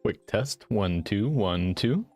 Quick test. 1 2 1 2.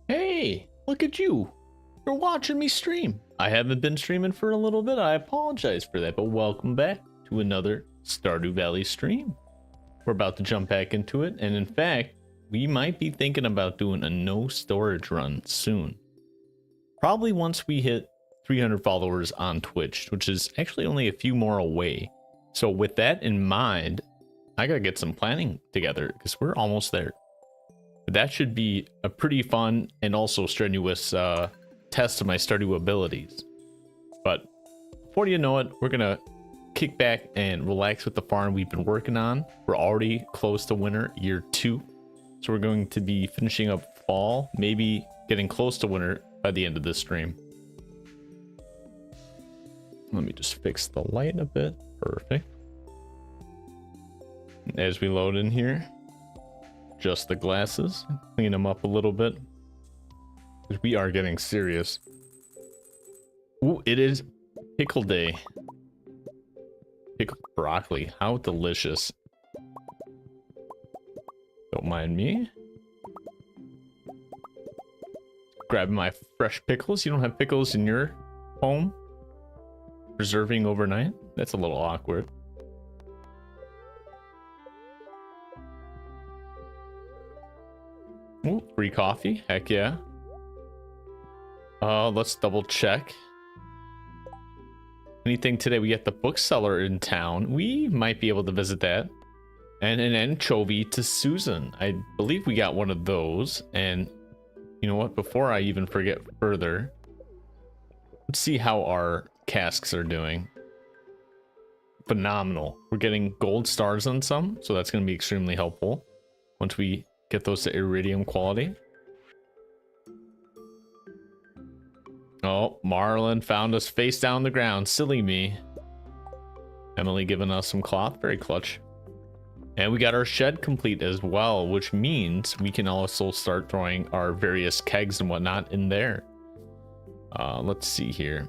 Hey, look at you. You're watching me stream. I haven't been streaming for a little bit. I apologize for that, but welcome back to another Stardew Valley stream. We're about to jump back into it, and in fact, we might be thinking about doing a no storage run soon. Probably once we hit 300 followers on Twitch, which is actually only a few more away. So with that in mind, I gotta get some planning together because we're almost there. But that should be a pretty fun and also strenuous test of my Stardew abilities. But before you know it, we're gonna kick back and relax with the farm we've been working on. We're already close to winter, year 2. So we're going to be finishing up fall, maybe getting close to winter by the end of this stream. Let me just fix the light a bit. Perfect. As we load in here, just the glasses, clean them up a little bit, because we are getting serious. Ooh, it is pickle day. Pickled broccoli, how delicious. Don't mind me. Grabbing my fresh pickles. You don't have pickles in your home? Preserving overnight? That's a little awkward. Ooh, free coffee. Heck yeah. Let's double check. Anything today? We got the bookseller in town. We might be able to visit that. And an anchovy to Susan. I believe we got one of those. And you know what? Before I even forget further, let's see how our casks are doing. Phenomenal. We're getting gold stars on some, so that's going to be extremely helpful once we get those to iridium quality. Oh, Marlin found us face down the ground. Silly me. Emily giving us some cloth. Very clutch. And we got our shed complete as well, which means we can also start throwing our various kegs and whatnot in there. Let's see here.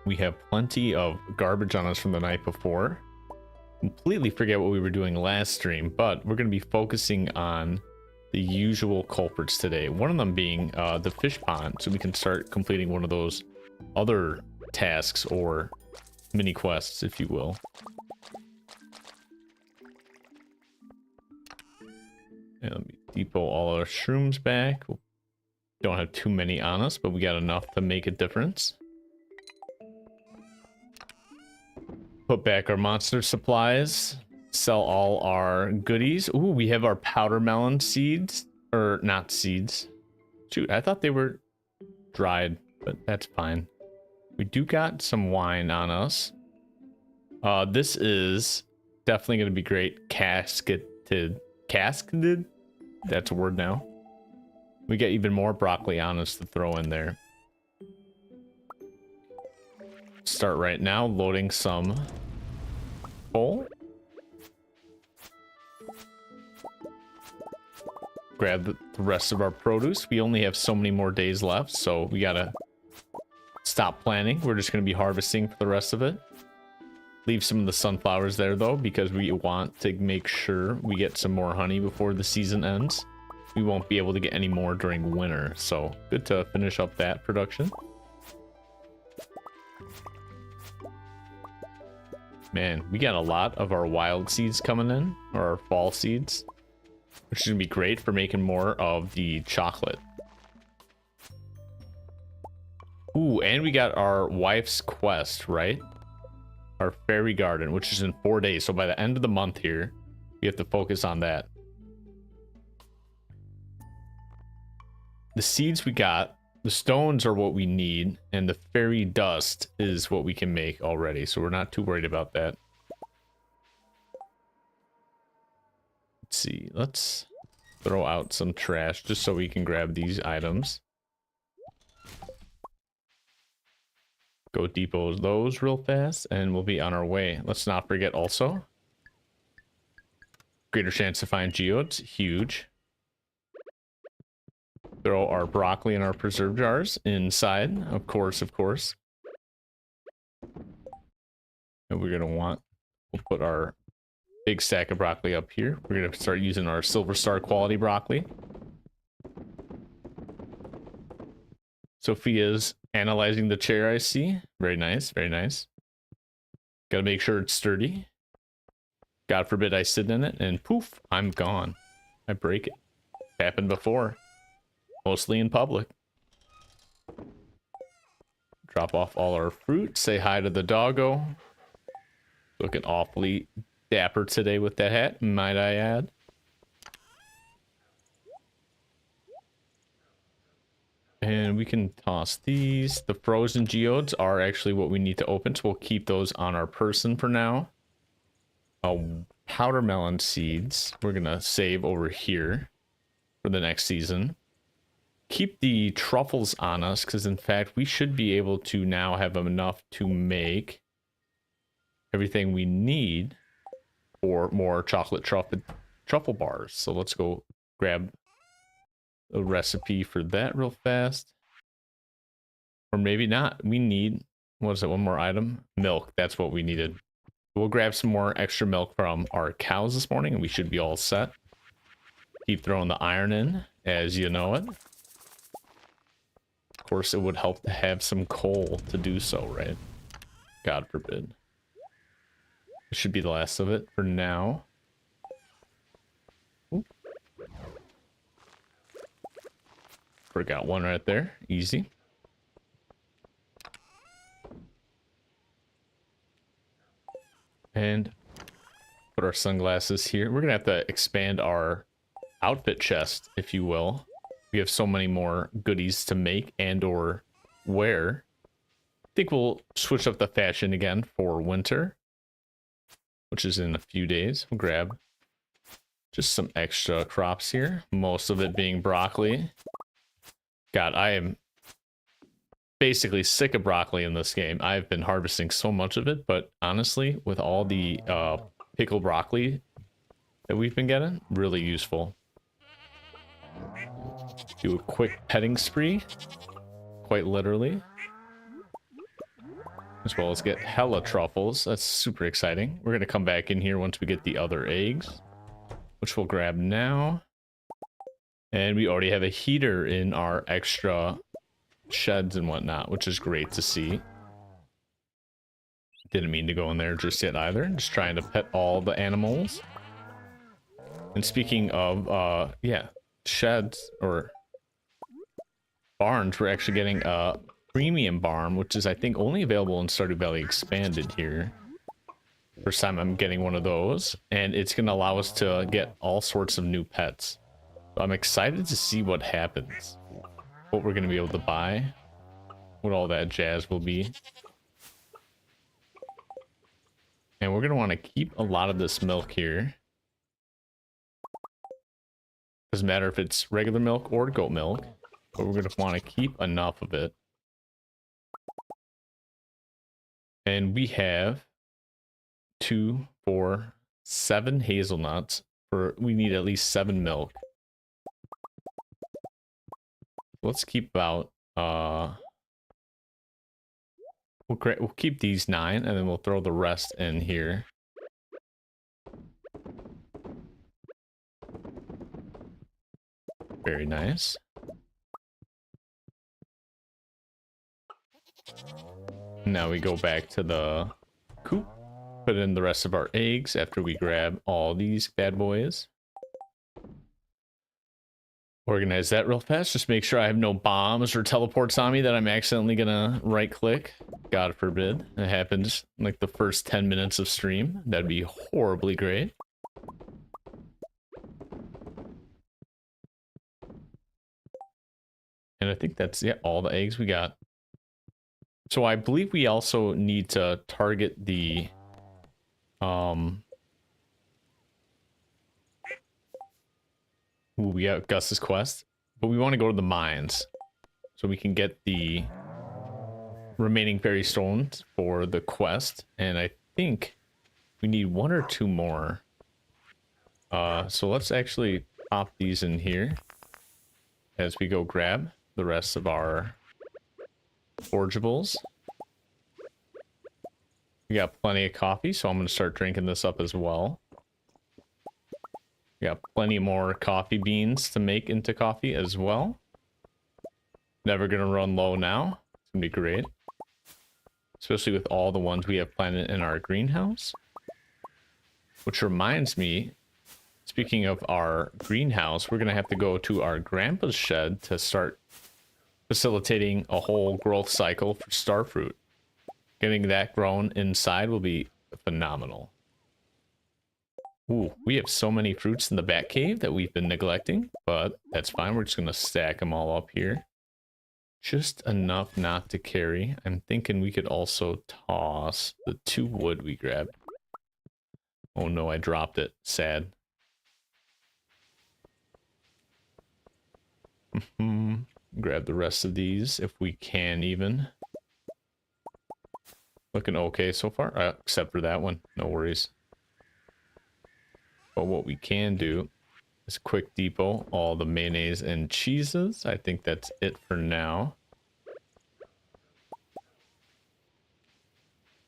We have plenty of garbage on us from the night before. Completely forget what we were doing last stream, but we're going to be focusing on the usual culprits today. One of them being the fish pond, so we can start completing one of those other tasks or mini quests, if you will. And let me depot all our shrooms back. Don't have too many on us, but we got enough to make a difference. Put back our monster supplies. Sell all our goodies. Ooh, we have our powder melon seeds. Or not seeds. Shoot, I thought they were dried, but that's fine. We do got some wine on us. This is definitely going to be great. Casketed. Casketed? That's a word now. We get even more broccoli on us to throw in there. Start right now loading some coal. Grab the rest of our produce. We only have so many more days left, so we gotta stop planning. We're just gonna be harvesting for the rest of it. Leave some of the sunflowers there though, because we want to make sure we get some more honey before the season ends. We won't be able to get any more during winter, so good to finish up that production. Man, we got a lot of our wild seeds coming in, or our fall seeds, which is gonna be great for making more of the chocolate. Ooh, and we got our wife's quest, right? Our fairy garden, which is in 4 days. So by the end of the month here, we have to focus on that. The seeds we got, the stones are what we need, and the fairy dust is what we can make already. So we're not too worried about that. Let's see. Let's throw out some trash just so we can grab these items. Go depot those real fast, and we'll be on our way. Let's not forget also, greater chance to find geodes, huge. Throw our broccoli and our preserve jars inside, of course, of course. And we're gonna want, we'll put our big stack of broccoli up here. We're gonna start using our silver star quality broccoli. Sophia's analyzing the chair, I see. Very nice, very nice. Gotta make sure it's sturdy. God forbid I sit in it and poof, I'm gone. I break it. Happened before. Mostly in public. Drop off all our fruit. Say hi to the doggo. Looking awfully dapper today with that hat, might I add. And we can toss these. The frozen geodes are actually what we need to open, so we'll keep those on our person for now. Powder melon seeds we're gonna save over here for the next season. Keep the truffles on us, because in fact we should be able to now have enough to make everything we need for more chocolate truffle bars. So let's go grab a recipe for that real fast. Or maybe not. We need, what is it, one more item? Milk. That's what we needed. We'll grab some more extra milk from our cows this morning, and we should be all set. Keep throwing the iron in, as you know it. Of course, it would help to have some coal to do so, right? God forbid. This should be the last of it for now. Ooh. Forgot one right there. Easy. And put our sunglasses here. We're gonna have to expand our outfit chest, if you will. We have so many more goodies to make and or wear. I think we'll switch up the fashion again for winter, which is in a few days. We'll grab just some extra crops here, most of it being broccoli. God, I am basically sick of broccoli in this game. I've been harvesting so much of it, but honestly, with all the pickled broccoli that we've been getting, really useful. Do a quick petting spree, quite literally. As well as get hella truffles. That's super exciting. We're going to come back in here once we get the other eggs, which we'll grab now. And we already have a heater in our extra sheds and whatnot, which is great to see. Didn't mean to go in there just yet either. Just trying to pet all the animals. And speaking of, yeah, sheds or barns, we're actually getting a premium barn, which is I think only available in Stardew Valley Expanded here. First time I'm getting one of those, and it's going to allow us to get all sorts of new pets. So I'm excited to see what happens, what we're going to be able to buy, what all that jazz will be. And we're going to want to keep a lot of this milk here. Doesn't matter if it's regular milk or goat milk, but we're going to want to keep enough of it. And we have 2, 4, 7 hazelnuts. We need at least 7 milk. Let's keep about we'll keep these 9, and then we'll throw the rest in here. Very nice. Now we go back to the coop. put in the rest of our eggs after we grab all these bad boys. Organize that real fast. Just make sure I have no bombs or teleports on me that I'm accidentally gonna right click. God forbid. It happens in like the first 10 minutes of stream. That'd be horribly great. And I think that's, yeah, all the eggs we got. So I believe we also need to target the, ooh, we got Gus's quest, but we want to go to the mines so we can get the remaining fairy stones for the quest. And I think we need 1 or 2 more. So let's actually pop these in here as we go grab the rest of our forgeables. We got plenty of coffee, so I'm going to start drinking this up as well. We got plenty more coffee beans to make into coffee as well. Never going to run low now. It's going to be great. Especially with all the ones we have planted in our greenhouse. Which reminds me, speaking of our greenhouse, we're going to have to go to our grandpa's shed to start facilitating a whole growth cycle for starfruit. Getting that grown inside will be phenomenal. Ooh, we have so many fruits in the back cave that we've been neglecting, but that's fine. We're just going to stack them all up here. Just enough not to carry. I'm thinking we could also toss the 2 wood we grabbed. Oh no, I dropped it. Sad. Grab the rest of these if we can even. Looking okay so far, except for that one. No worries. But what we can do is quick depot all the mayonnaise and cheeses. I think that's it for now.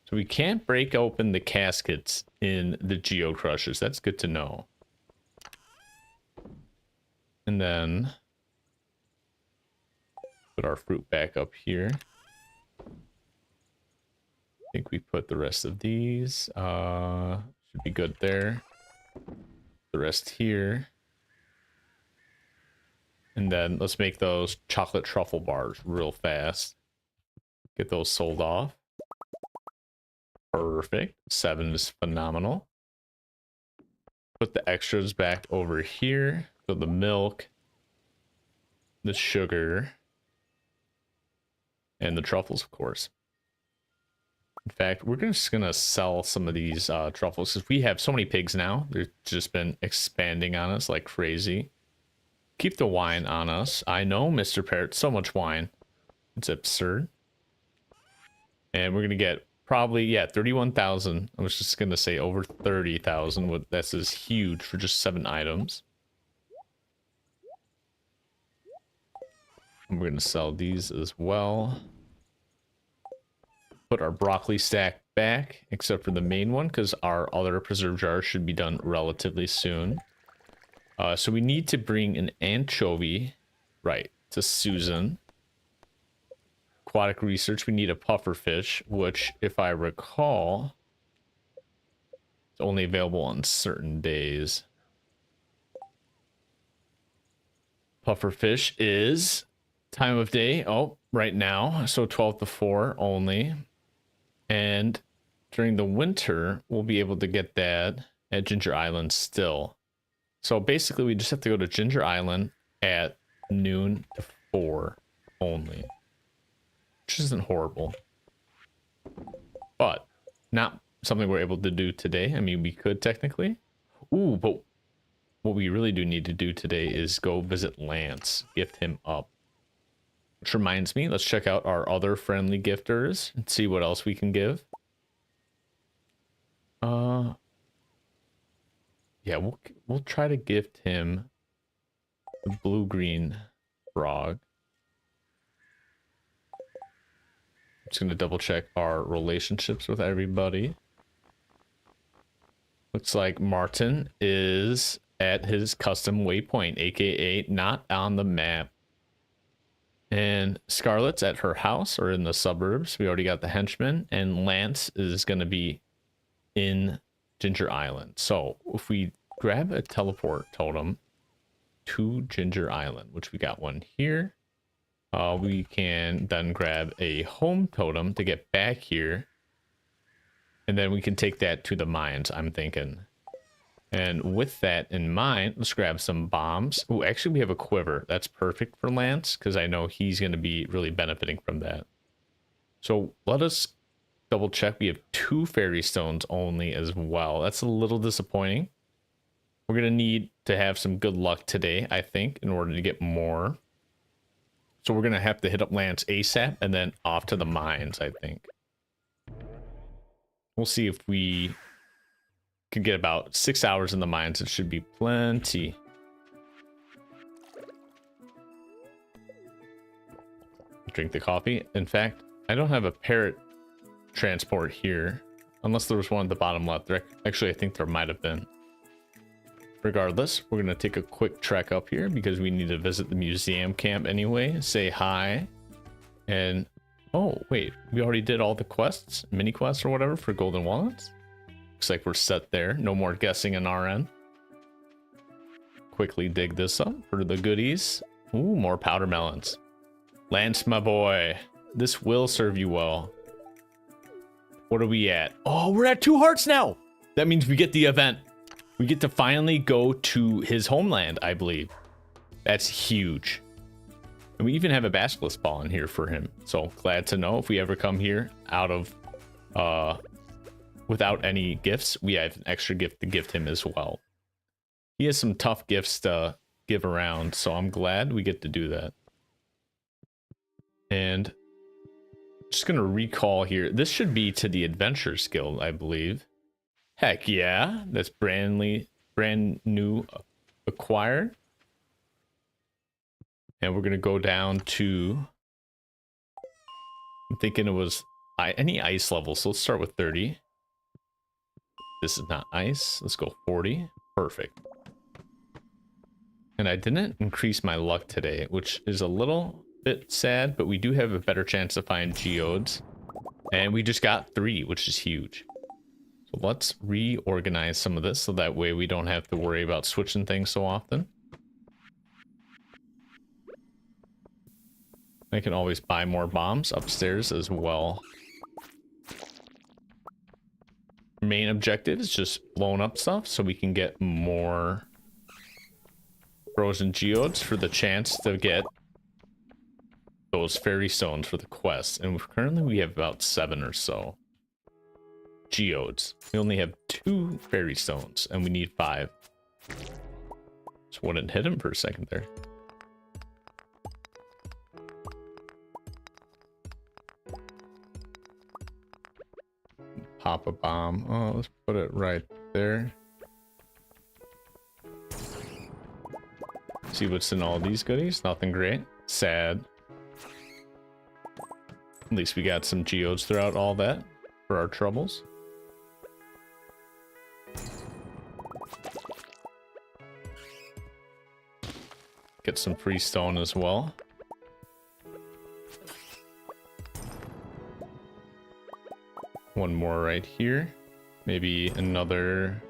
So we can't break open the caskets in the Geo Crushers. That's good to know. And then put our fruit back up here. I think we put the rest of these. Should be good there. The rest here. And then let's make those chocolate truffle bars real fast. Get those sold off. Perfect. 7 is phenomenal. Put the extras back over here. So the milk, the sugar, and the truffles, of course. In fact, we're just gonna sell some of these truffles because we have so many pigs now. They've just been expanding on us like crazy. Keep the wine on us. I know, Mr. Parrot, so much wine. It's absurd. And we're gonna get probably, yeah, 31,000. I was just gonna say over 30,000. This is huge for just 7 items. And we're gonna sell these as well. Put our broccoli stack back, except for the main one, because our other preserve jars should be done relatively soon. So we need to bring an anchovy, right, to Susan. Aquatic research, we need a puffer fish, which, if I recall, is only available on certain days. Puffer fish is time of day, right now, so 12 to 4 only. And during the winter, we'll be able to get that at Ginger Island still. So basically, we just have to go to Ginger Island at noon to 4 only. Which isn't horrible. But not something we're able to do today. I mean, we could technically. Ooh, but what we really do need to do today is go visit Lance. Gift him up. Which reminds me, let's check out our other friendly gifters and see what else we can give. Yeah, we'll try to gift him the blue-green frog. I'm just gonna double check our relationships with everybody. Looks like Martin is at his custom waypoint, aka not on the map. And Scarlett's at her house or in the suburbs. We already got the henchman. And Lance is going to be in Ginger Island. So if we grab a teleport totem to Ginger Island, which we got one here, we can then grab a home totem to get back here. And then we can take that to the mines, I'm thinking. And with that in mind, let's grab some bombs. Oh, actually, we have a quiver. That's perfect for Lance, because I know he's going to be really benefiting from that. So let us double check. We have 2 fairy stones only as well. That's a little disappointing. We're going to need to have some good luck today, I think, in order to get more. So we're going to have to hit up Lance ASAP and then off to the mines, I think. We'll see if we can get about 6 hours in the mines. It should be plenty. Drink the coffee. In fact, I don't have a parrot transport here, unless there was one at the bottom left. Actually, I think there might have been. Regardless, we're going to take a quick trek up here because we need to visit the museum camp anyway. Say hi. And, oh, wait, we already did all the quests, mini quests or whatever for golden walnuts. Looks like we're set there. No more guessing on our end. Quickly dig this up for the goodies. Ooh, more powder melons. Lance, my boy, this will serve you well. What are we at? Oh, we're at 2 hearts now. That means we get the event. We get to finally go to his homeland, I believe. That's huge. And we even have a basilisk ball in here for him. So glad to know if we ever come here out of without any gifts, we have an extra gift to gift him as well. He has some tough gifts to give around, so I'm glad we get to do that. And just gonna recall here, this should be to the Adventures Guild, I believe. Heck yeah, that's brand new acquired. And we're gonna go down to, I'm thinking it was any ice level, so let's start with 30. This is not ice. Let's go 40. Perfect. And I didn't increase my luck today, which is a little bit sad, but we do have a better chance to find geodes. And we just got 3, which is huge. So let's reorganize some of this so that way we don't have to worry about switching things so often. I can always buy more bombs upstairs as well. Main objective is just blowing up stuff so we can get more frozen geodes for the chance to get those fairy stones for the quest. And currently we have about 7 or so geodes. We only have 2 fairy stones and we need 5. Just wouldn't hit him for a second there. Pop a bomb. Oh, let's put it right there. See what's in all these goodies. Nothing great. Sad. At least we got some geodes throughout all that for our troubles. Get some free stone as well. One more right here. Maybe another.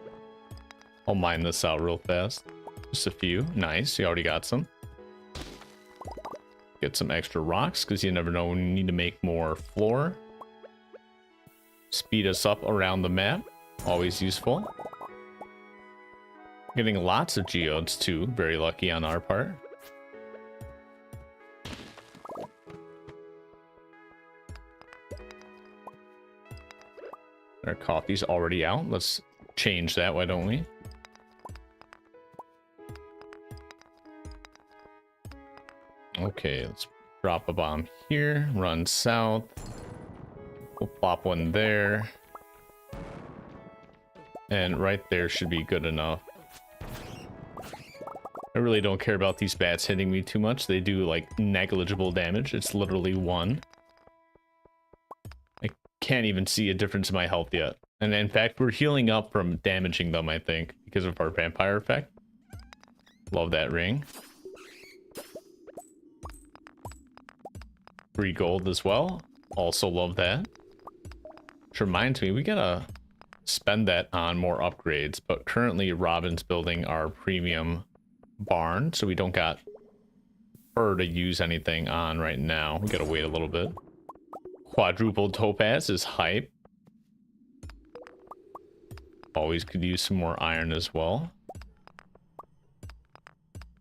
I'll mine this out real fast. Just a few. Nice. You already got some. Get some extra rocks because you never know when you need to make more floor. Speed us up around the map. Always useful. Getting lots of geodes too. Very lucky on our part. Our coffee's already out. Let's change that, why don't we? Okay, let's drop a bomb here, run south. We'll plop one there. And right there should be good enough. I really don't care about these bats hitting me too much. They do like negligible damage. It's literally 1. Can't even see a difference in my health yet. And in fact, we're healing up from damaging them, I think, because of our vampire effect. Love that ring. Free gold as well. Also love that. Which reminds me, we gotta spend that on more upgrades, but currently Robin's building our premium barn, so we don't got her to use anything on right now. We gotta wait a little bit. Quadruple topaz is hype. Always could use some more iron as well.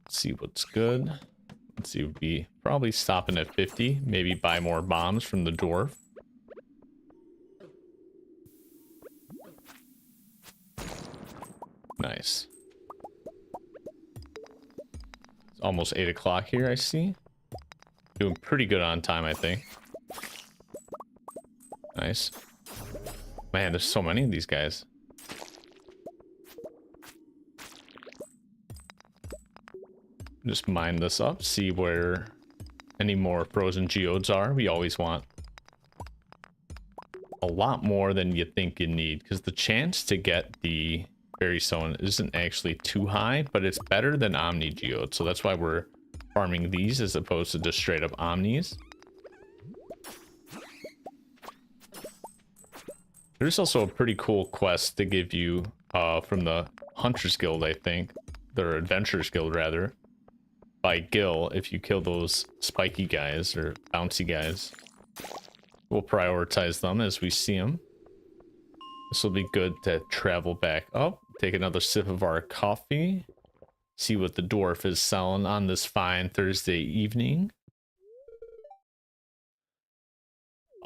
Let's see what's good. Let's see, we'd be probably stopping at 50. Maybe buy more bombs from the dwarf. Nice. It's almost 8 o'clock here, I see. Doing pretty good on time, I think. Nice. Man, there's so many of these guys. Just mine this up, see where any more frozen geodes are. We always want a lot more than you think you need, because the chance to get the fairy stone isn't actually too high, but it's better than omni geodes, so that's why we're farming these as opposed to just straight up omnis. There's also a pretty cool quest to give you from the Hunters Guild, I think. Their Adventurers Guild, rather. By Gil, if you kill those spiky guys, or bouncy guys. We'll prioritize them as we see them. This will be good to travel back up. Take another sip of our coffee. See what the dwarf is selling on this fine Thursday evening.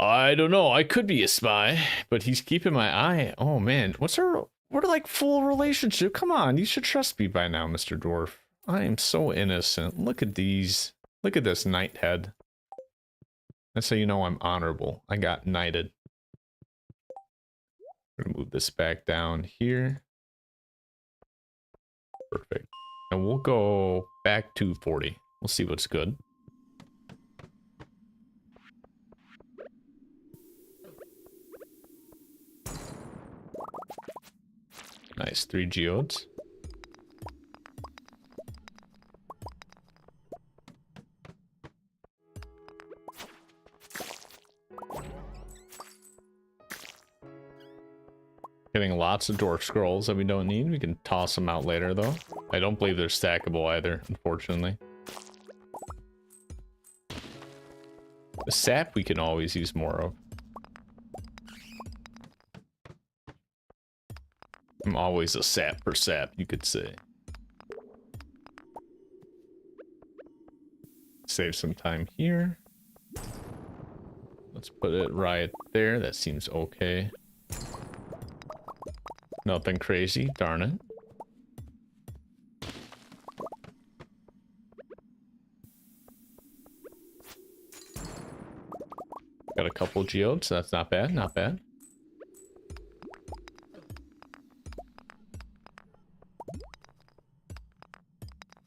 I don't know, I could be a spy, but he's keeping my eye. Oh man, we're like full relationship. Come on, you should trust me by now, Mr. Dwarf. I am so innocent. Look at these. Look at this knight head. That's how you know I'm honorable. I got knighted. We're gonna move this back down here. Perfect. And we'll go back to 40. We'll see what's good. Nice, 3 geodes. Getting lots of dwarf scrolls that we don't need. We can toss them out later, though. I don't believe they're stackable either, unfortunately. The sap we can always use more of. I'm always a sap for sap, you could say. Save some time here. Let's put it right there. That seems okay. Nothing crazy, darn it. Got a couple geodes, so that's not bad, not bad.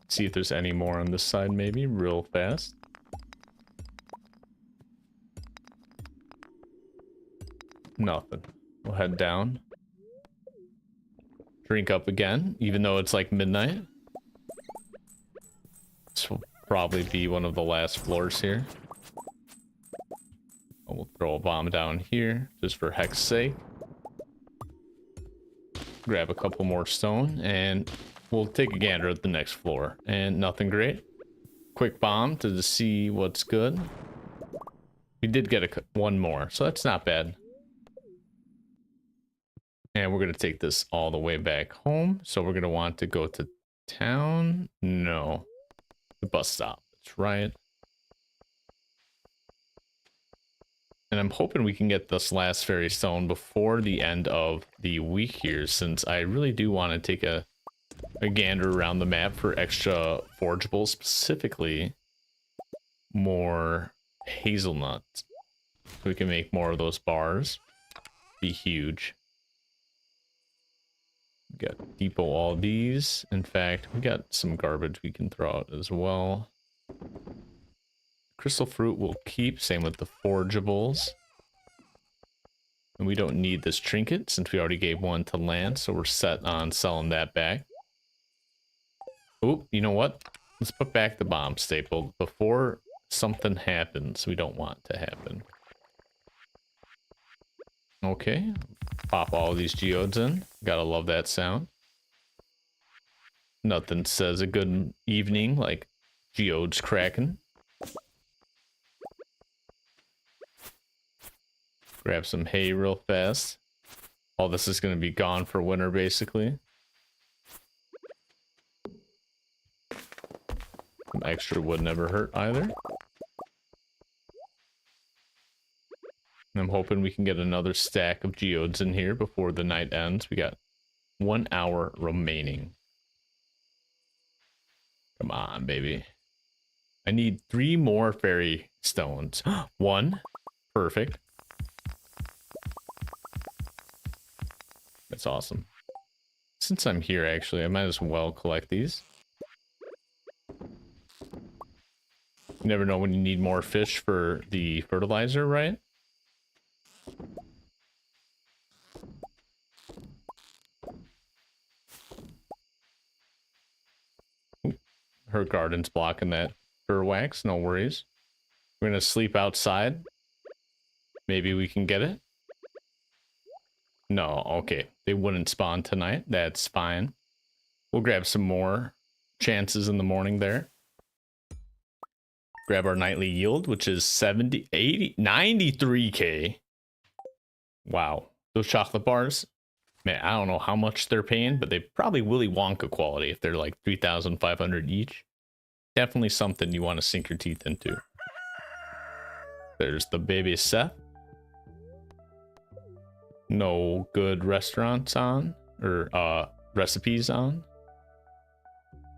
See if there's any more on this side, maybe, real fast. Nothing. We'll head down. Drink up again, even though it's like midnight. This will probably be one of the last floors here. We'll throw a bomb down here, just for heck's sake. Grab a couple more stone, and we'll take a gander at the next floor. And nothing great. Quick bomb to see what's good. We did get one more, so that's not bad. And we're going to take this all the way back home. So we're going to want to go to town. No. The bus stop. That's right. And I'm hoping we can get this last fairy stone before the end of the week here, since I really do want to take a gander around the map for extra forgeables, specifically more hazelnuts. So we can make more of those bars. Be huge. We got depot all these. In fact, we got some garbage we can throw out as well. Crystal fruit we'll keep, same with the forgeables. And we don't need this trinket since we already gave one to Lance, so we're set on selling that back. Oop, you know what? Let's put back the bomb staple before something happens we don't want to happen. Okay. Pop all these geodes in. Gotta love that sound. Nothing says a good evening like geodes cracking. Grab some hay real fast. All this is going to be gone for winter, basically. Some extra wood never hurt either. I'm hoping we can get another stack of geodes in here before the night ends. We got 1 hour remaining. Come on, baby. I need 3 more fairy stones. 1. Perfect. That's awesome. Since I'm here, actually, I might as well collect these. You never know when you need more fish for the fertilizer, right? Her garden's blocking that fur wax, no worries. We're gonna sleep outside. Maybe we can get it. No, okay. They wouldn't spawn tonight. That's fine. We'll grab some more chances in the morning there. Grab our nightly yield, which is 70, 80, 93k. Wow. Those chocolate bars, man, I don't know how much they're paying, but they probably Willy Wonka quality if they're like 3,500 each. Definitely something you want to sink your teeth into. There's the baby Seth. No good restaurants on, or recipes on.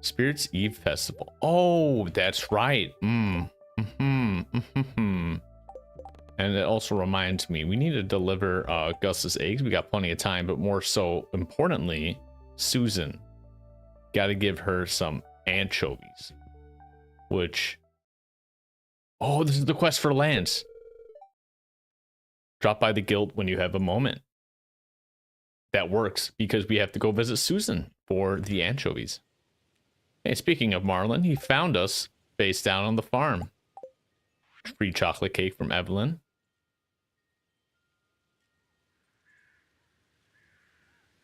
Spirits Eve Festival. Oh, that's right. And it also reminds me, we need to deliver Gus's eggs. We got plenty of time, but more so importantly, Susan. Got to give her some anchovies. Which... Oh, this is the quest for Lance. Drop by the guild when you have a moment. That works because we have to go visit Susan for the anchovies. Hey, speaking of Marlin, he found us face down on the farm. Free chocolate cake from Evelyn.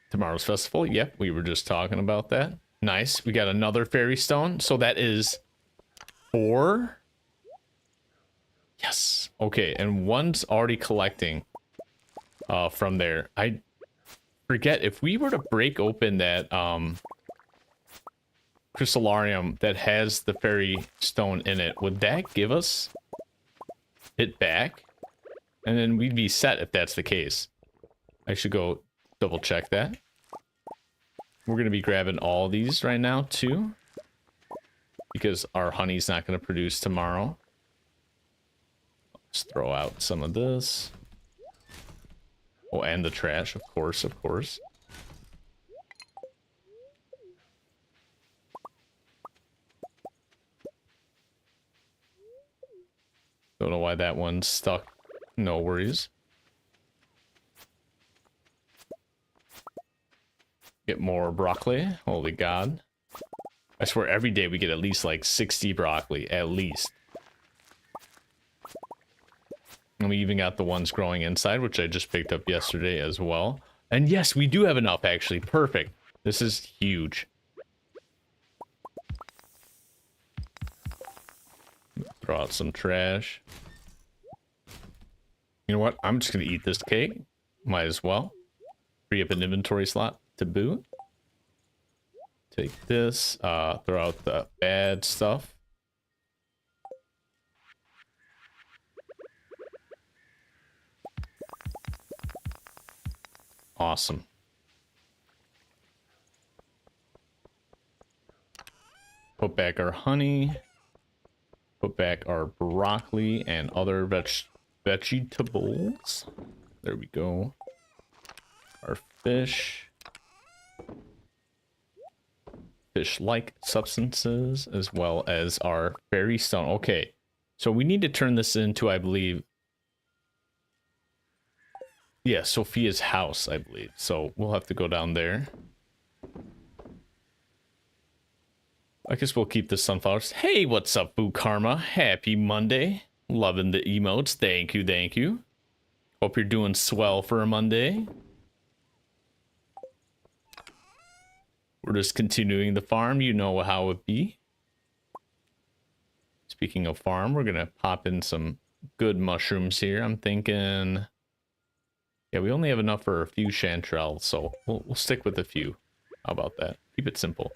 Tomorrow's festival. Yep, we were just talking about that. Nice. We got another fairy stone. So that is 4. Yes. Okay, and one's already collecting from there. I forget if we were to break open that crystallarium that has the fairy stone in it, would that give us it back? And then we'd be set if that's the case. I should go double check that. We're going to be grabbing all these right now too, because our honey's not going to produce tomorrow. Let's throw out some of this. Oh, and the trash, of course, of course. Don't know why that one's stuck. No worries. Get more broccoli. Holy God. I swear every day we get at least like 60 broccoli, at least. And we even got the ones growing inside, which I just picked up yesterday as well. And yes, we do have enough, actually. Perfect. This is huge. Throw out some trash. You know what? I'm just going to eat this cake. Might as well. Free up an inventory slot to boot. Take this. Throw out the bad stuff. Awesome. Put back our honey. Put back our broccoli and other vegetables. There we go. Our fish. Fish-like substances, as well as our fairy stone. Okay, so we need to turn this into, I believe... Yeah, Sophia's house, I believe. So we'll have to go down there. I guess we'll keep the sunflowers. Hey, what's up, Boo Karma? Happy Monday. Loving the emotes. Thank you, thank you. Hope you're doing swell for a Monday. We're just continuing the farm. You know how it be. Speaking of farm, we're going to pop in some good mushrooms here. I'm thinking... Yeah, we only have enough for a few chanterelles, so we'll stick with a few. How about that? Keep it simple.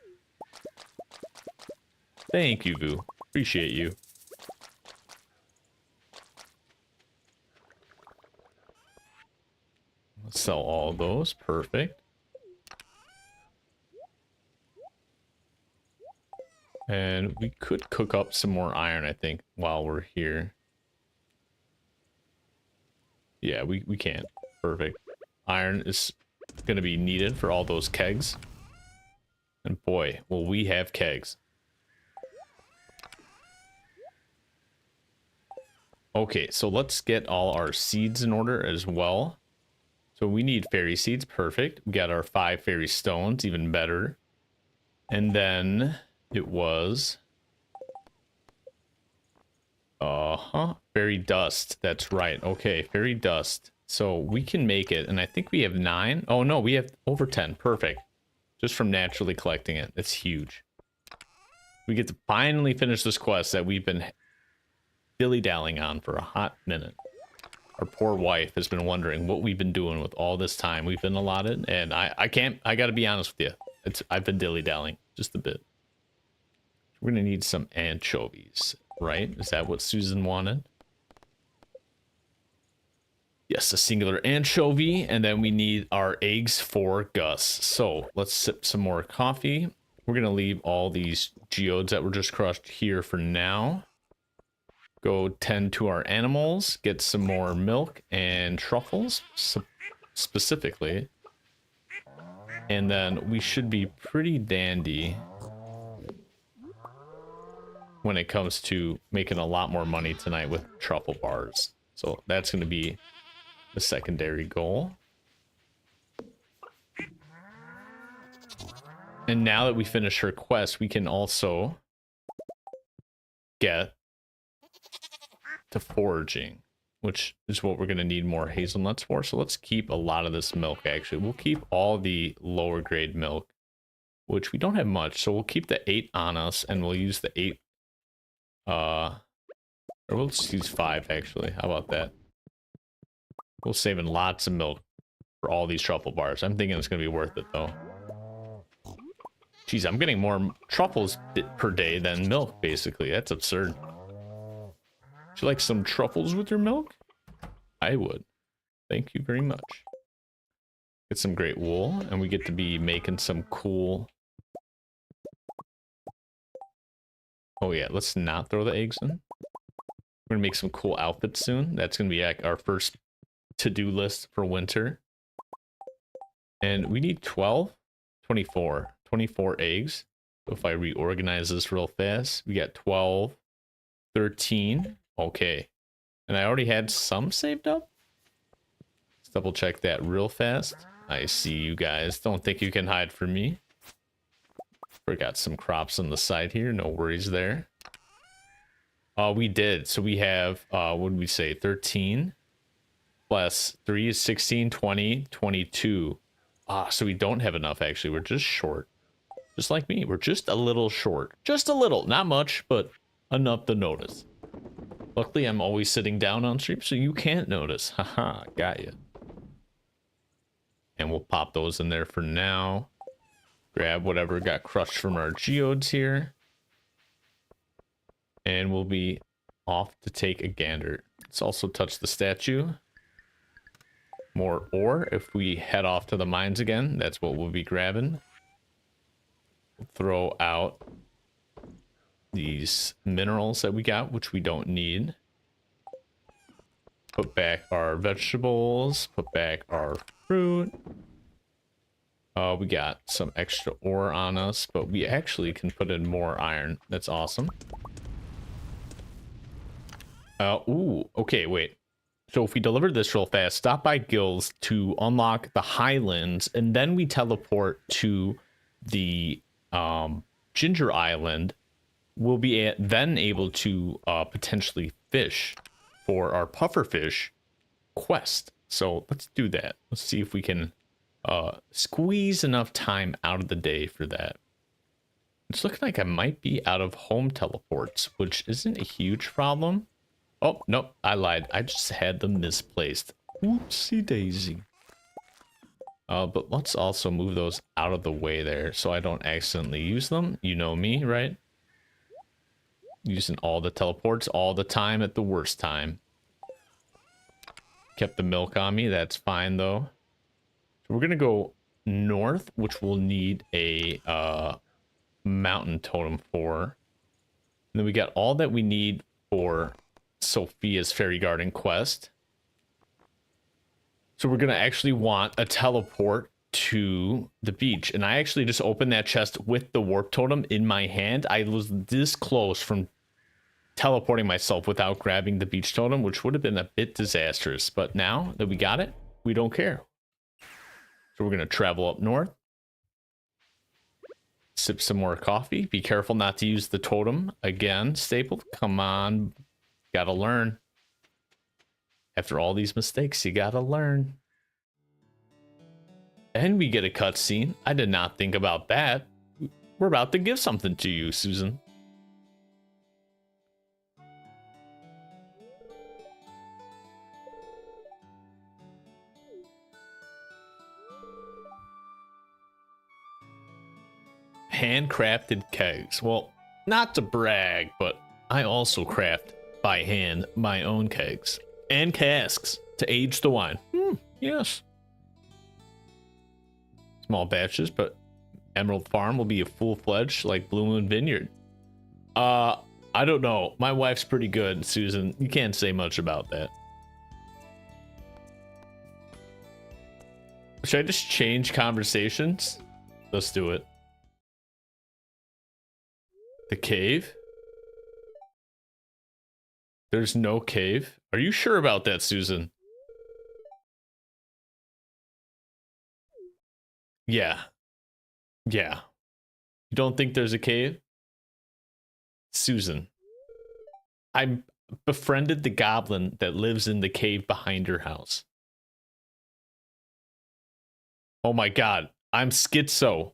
Thank you, Vu. Appreciate you. Let's sell all those. Perfect. And we could cook up some more iron, I think, while we're here. Yeah, we can. Perfect. Iron is going to be needed for all those kegs. And boy, will we have kegs. Okay, so let's get all our seeds in order as well. So we need fairy seeds. Perfect. We got our 5 fairy stones, even better. And then it was... fairy dust. That's right. Okay, fairy dust. So we can make it, and I think we have 9. Oh no, we have over 10. Perfect. Just from naturally collecting it. That's huge. We get to finally finish this quest that we've been dilly-dallying on for a hot minute. Our poor wife has been wondering what we've been doing with all this time we've been allotted, and I gotta be honest with you. I've been dilly-dallying just a bit. We're gonna need some anchovies, right? Is that what Susan wanted? Yes, a singular anchovy, and then we need our eggs for Gus. So let's sip some more coffee. We're gonna leave all these geodes that were just crushed here for now. Go tend to our animals, get some more milk and truffles, specifically. And then we should be pretty dandy when it comes to making a lot more money tonight with truffle bars. So that's going to be the secondary goal. And now that we finish her quest, we can also get to foraging, which is what we're going to need more hazelnuts for. So let's keep a lot of this milk, actually. We'll keep all the lower grade milk, which we don't have much. So we'll keep the 8 on us, and we'll use the 8. Or we'll just use 5, actually. How about that? We'll save in lots of milk for all these truffle bars. I'm thinking it's going to be worth it, though. Jeez, I'm getting more truffles per day than milk, basically. That's absurd. Would you like some truffles with your milk? I would. Thank you very much. Get some great wool, and we get to be making some cool... Oh yeah, let's not throw the eggs in. We're gonna make some cool outfits soon. That's gonna be like our first to-do list for winter. And we need 24 eggs. So if I reorganize this real fast, we got 12, 13. Okay. And I already had some saved up. Let's double check that real fast. I see you guys. Don't think you can hide from me. Forgot some crops on the side here. No worries there. We did. So we have, what did we say? 13 plus 3 is 16, 20, 22. So we don't have enough, actually. We're just short. Just like me. We're just a little short. Just a little. Not much, but enough to notice. Luckily, I'm always sitting down on stream, so you can't notice. Haha, got you. And we'll pop those in there for now. Grab whatever got crushed from our geodes here. And we'll be off to take a gander. Let's also touch the statue. More ore. If we head off to the mines again, that's what we'll be grabbing. We'll throw out these minerals that we got, which we don't need. Put back our vegetables. Put back our fruit. We got some extra ore on us, but we actually can put in more iron. That's awesome. Ooh, okay, wait. So if we deliver this real fast, stop by Gills to unlock the Highlands, and then we teleport to the Ginger Island. We'll be then able to potentially fish for our pufferfish quest. So let's do that. Let's see if we can squeeze enough time out of the day for that. It's looking like I might be out of home teleports, which isn't a huge problem. Oh, nope, I lied. I just had them misplaced. Whoopsie daisy. But let's also move those out of the way there so I don't accidentally use them. You know me, right? Using all the teleports all the time at the worst time. Kept the milk on me. That's fine, though. So we're going to go north, which we'll need a mountain totem for. And then we got all that we need for Sophia's Fairy Garden quest. So we're going to actually want a teleport to the beach. And I actually just opened that chest with the warp totem in my hand. I was this close from teleporting myself without grabbing the beach totem, which would have been a bit disastrous. But now that we got it, we don't care. So we're going to travel up north. Sip some more coffee. Be careful not to use the totem again. Staple, come on. Gotta learn. After all these mistakes, you gotta learn. And we get a cutscene. I did not think about that. We're about to give something to you, Susan. Handcrafted kegs. Well, not to brag, but I also craft by hand my own kegs and casks to age the wine. Yes. Small batches, but Emerald Farm will be a full-fledged like Blue Moon Vineyard. I don't know. My wife's pretty good, Susan. You can't say much about that. Should I just change conversations? Let's do it. The cave? There's no cave? Are you sure about that, Susan? Yeah. Yeah. You don't think there's a cave? Susan. I befriended the goblin that lives in the cave behind your house. Oh my god. I'm schizo.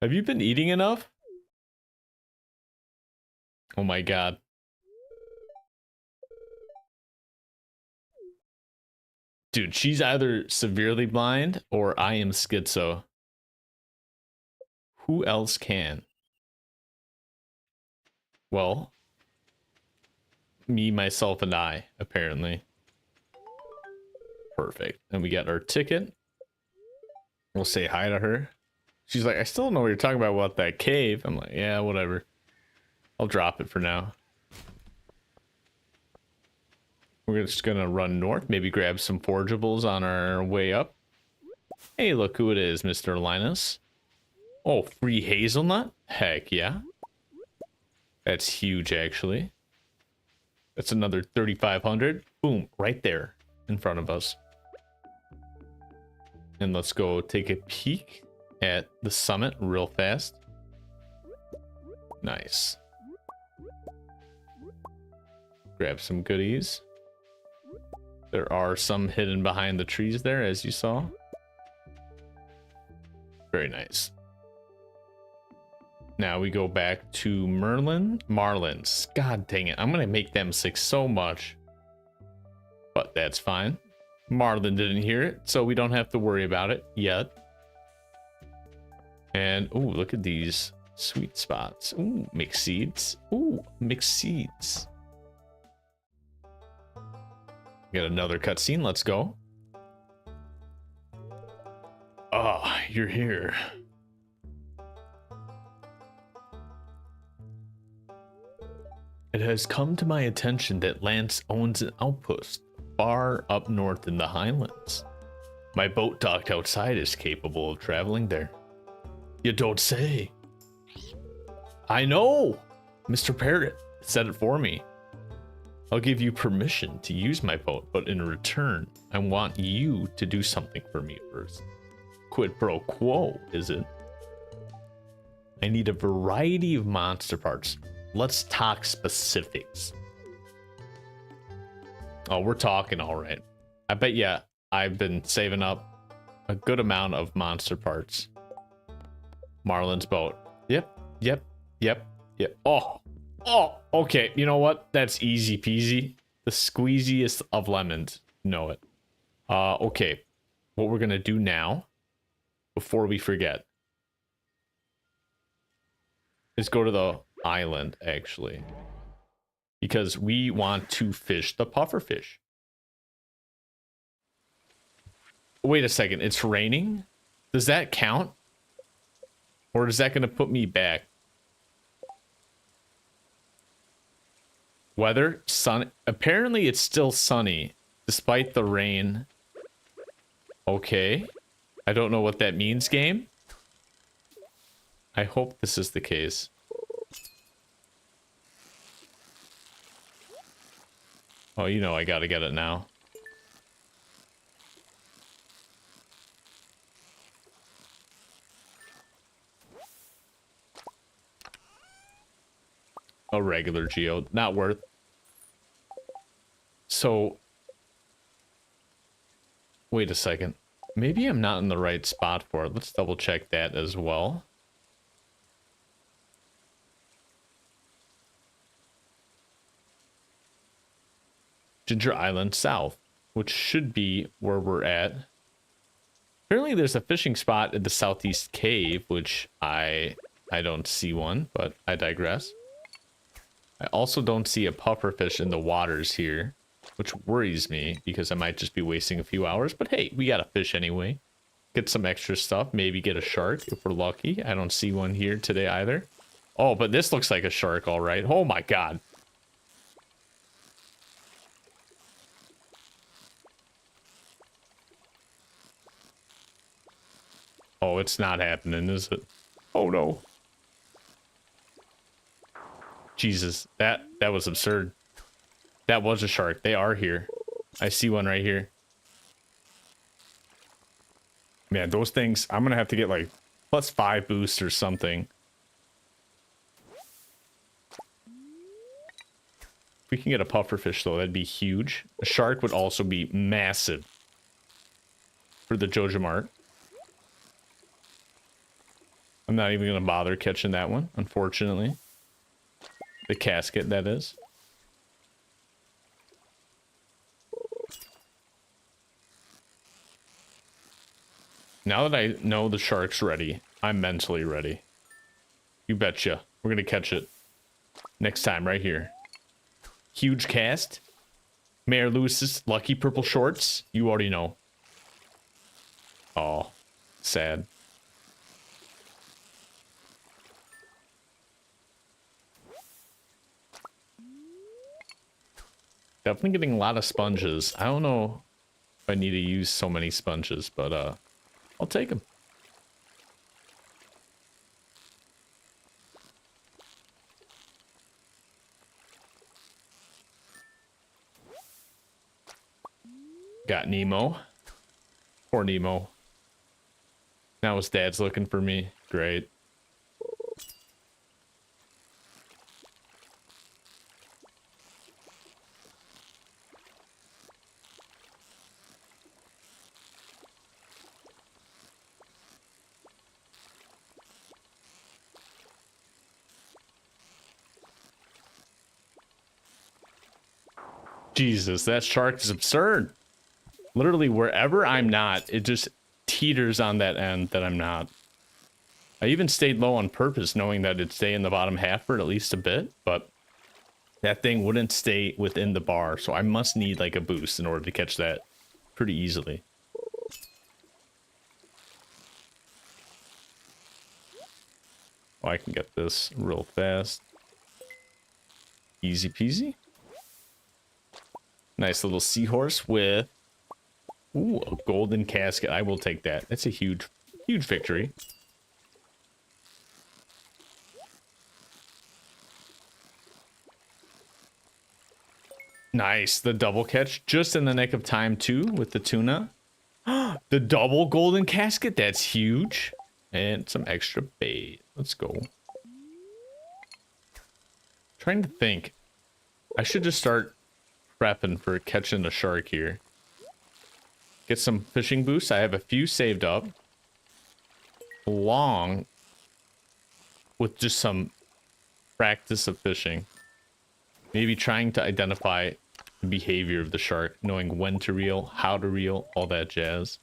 Have you been eating enough? Oh my god. Dude, she's either severely blind or I am schizo. Who else can? Well, me, myself, and I, apparently. Perfect. And we got our ticket. We'll say hi to her. She's like, I still don't know what you're talking about that cave. I'm like, yeah, whatever. I'll drop it for now. We're just gonna run north, maybe grab some forageables on our way up. Hey, look who it is, Mr. Linus. Oh, free hazelnut? Heck yeah. That's huge, actually. That's another 3,500. Boom, right there in front of us. And let's go take a peek at the summit real fast. Nice. Grab some goodies. There are some hidden behind the trees there, as you saw. Very nice. Now we go back to Marlin's. God dang it. I'm going to make them sick so much. But that's fine. Marlin didn't hear it, so we don't have to worry about it yet. And, ooh, look at these sweet spots. Ooh, mixed seeds. Ooh, mixed seeds. Got another cutscene. Let's go. Ah, oh, you're here. It has come to my attention that Lance owns an outpost far up north in the Highlands. My boat docked outside is capable of traveling there. You don't say. I know. Mr. Parrot said it for me. I'll give you permission to use my boat, but in return, I want you to do something for me first. Quid pro quo, is it? I need a variety of monster parts. Let's talk specifics. Oh, we're talking all right. I bet you I've been saving up a good amount of monster parts. Marlin's boat. Yep, yep, yep, yep. Oh, okay. You know what? That's easy peasy. The squeeziest of lemons. Know it. Okay. What we're gonna do now, before we forget, is go to the island, actually. Because we want to fish the pufferfish. Wait a second, it's raining? Does that count? Or is that going to put me back? Weather, sun. Apparently it's still sunny, despite the rain. Okay. I don't know what that means, game. I hope this is the case. Oh, you know I gotta get it now. A regular geode. Not worth. So... Wait a second. Maybe I'm not in the right spot for it. Let's double check that as well. Ginger Island South, which should be where we're at. Apparently there's a fishing spot in the southeast cave, which I don't see one, but I digress. I also don't see a pufferfish in the waters here, which worries me because I might just be wasting a few hours. But hey, we got a fish anyway. Get some extra stuff. Maybe get a shark if we're lucky. I don't see one here today either. Oh, but this looks like a shark, all right. Oh my god. Oh, it's not happening, is it? Oh no. Jesus, that was absurd. That was a shark. They are here. I see one right here. Man, those things, I'm gonna have to get like +5 boost or something. If we can get a pufferfish though, that'd be huge. A shark would also be massive for the Joja Mart. I'm not even gonna bother catching that one, unfortunately. The casket, that is. Now that I know the shark's ready, I'm mentally ready. You betcha. We're gonna catch it next time right here. Huge cast. Mayor Lewis's lucky purple shorts. You already know. Oh, sad. Definitely getting a lot of sponges. I don't know if I need to use so many sponges, but I'll take them. Got Nemo. Poor Nemo. Now his dad's looking for me. Great. Jesus, that shark is absurd. Literally, wherever I'm not, it just teeters on that end that I'm not. I even stayed low on purpose, knowing that it'd stay in the bottom half for at least a bit, but that thing wouldn't stay within the bar, so I must need like a boost in order to catch that pretty easily. Oh, I can get this real fast. Easy peasy. Nice little seahorse with, ooh, a golden casket. I will take that. That's a huge, huge victory. Nice. The double catch just in the nick of time too with the tuna. The double golden casket. That's huge. And some extra bait. Let's go. Trying to think. I should just start prepping for catching a shark here. Get some fishing boosts. I have a few saved up. Along with just some practice of fishing. Maybe trying to identify the behavior of the shark, knowing when to reel, how to reel, all that jazz.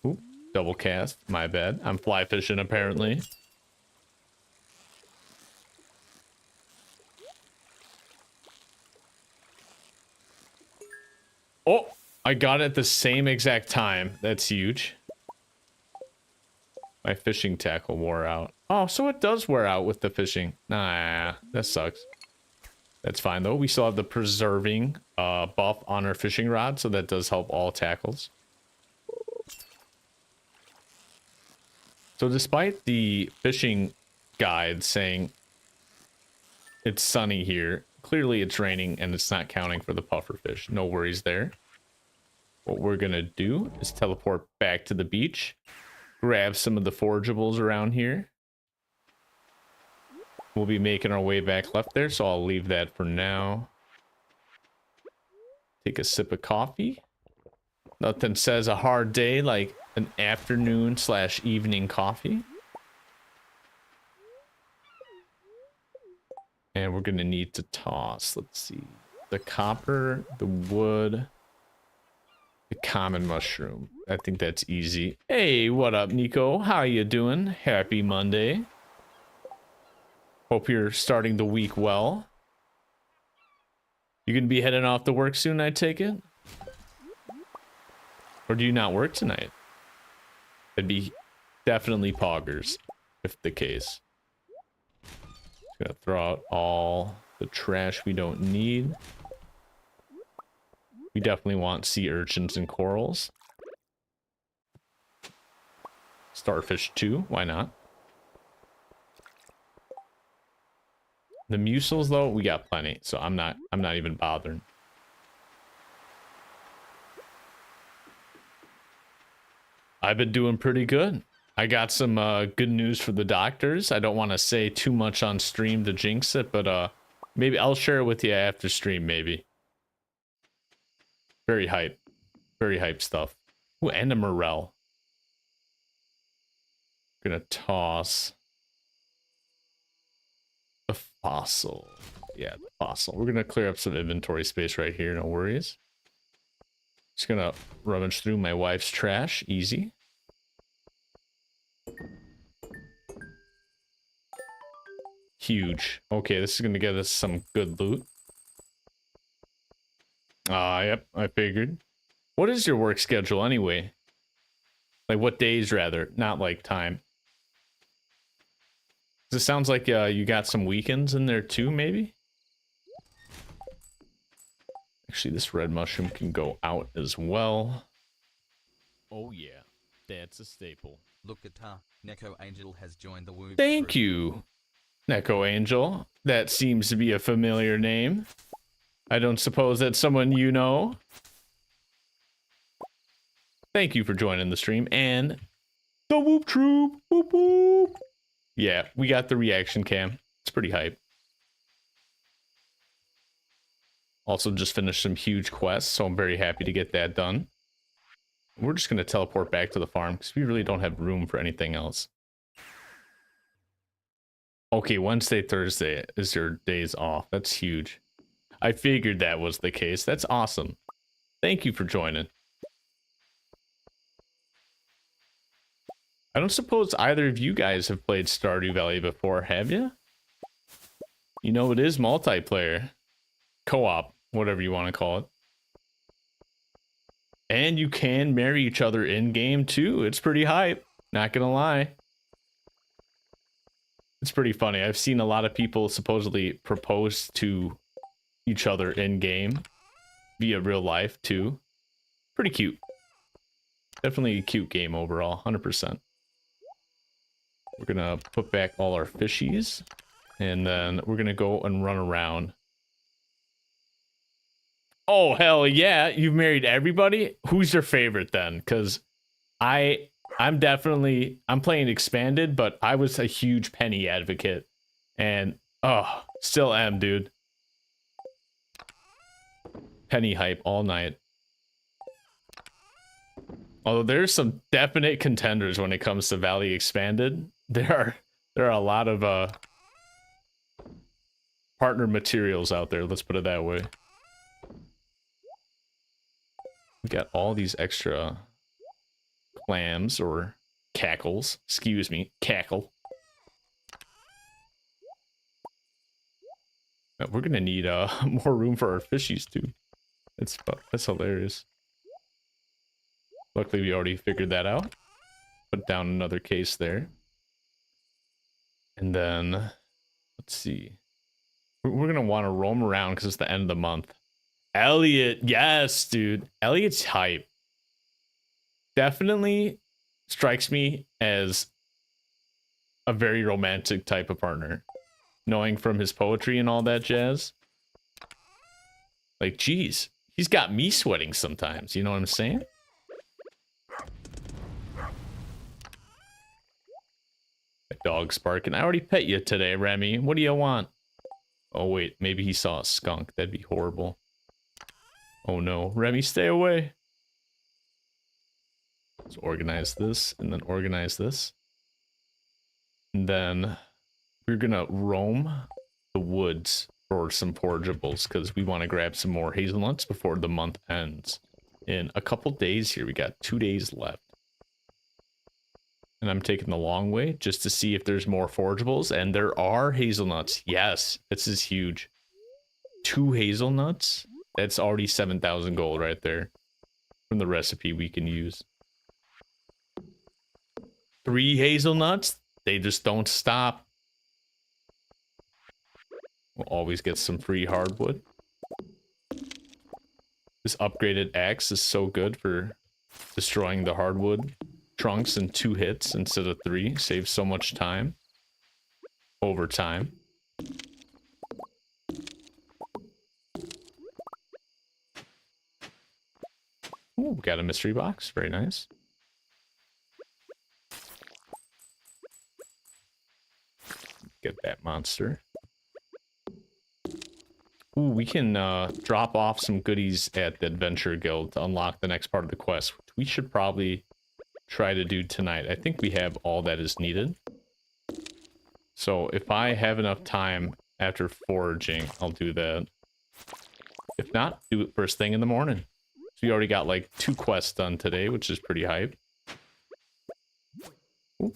Ooh, double cast. My bad. I'm fly fishing apparently. Oh, I got it at the same exact time. That's huge. My fishing tackle wore out. Oh, so it does wear out with the fishing. Nah, that sucks. That's fine though. We still have the preserving buff on our fishing rod, so that does help all tackles. So despite the fishing guide saying it's sunny here, clearly it's raining and it's not counting for the puffer fish. No worries there. What we're gonna do is teleport back to the beach, grab some of the forageables around here. We'll be making our way back left there, so I'll leave that for now. Take a sip of coffee. Nothing says a hard day like an afternoon / evening coffee. And we're gonna need to toss, let's see, the copper, the wood, the common mushroom. I think that's easy. Hey, what up, Nico? How you doing? Happy Monday. Hope you're starting the week well. You gonna be heading off to work soon, I take it? Or do you not work tonight? That'd be definitely poggers, if the case. Just gonna throw out all the trash we don't need. We definitely want sea urchins and corals. Starfish too, why not? The mussels though, we got plenty, so I'm not even bothering. I've been doing pretty good. I got some good news for the doctors. I don't want to say too much on stream to jinx it, but maybe I'll share it with you after stream, maybe. Very hype. Very hype stuff. Ooh, and a morel. Gonna toss a fossil. Yeah, the fossil. We're gonna clear up some inventory space right here, no worries. Just gonna rummage through my wife's trash, easy. Huge. Okay, this is gonna get us some good loot. Yep, I figured. What is your work schedule anyway? Like what days rather, not like time. It sounds like you got some weekends in there too, maybe? Actually, this red mushroom can go out as well. Oh yeah, that's a staple. Look at her. Neko Angel has joined the woo. Thank you, Neko Angel. That seems to be a familiar name. I don't suppose that's someone you know. Thank you for joining the stream and the whoop troop. Whoop whoop. Yeah, we got the reaction cam. It's pretty hype. Also just finished some huge quests, so I'm very happy to get that done. We're just going to teleport back to the farm because we really don't have room for anything else. Okay, Wednesday, Thursday is your days off. That's huge. I figured that was the case. That's awesome. Thank you for joining. I don't suppose either of you guys have played Stardew Valley before, have you? You know, it is multiplayer. Co-op, whatever you want to call it. And you can marry each other in-game too. It's pretty hype, not gonna lie. It's pretty funny. I've seen a lot of people supposedly propose to each other in-game via real life too. Pretty cute. Definitely a cute game overall, 100%. We're gonna put back all our fishies, and then we're gonna go and run around. Oh, hell yeah, you've married everybody? Who's your favorite then? Because I'm playing expanded, but I was a huge Penny advocate, and still am, dude. Penny hype all night. Although there's some definite contenders when it comes to Valley Expanded. There are a lot of partner materials out there, let's put it that way. We got all these extra clams or cackles. Excuse me, cackle. We're gonna need more room for our fishies too. That's hilarious. Luckily we already figured that out. Put down another case there. And then let's see. We're gonna want to roam around because it's the end of the month. Elliot, yes, dude. Elliot's hype. Definitely strikes me as a very romantic type of partner. Knowing from his poetry and all that jazz. Like, geez, he's got me sweating sometimes. You know what I'm saying? That dog's barking. I already pet you today, Remy. What do you want? Oh, wait. Maybe he saw a skunk. That'd be horrible. Oh, no. Remy, stay away. Let's organize this and then organize this. And then we're going to roam the woods for some forageables because we want to grab some more hazelnuts before the month ends. In a couple days here, we got 2 days left. And I'm taking the long way just to see if there's more forageables. And there are hazelnuts. Yes, this is huge. 2 hazelnuts? That's already 7,000 gold right there from the recipe we can use. 3 hazelnuts? They just don't stop. We'll always get some free hardwood. This upgraded axe is so good for destroying the hardwood trunks in 2 hits instead of 3. Saves so much time. Over time. Ooh, got a mystery box. Very nice. Get that monster. Ooh, we can drop off some goodies at the Adventure Guild to unlock the next part of the quest, which we should probably try to do tonight. I think we have all that is needed. So if I have enough time after foraging, I'll do that. If not, do it first thing in the morning. So we already got like 2 quests done today, which is pretty hype. Ooh.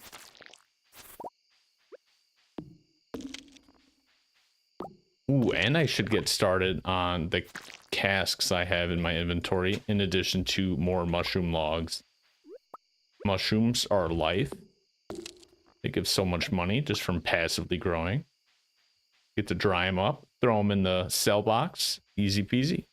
Ooh, and I should get started on the casks I have in my inventory, in addition to more mushroom logs. Mushrooms are life. They give so much money just from passively growing. Get to dry them up, throw them in the sell box. Easy peasy.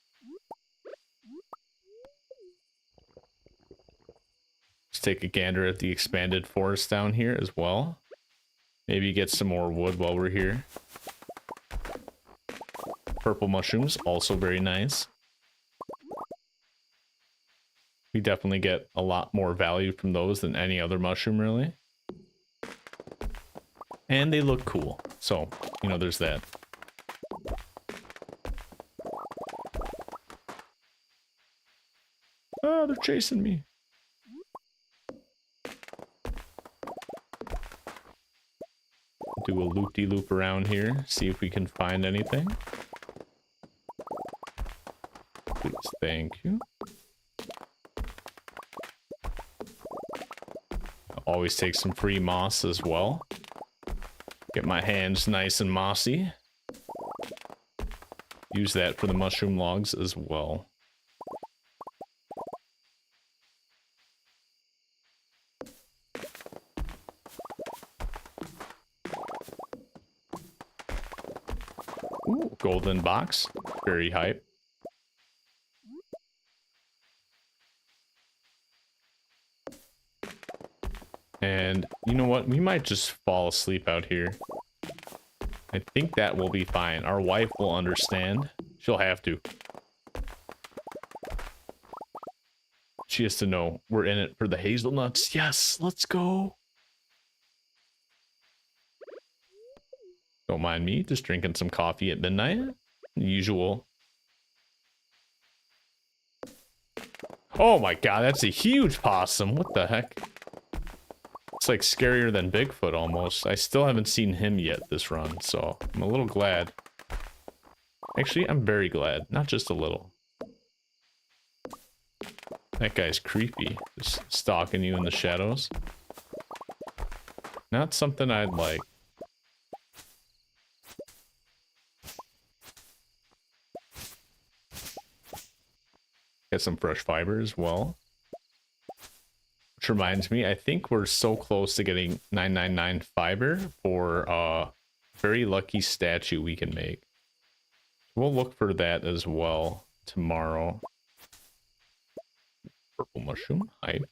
Let's take a gander at the expanded forest down here as well. Maybe get some more wood while we're here. Purple mushrooms, also very nice. We definitely get a lot more value from those than any other mushroom, really. And they look cool. So, you know, there's that. Oh, they're chasing me. Do a loop-de-loop around here, see if we can find anything. Please, thank you. I'll always take some free moss as well. Get my hands nice and mossy. Use that for the mushroom logs as well. Ooh, golden box. Very hype. And you know what? We might just fall asleep out here. I think that will be fine. Our wife will understand. She'll have to. She has to know we're in it for the hazelnuts. Yes, let's go. Don't mind me, just drinking some coffee at midnight. Usual. Oh my god, that's a huge possum. What the heck? It's like scarier than Bigfoot almost. I still haven't seen him yet this run, so I'm a little glad. Actually, I'm very glad. Not just a little. That guy's creepy. Just stalking you in the shadows. Not something I'd like. Get some fresh fiber as well. Which reminds me, I think we're so close to getting 999 fiber for a very lucky statue we can make. We'll look for that as well tomorrow. Purple mushroom, hype.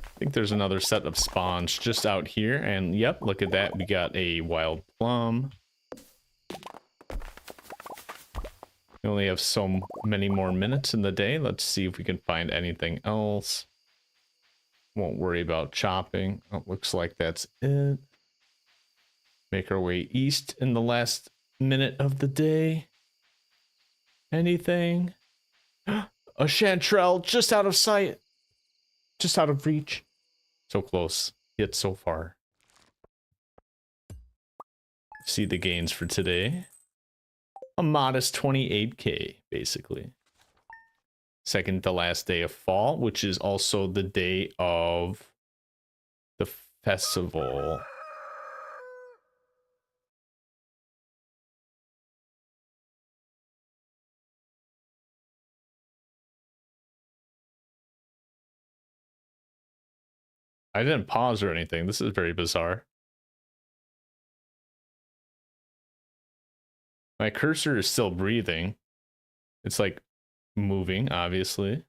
I think there's another set of spawns just out here, and yep, look at that. We got a wild plum. We only have so many more minutes in the day. Let's see if we can find anything else. Won't worry about chopping. Oh, looks like that's it. Make our way east in the last minute of the day. Anything? A chanterelle just out of sight. Just out of reach. So close, yet so far. See the gains for today. A modest 28k, basically. Second to last day of fall, which is also the day of the festival. I didn't pause or anything. This is very bizarre. My cursor is still breathing. It's like moving, obviously.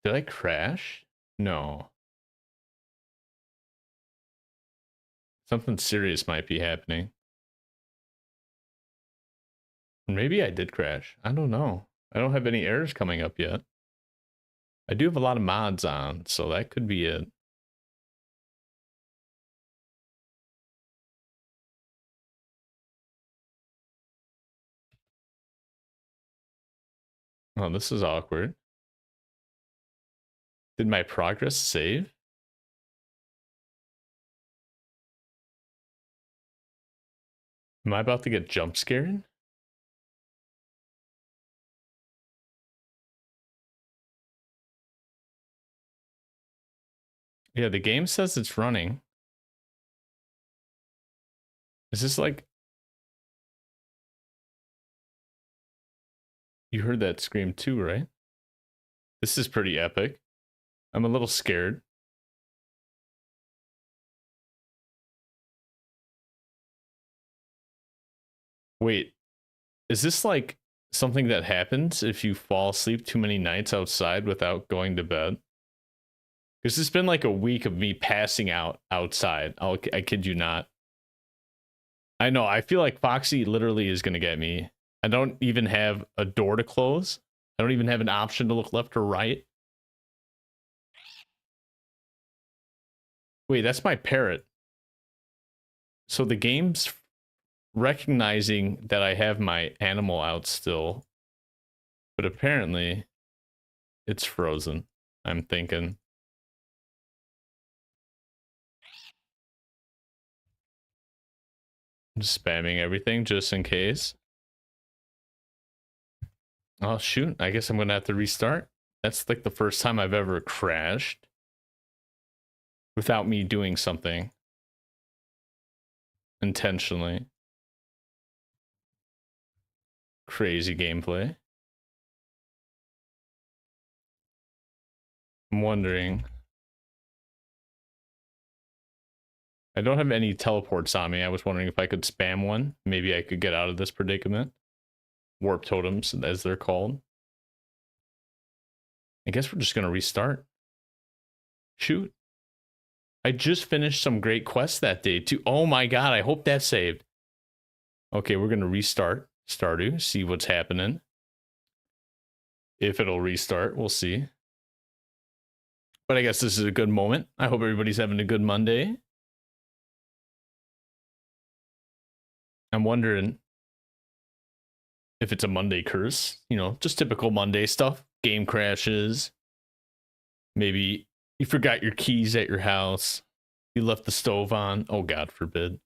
Did I crash? No. Something serious might be happening. Maybe I did crash. I don't know. I don't have any errors coming up yet. I do have a lot of mods on, so that could be it. Oh, this is awkward. Did my progress save? Am I about to get jump scared? Yeah, the game says it's running. Is this like... You heard that scream too, right? This is pretty epic. I'm a little scared. Wait, is this like something that happens if you fall asleep too many nights outside without going to bed? Because it's been like a week of me passing out outside. I kid you not. I know, I feel like Foxy literally is going to get me. I don't even have a door to close. I don't even have an option to look left or right. Wait, that's my parrot. So the game's recognizing that I have my animal out still. But apparently, it's frozen. I'm thinking. I'm just spamming everything just in case. Oh, shoot. I guess I'm going to have to restart. That's like the first time I've ever crashed without me doing something intentionally. Crazy gameplay. I'm wondering. I don't have any teleports on me. I was wondering if I could spam one. Maybe I could get out of this predicament. Warp totems, as they're called. I guess we're just going to restart. Shoot. I just finished some great quests that day, too. Oh my god, I hope that saved. Okay, we're going to restart Stardew, see what's happening. If it'll restart, we'll see. But I guess this is a good moment. I hope everybody's having a good Monday. I'm wondering if it's a Monday curse, you know, just typical Monday stuff. Game crashes. Maybe you forgot your keys at your house. You left the stove on. Oh, God forbid.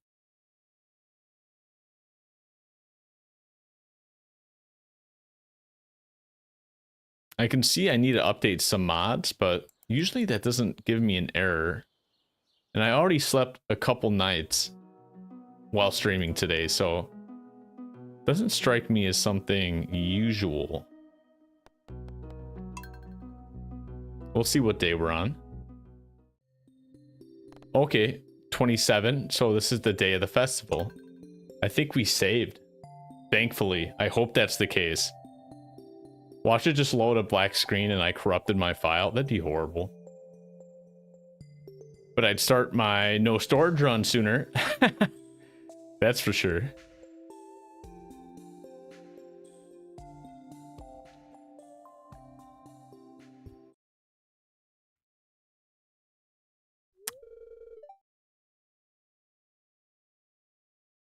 I can see I need to update some mods, but usually that doesn't give me an error. And I already slept a couple nights while streaming today, so doesn't strike me as something usual. We'll see what day we're on. Okay, 27. So this is the day of the festival. I think we saved. Thankfully, I hope that's the case. Watch it just load a black screen and I corrupted my file. That'd be horrible. But I'd start my no storage run sooner. That's for sure.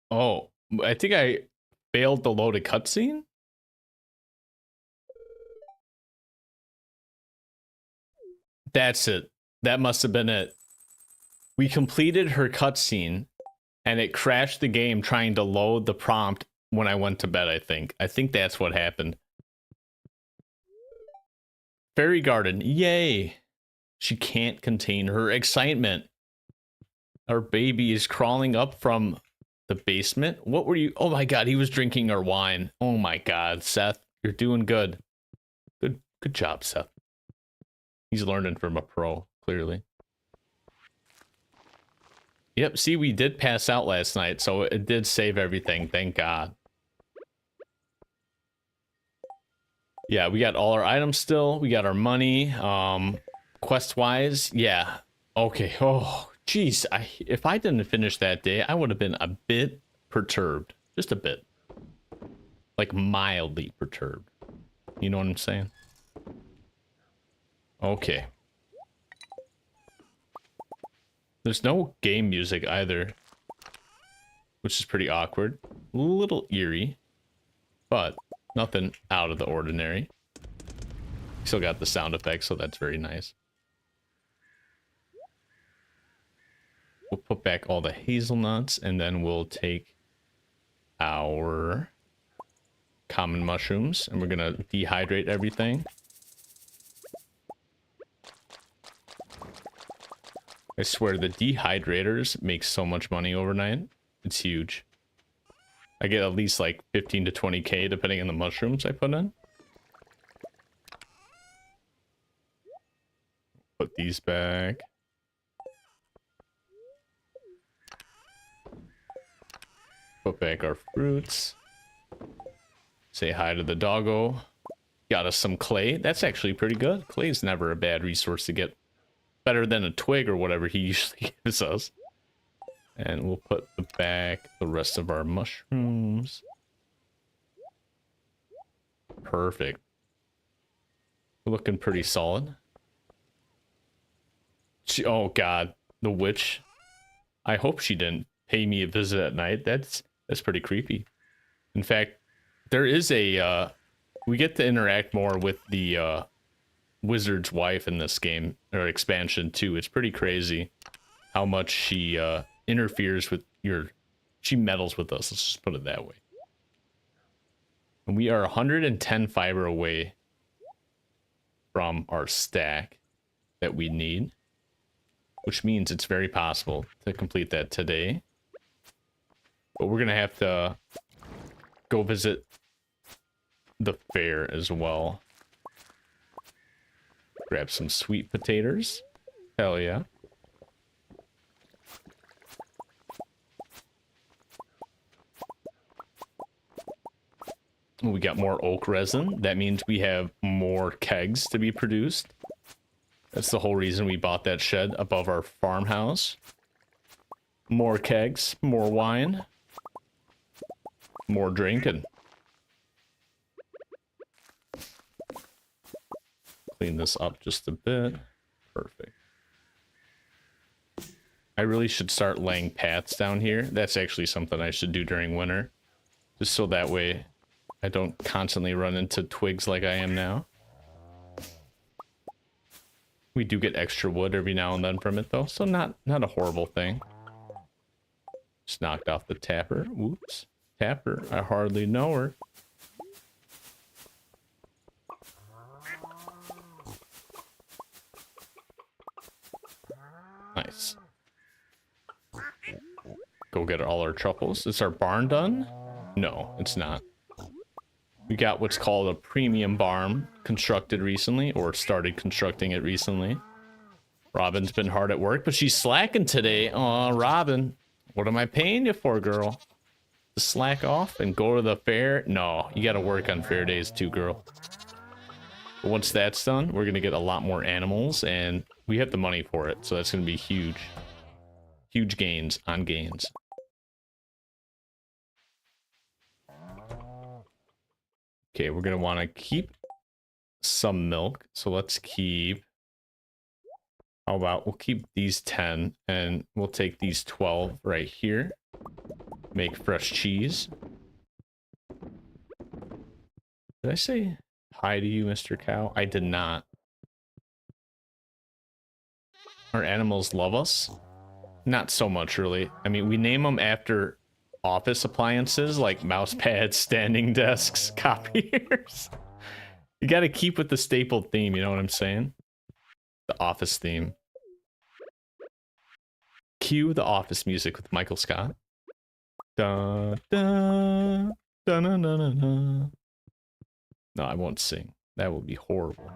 Oh, I think I failed to load a cutscene. That's it. That must have been it. We completed her cutscene and it crashed the game trying to load the prompt when I went to bed, I think. I think that's what happened. Fairy Garden, yay! She can't contain her excitement. Our baby is crawling up from the basement. What were you? Oh my God, he was drinking our wine. Oh my God, Seth, you're doing good. Good job, Seth. He's learning from a pro, clearly. Yep, see, we did pass out last night, so it did save everything, thank God. Yeah, we got all our items still. We got our money. Quest-wise, yeah. Okay, oh, jeez. If I didn't finish that day, I would have been a bit perturbed. Just a bit. Like, mildly perturbed. You know what I'm saying? Okay. There's no game music either, which is pretty awkward. A little eerie, but nothing out of the ordinary. Still got the sound effects, so that's very nice. We'll put back all the hazelnuts, and then we'll take our common mushrooms, and we're gonna dehydrate everything. I swear the dehydrators make so much money overnight. It's huge. I get at least like 15 to 20k depending on the mushrooms I put in. Put these back. Put back our fruits. Say hi to the doggo. Got us some clay. That's actually pretty good. Clay's never a bad resource to get. Better than a twig or whatever he usually gives us. And we'll put back the rest of our mushrooms. Perfect. Looking pretty solid. Oh God, the witch. I hope she didn't pay me a visit at night. That's pretty creepy. In fact, there is a we get to interact more with the wizard's wife in this game, or expansion too. It's pretty crazy how much she interferes with she meddles with us, let's just put it that way. And we are 110 fiber away from our stack that we need, which means it's very possible to complete that today. But we're gonna have to go visit the fair as well. Grab some sweet potatoes. Hell yeah. We got more oak resin. That means we have more kegs to be produced. That's the whole reason we bought that shed above our farmhouse. More kegs, more wine, more drinking. Clean this up just a bit. Perfect. I really should start laying paths down here. That's actually something I should do during winter. Just so that way I don't constantly run into twigs like I am now. We do get extra wood every now and then from it though, so not a horrible thing. Just knocked off the tapper. Whoops. Tapper, I hardly know her. Nice. Go get all our truffles. Is our barn done? No, it's not. We got what's called a premium barn constructed recently, or started constructing it recently. Robin's been hard at work, but she's slacking today. Aw, Robin, what am I paying you for, girl? To slack off and go to the fair? No, you gotta work on fair days too, girl. But once that's done, we're gonna get a lot more animals, and we have the money for it, so that's gonna be huge. Huge gains on gains. Okay, we're gonna want to keep some milk, so let's keep, how about we'll keep these 10 and we'll take these 12 right here, make fresh cheese. Did I say hi to you, Mr. Cow? I did not. Our animals love us? Not so much, really. I mean, we name them after office appliances like mouse pads, standing desks, copiers. You got to keep with the staple theme, you know what I'm saying? The office theme. Cue the office music with Michael Scott. Da da da na na na na. No, I won't sing. That would be horrible.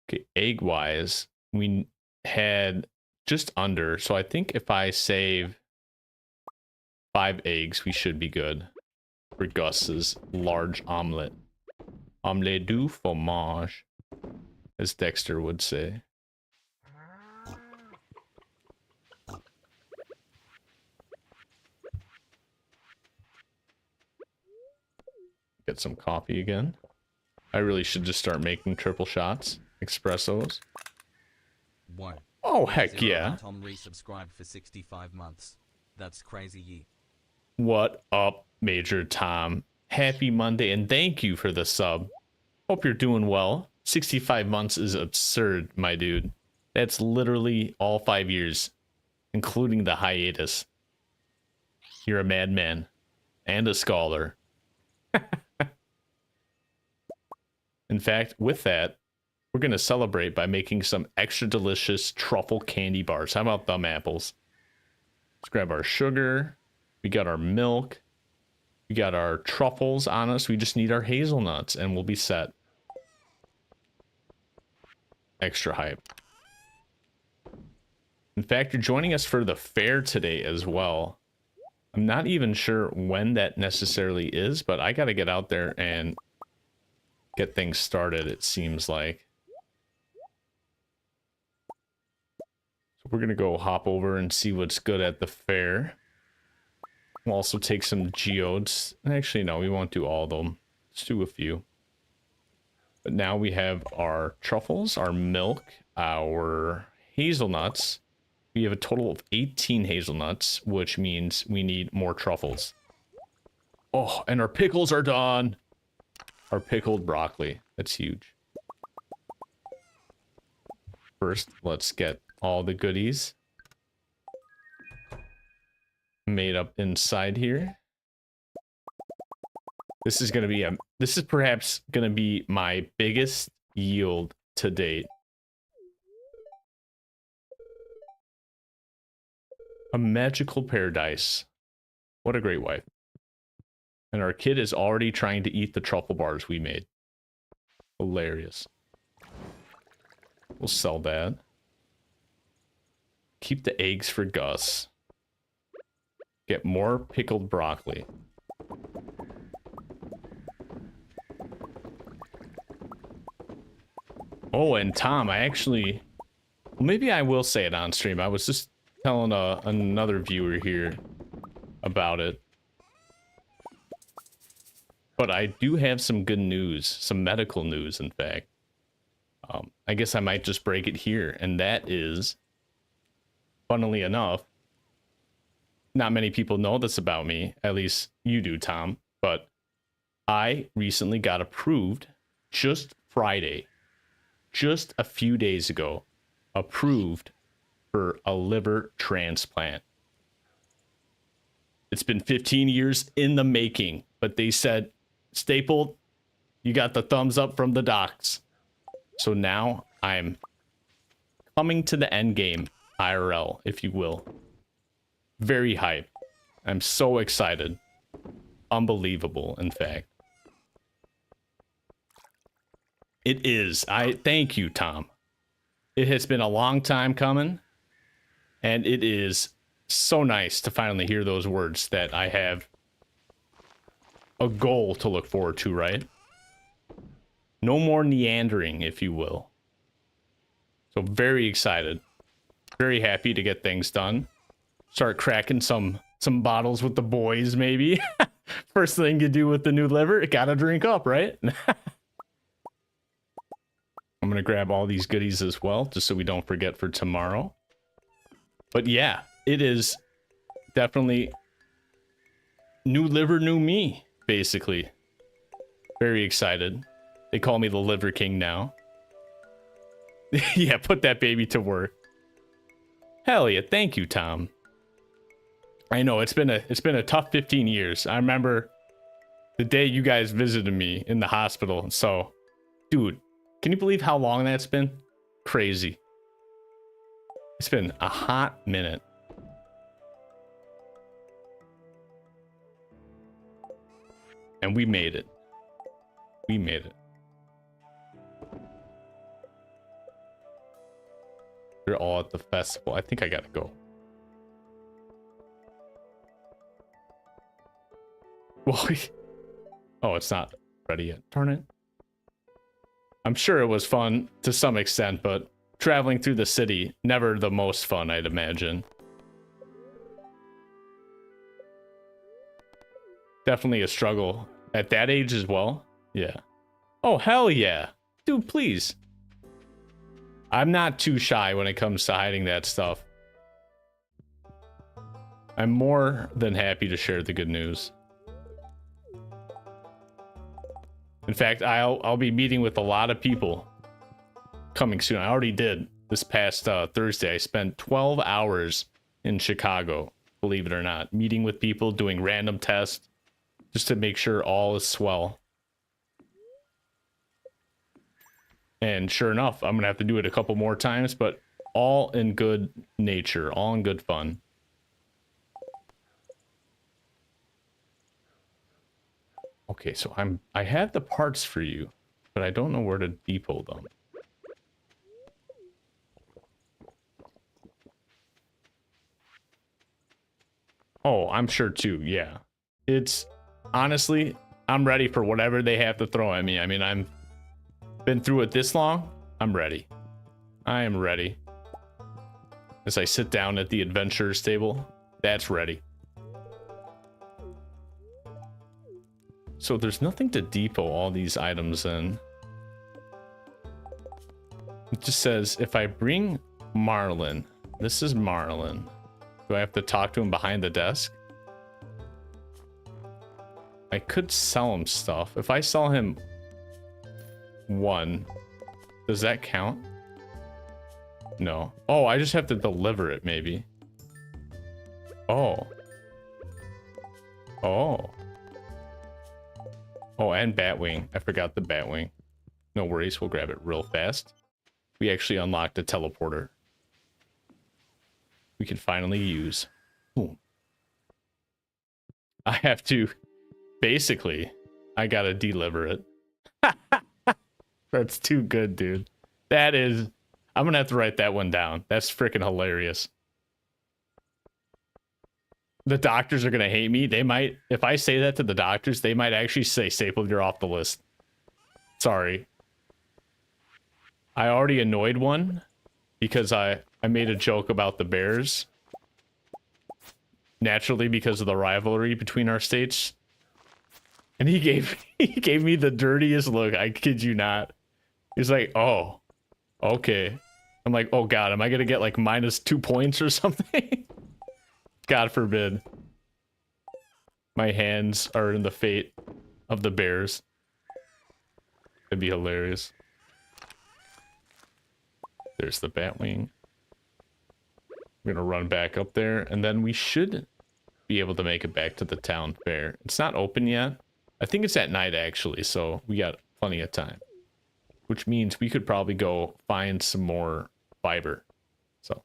Okay, egg-wise, we had just under, so I think if I save 5 eggs, we should be good for Gus's large omelet. Omelette du fromage, as Dexter would say. Get some coffee again. I really should just start making triple shots, espressos. Whoa. Oh, heck yeah. Tom resubscribed for 65 months. That's crazy. Ye. What up, Major Tom? Happy Monday, and thank you for the sub. Hope you're doing well. 65 months is absurd, my dude. That's literally all 5 years, including the hiatus. You're a madman and a scholar. In fact, with that, we're going to celebrate by making some extra delicious truffle candy bars. How about them apples? Let's grab our sugar. We got our milk. We got our truffles on us. We just need our hazelnuts and we'll be set. Extra hype. In fact, you're joining us for the fair today as well. I'm not even sure when that necessarily is, but I got to get out there and get things started, it seems like. So we're going to go hop over and see what's good at the fair. We'll also take some geodes. Actually, no, we won't do all of them. Let's do a few. But now we have our truffles, our milk, our hazelnuts. We have a total of 18 hazelnuts, which means we need more truffles. Oh, and our pickles are done. Our pickled broccoli. That's huge. First, let's get all the goodies made up inside here. This is gonna be this is perhaps gonna be my biggest yield to date. A magical paradise. What a great wife. And our kid is already trying to eat the truffle bars we made. Hilarious. We'll sell that. Keep the eggs for Gus. Get more pickled broccoli. Oh, and Tom, I actually... Maybe I will say it on stream. I was just telling another viewer here about it. But I do have some good news, some medical news, in fact. I guess I might just break it here, and that is, funnily enough, not many people know this about me, at least you do, Tom, but I recently got approved just Friday, just a few days ago, approved for a liver transplant. It's been 15 years in the making, but they said, Stapled, you got the thumbs up from the docs. So now I'm coming to the end game, IRL, if you will. Very hype. I'm so excited. Unbelievable, in fact. It is. I thank you, Tom. It has been a long time coming, and it is so nice to finally hear those words that I have a goal to look forward to, right? No more meandering, if you will. So very excited. Very happy to get things done. Start cracking some bottles with the boys, maybe. First thing you do with the new liver, gotta drink up, right? I'm gonna grab all these goodies as well, just so we don't forget for tomorrow. But yeah, it is definitely new liver, new me, basically. Very excited. They call me the Liver King now. Yeah, put that baby to work. Hell yeah, thank you, Tom. I know it's been a tough 15 years. I remember the day you guys visited me in the hospital. So, dude, can you believe how long that's been? Crazy. It's been a hot minute. And we made it. We made it. You're all at the festival. I think I gotta go. Well, oh, it's not ready yet. Darn it. I'm sure it was fun to some extent, but traveling through the city, never the most fun, I'd imagine. Definitely a struggle at that age as well. Yeah. Oh, hell yeah. Dude, please. I'm not too shy when it comes to hiding that stuff. I'm more than happy to share the good news. In fact, I'll be meeting with a lot of people coming soon. I already did this past Thursday. I spent 12 hours in Chicago, believe it or not, meeting with people, doing random tests, just to make sure all is swell. And sure enough, I'm gonna have to do it a couple more times, but all in good nature, all in good fun. Okay, so I have the parts for you, but I don't know where to depot them. Oh, I'm sure too, yeah. It's honestly, I'm ready for whatever they have to throw at me. I mean, I'm been through it this long. I'm ready. I am ready. As I sit down at the adventurer's table, that's ready. So there's nothing to depot all these items in. It just says, if I bring Marlin, this is Marlin. Do I have to talk to him behind the desk? I could sell him stuff. If I sell him one, does that count? No. Oh, I just have to deliver it, maybe. Oh. Oh. Oh, and Batwing. I forgot the Batwing. No worries, we'll grab it real fast. We actually unlocked a teleporter. We can finally use. Boom. I have to... Basically, I gotta deliver it. That's too good, dude. That is... I'm gonna have to write that one down. That's freaking hilarious. The doctors are gonna hate me. They might... If I say that to the doctors, they might actually say, Staple, you're off the list. Sorry. I already annoyed one because I made a joke about the Bears. Naturally, because of the rivalry between our states. And he gave me the dirtiest look. I kid you not. He's like, oh, okay. I'm like, oh god, am I gonna get like -2 points or something? God forbid. My hands are in the fate of the bears. It'd be hilarious. There's the Batwing. We're gonna run back up there, and then we should be able to make it back to the town fair. It's not open yet. I think it's at night, actually, so we got plenty of time. Which means we could probably go find some more fiber. So,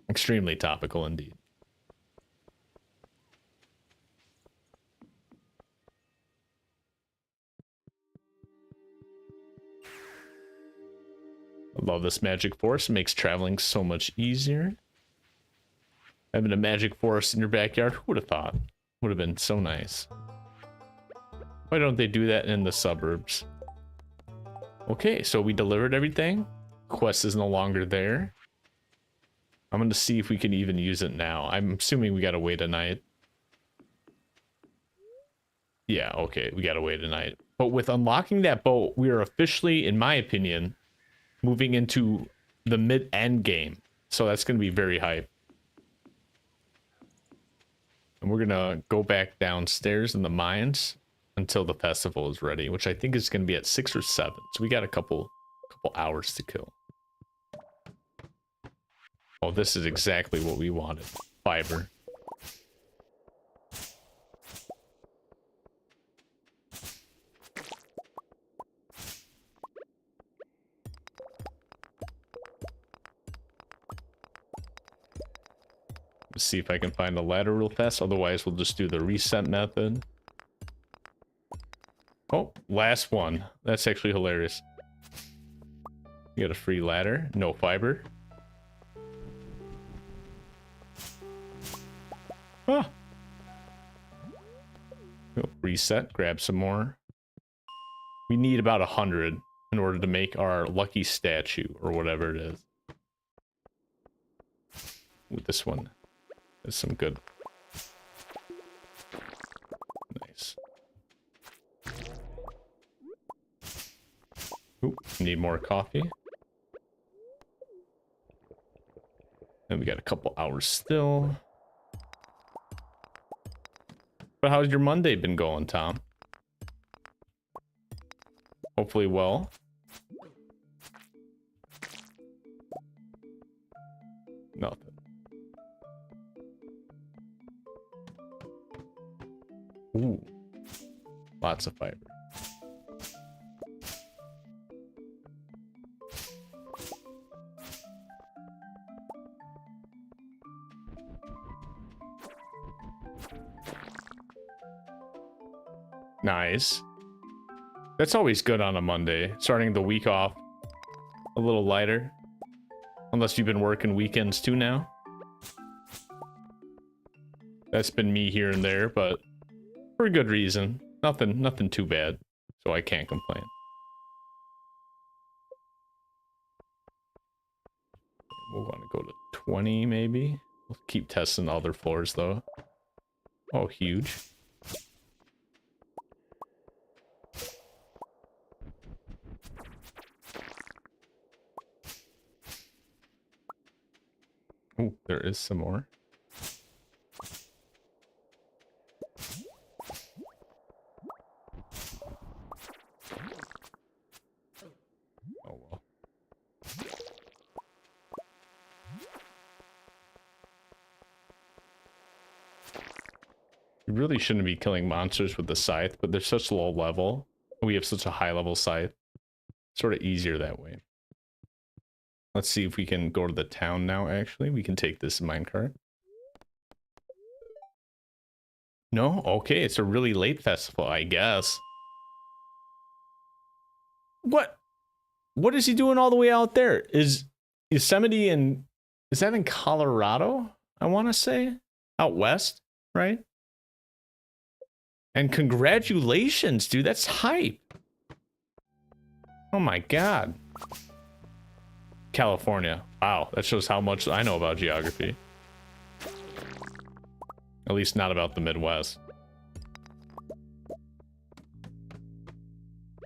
extremely topical indeed. I love this magic forest. It makes traveling so much easier. Having a magic forest in your backyard, who would have thought? Would have been so nice. Why don't they do that in the suburbs? Okay, so we delivered everything. Quest is no longer there. I'm going to see if we can even use it now. I'm assuming we got to wait a night. Yeah, okay, we got to wait a night. But with unlocking that boat, we are officially, in my opinion, moving into the mid-end game. So that's going to be very hype. And we're going to go back downstairs in the mines until the festival is ready, which I think is going to be at 6 or 7. So we got a couple hours to kill. Oh, this is exactly what we wanted. Fiber. Let's see if I can find a ladder real fast. Otherwise, we'll just do the reset method. Oh, last one. That's actually hilarious. You got a free ladder. No fiber. Ah. We'll reset. Grab some more. We need about 100 in order to make our lucky statue or whatever it is. With this one. There's some good. Nice. Ooh, need more coffee. And we got a couple hours still. But how's your Monday been going, Tom? Hopefully well. Nothing. Ooh. Lots of fiber. Nice. That's always good on a Monday. Starting the week off a little lighter. Unless you've been working weekends too now. That's been me here and there, but for a good reason. Nothing too bad. So I can't complain. We'll want to go to 20 maybe. We'll keep testing the other floors though. Oh, huge. Oh, there is some more. Oh well. We really shouldn't be killing monsters with the scythe, but they're such low level. We have such a high level scythe. Sort of easier that way. Let's see if we can go to the town now, actually. We can take this minecart. No? Okay, it's a really late festival, I guess. What? What is he doing all the way out there? Is Yosemite in... Is that in Colorado? I want to say? Out west, right? And congratulations, dude. That's hype. Oh my god. California. Wow, that shows how much I know about geography. At least not about the Midwest.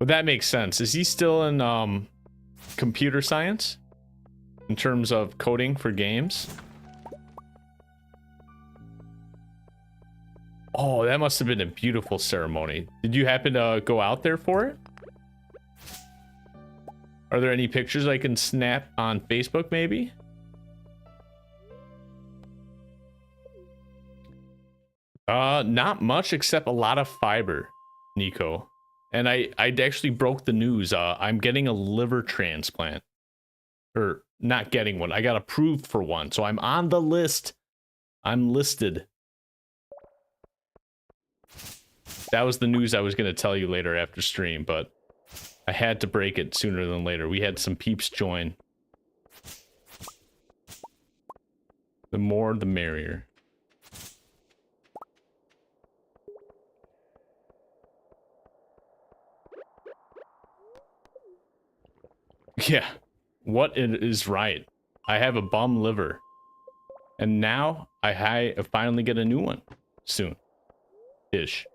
But that makes sense. Is he still in computer science in terms of coding for games? Oh, that must have been a beautiful ceremony. Did you happen to go out there for it? Are there any pictures I can snap on Facebook maybe? Not much except a lot of fiber, Nico. And I actually broke the news. I'm getting a liver transplant. Or not getting one. I got approved for one. So I'm on the list. I'm listed. That was the news I was going to tell you later after stream, but I had to break it sooner than later. We had some peeps join. The more, the merrier. Yeah, what it is right. I have a bum liver. And now I finally get a new one. Soon. Ish.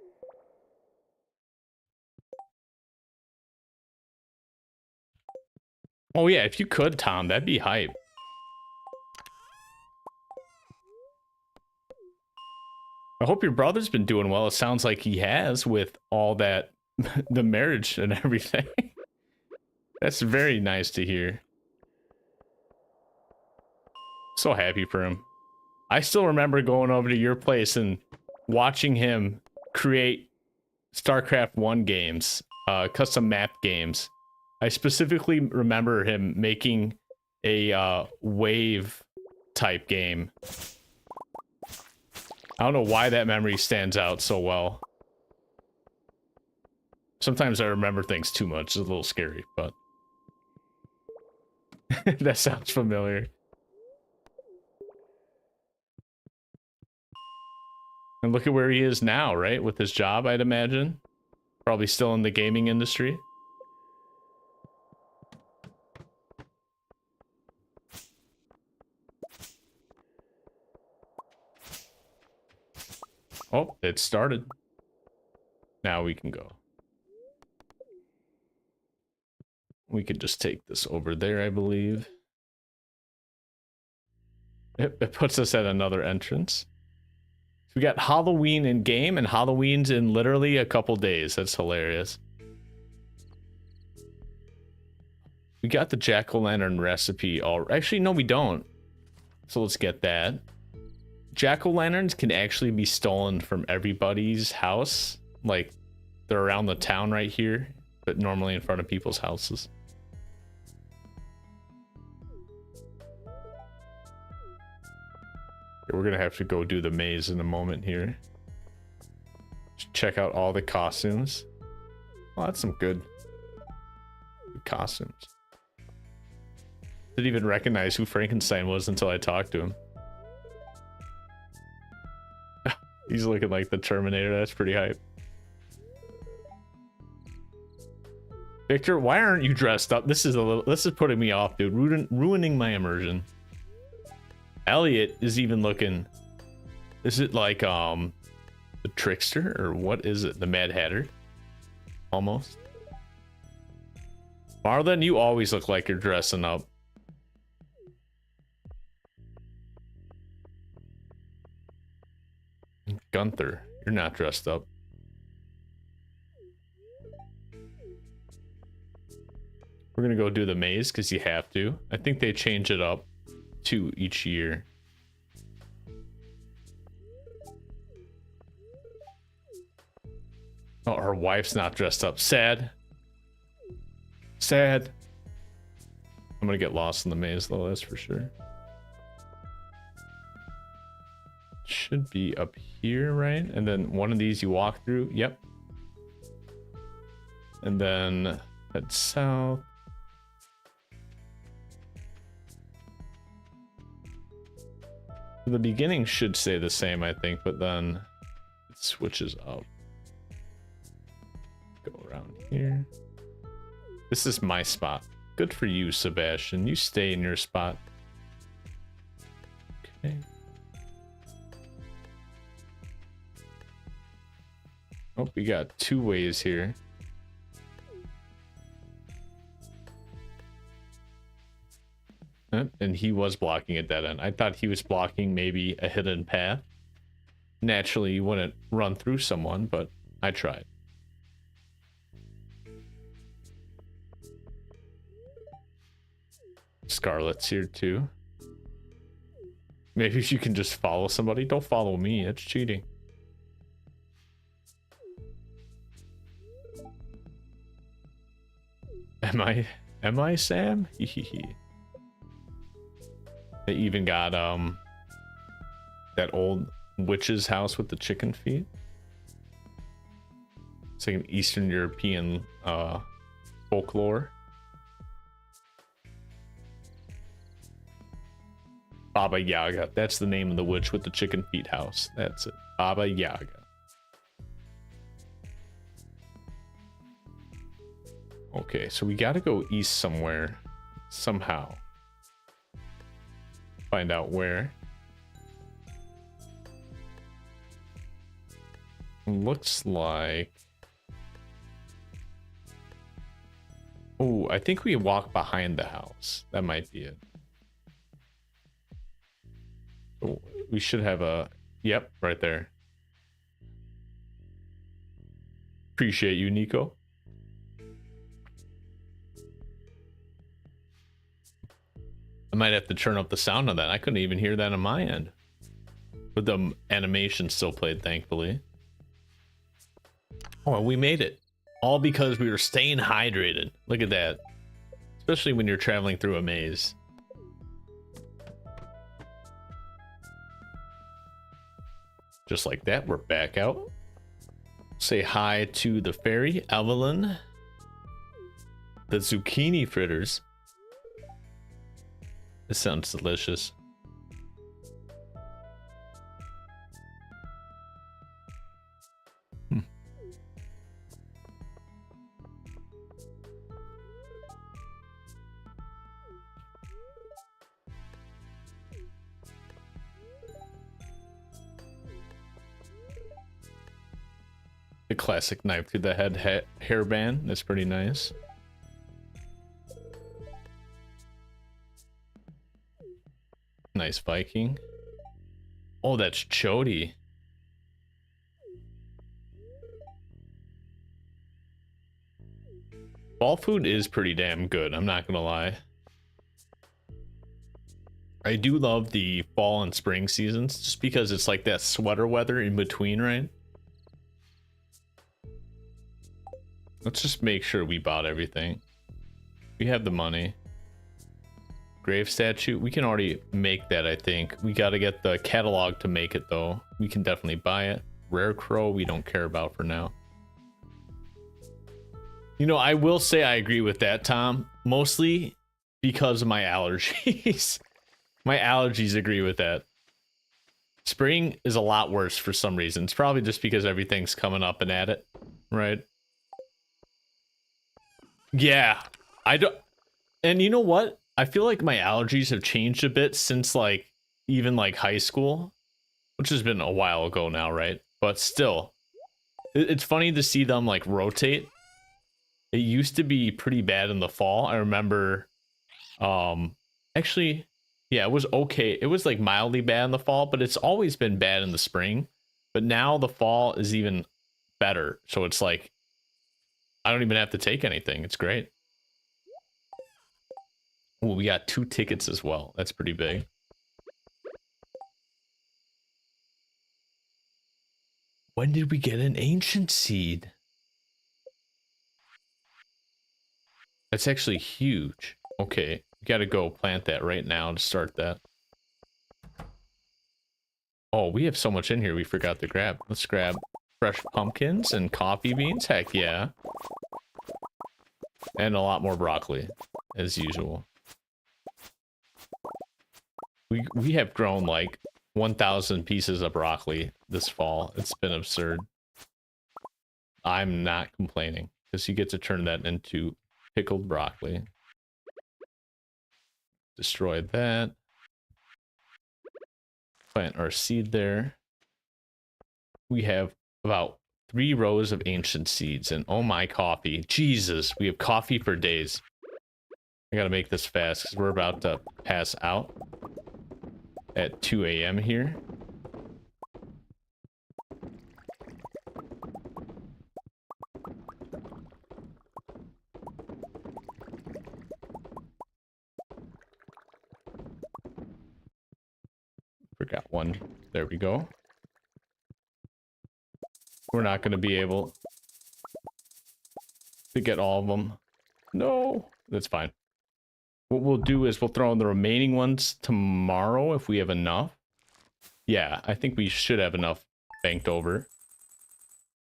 Oh yeah, if you could, Tom, that'd be hype. I hope your brother's been doing well. It sounds like he has with all that, the marriage and everything. That's very nice to hear. So happy for him. I still remember going over to your place and watching him create StarCraft 1 games, custom map games. I specifically remember him making a wave type game. I don't know why that memory stands out so well. Sometimes I remember things too much. It's a little scary, but that sounds familiar. And look at where he is now, right? With his job, I'd imagine. Probably still in the gaming industry. Oh, it started. Now we can go. We could just take this over there, I believe. It puts us at another entrance. We got Halloween in game and Halloween's in literally a couple days. That's hilarious. We got the jack-o'-lantern recipe all. Actually, no, we don't. So let's get that. Jack-o'-lanterns can actually be stolen from everybody's house. Like, they're around the town right here, but normally in front of people's houses. We're gonna have to go do the maze in a moment here. Just check out all the costumes. Well, that's some good costumes. Didn't even recognize who Frankenstein was until I talked to him. He's looking like the Terminator. That's pretty hype. Victor, why aren't you dressed up? This is putting me off, dude. Ruining my immersion. Elliot is even looking. Is it like the trickster, or what is it? The Mad Hatter? Almost. Marlon, you always look like you're dressing up. Gunther, you're not dressed up. We're gonna go do the maze because you have to. I think they change it up to each year. Oh, her wife's not dressed up. Sad. Sad. I'm gonna get lost in the maze though, that's for sure. Should be up here, right? And then one of these you walk through. Yep. And then head south. The beginning should stay the same, I think, but then it switches up. Go around here. This is my spot. Good for you, Sebastian. You stay in your spot. Okay. Oh, we got two ways here. And he was blocking a dead end. I thought he was blocking maybe a hidden path. Naturally, you wouldn't run through someone, but I tried. Scarlet's here too. Maybe you can just follow somebody. Don't follow me. It's cheating. Am I Sam? They even got that old witch's house with the chicken feet. It's like an Eastern European folklore. Baba Yaga. That's the name of the witch with the chicken feet house. That's it. Baba Yaga. Okay, so we gotta go east somewhere. Somehow. Find out where. Looks like... Oh, I think we walk behind the house. That might be it. Oh, we should have a... Yep, right there. Appreciate you, Nico. I might have to turn up the sound on that. I couldn't even hear that on my end. But the animation still played, thankfully. Oh, we made it. All because we were staying hydrated. Look at that. Especially when you're traveling through a maze. Just like that, we're back out. Say hi to the fairy, Evelyn. The zucchini fritters. This sounds delicious. The classic knife through the head hairband. That's pretty nice. Nice Viking. Oh, that's Chody. Fall food is pretty damn good, I'm not gonna lie. I do love the fall and spring seasons just because it's like that sweater weather in between, right? Let's just make sure we bought everything. We have the money. Grave statue, we can already make that, I think. We got to get the catalog to make it though. We can definitely buy it. Rare crow, we don't care about for now. You know, I will say I agree with that, Tom. Mostly because of my allergies. My allergies agree with that. Spring is a lot worse for some reason. It's probably just because everything's coming up and at it, right? Yeah, I don't. And you know what? I feel like my allergies have changed a bit since like even like high school, which has been a while ago now, right? But still, it's funny to see them like rotate. It used to be pretty bad in the fall. I remember, actually, yeah, it was okay. It was like mildly bad in the fall, but it's always been bad in the spring. But now the fall is even better. So it's like, I don't even have to take anything. It's great. Ooh, we got 2 tickets as well. That's pretty big. When did we get an ancient seed? That's actually huge. Okay, we gotta go plant that right now to start that. Oh, we have so much in here we forgot to grab. Let's grab fresh pumpkins and coffee beans. Heck yeah. And a lot more broccoli, as usual. We have grown like 1,000 pieces of broccoli this fall. It's been absurd. I'm not complaining because you get to turn that into pickled broccoli. Destroy that. Plant our seed there. We have about 3 rows of ancient seeds and oh my coffee. Jesus, we have coffee for days. I gotta make this fast because we're about to pass out at 2 a.m. here. Forgot one. There we go. We're not going to be able to get all of them. No, that's fine. What we'll do is we'll throw in the remaining ones tomorrow if we have enough. Yeah, I think we should have enough banked over.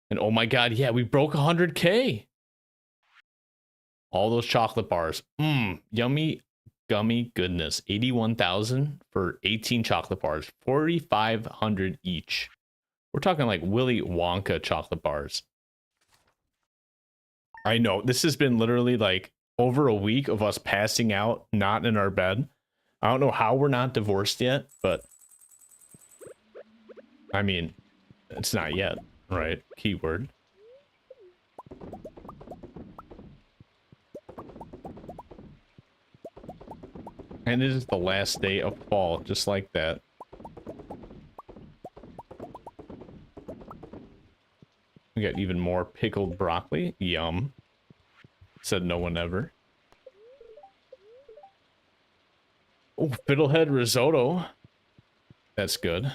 And oh my god, yeah, we broke 100K. All those chocolate bars. Yummy, gummy goodness. 81,000 for 18 chocolate bars. 4,500 each. We're talking like Willy Wonka chocolate bars. I know, this has been literally like over a week of us passing out, not in our bed. I don't know how we're not divorced yet, but I mean, it's not yet, right? Keyword. And it is the last day of fall, just like that. We got even more pickled broccoli. Yum. Said no one ever. Oh, fiddlehead risotto. That's good. I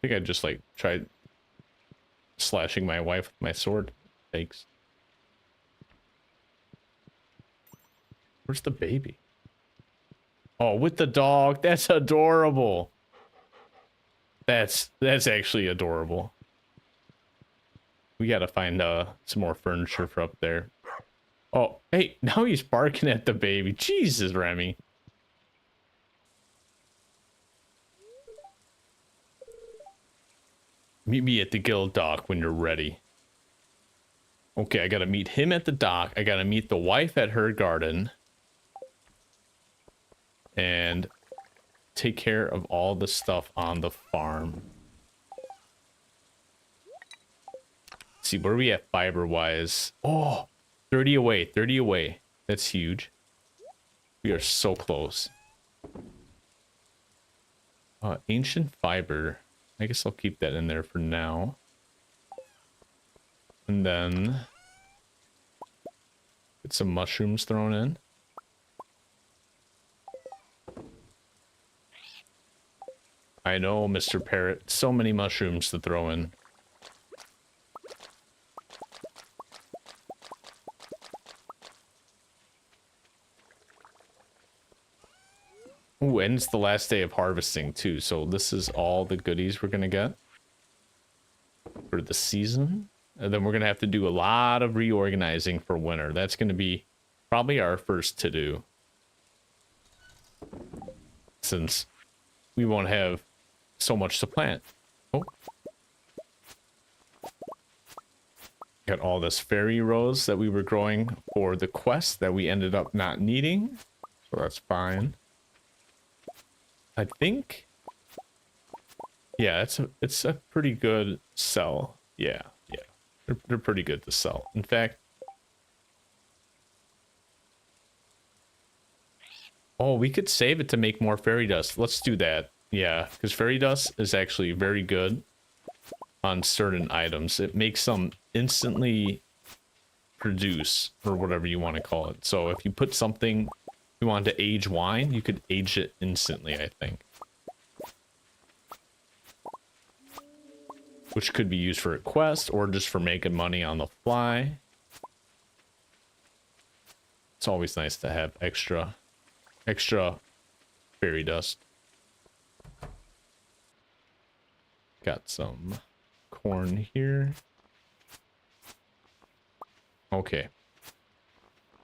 think I just like tried slashing my wife with my sword. Thanks. Where's the baby? Oh, with the dog. That's adorable. That's actually adorable. We gotta find some more furniture for up there. Oh, hey, now he's barking at the baby. Jesus, Remy. Meet me at the guild dock when you're ready. Okay, I gotta meet him at the dock. I gotta meet the wife at her garden. And take care of all the stuff on the farm. Let's see, where are we at fiber-wise? Oh, 30 away, 30 away. That's huge. We are so close. Ancient fiber. I guess I'll keep that in there for now. And then get some mushrooms thrown in. I know, Mr. Parrot. So many mushrooms to throw in. Ooh, and it's the last day of harvesting, too. So this is all the goodies we're going to get for the season. And then we're going to have to do a lot of reorganizing for winter. That's going to be probably our first to-do. Since we won't have so much to plant. Oh. Got all this fairy rose that we were growing for the quest that we ended up not needing. So that's fine. I think. Yeah, it's a pretty good sell. Yeah. They're pretty good to sell. In fact. Oh, we could save it to make more fairy dust. Let's do that. Yeah, because fairy dust is actually very good on certain items. It makes them instantly produce, or whatever you want to call it. So if you put something, you want to age wine, you could age it instantly, I think. Which could be used for a quest, or just for making money on the fly. It's always nice to have extra fairy dust. Got some corn here. Okay.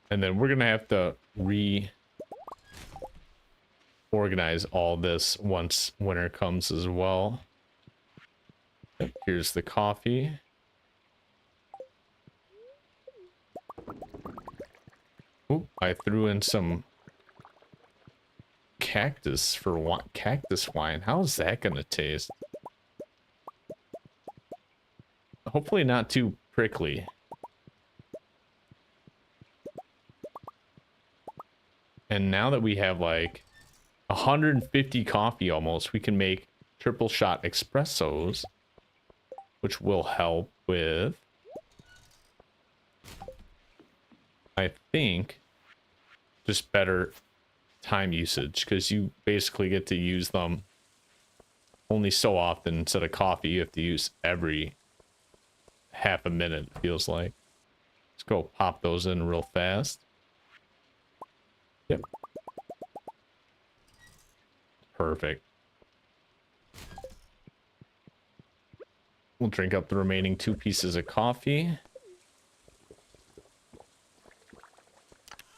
And then we're gonna have to reorganize all this once winter comes as well. Here's the coffee. Oop, I threw in some cactus for cactus wine. How's that gonna taste? Hopefully not too prickly. And now that we have like 150 coffee almost, we can make triple shot espressos, which will help with, I think, just better time usage, because you basically get to use them only so often. Instead of coffee, you have to use every half a minute, it feels like. Let's go pop those in real fast. Yep. Perfect. We'll drink up the remaining 2 pieces of coffee.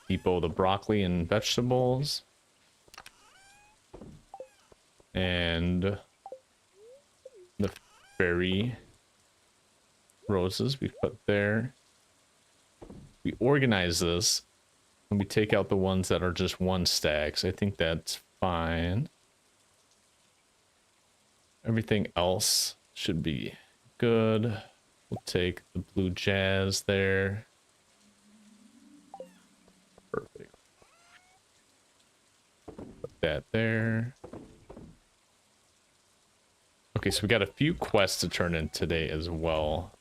Depot the broccoli and vegetables. And the fairy roses we put there. We organize this and we take out the ones that are just 1 stacks. I think that's fine. Everything else should be good. We'll take the blue jazz there. Perfect. Put that there. Okay, so we got a few quests to turn in today as well.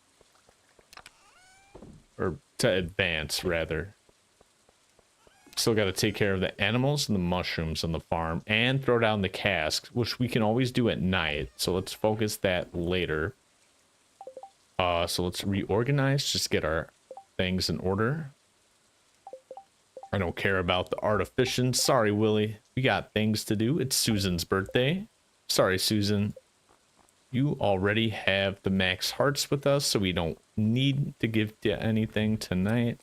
Or to advance, rather. Still got to take care of the animals and the mushrooms on the farm and throw down the casks, which we can always do at night. So let's focus that later. So let's reorganize, just get our things in order. I don't care about the artificians. Sorry, Willie. We got things to do. It's Susan's birthday. Sorry, Susan. You already have the max hearts with us, so we don't need to give you anything tonight.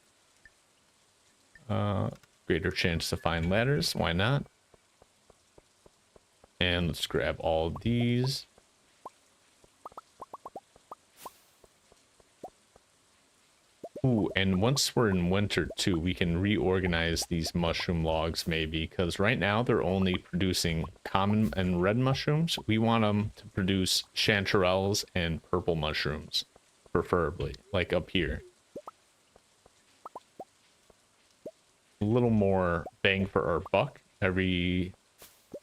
Greater chance to find ladders. Why not? And let's grab all of these. Ooh, and once we're in winter too, we can reorganize these mushroom logs maybe, because right now they're only producing common and red mushrooms. We want them to produce chanterelles and purple mushrooms, preferably, like up here. A little more bang for our buck every,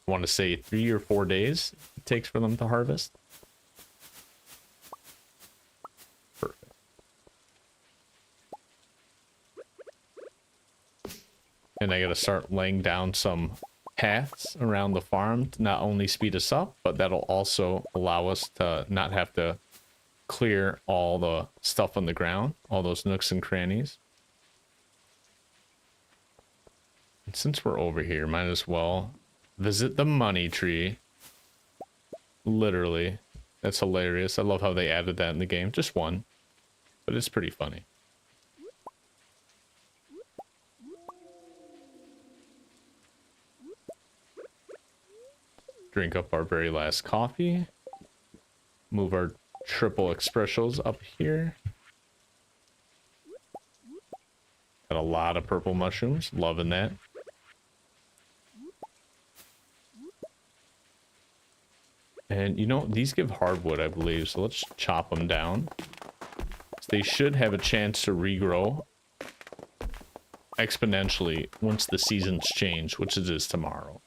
I want to say 3 or 4 days it takes for them to harvest. And I gotta start laying down some paths around the farm to not only speed us up, but that'll also allow us to not have to clear all the stuff on the ground, all those nooks and crannies. And since we're over here, might as well visit the money tree. Literally. That's hilarious. I love how they added that in the game. Just one, but it's pretty funny. Drink up our very last coffee. Move our triple espressos up here. Got a lot of purple mushrooms. Loving that. And you know, these give hardwood, I believe. So let's chop them down. They should have a chance to regrow exponentially once the seasons change, which it is tomorrow.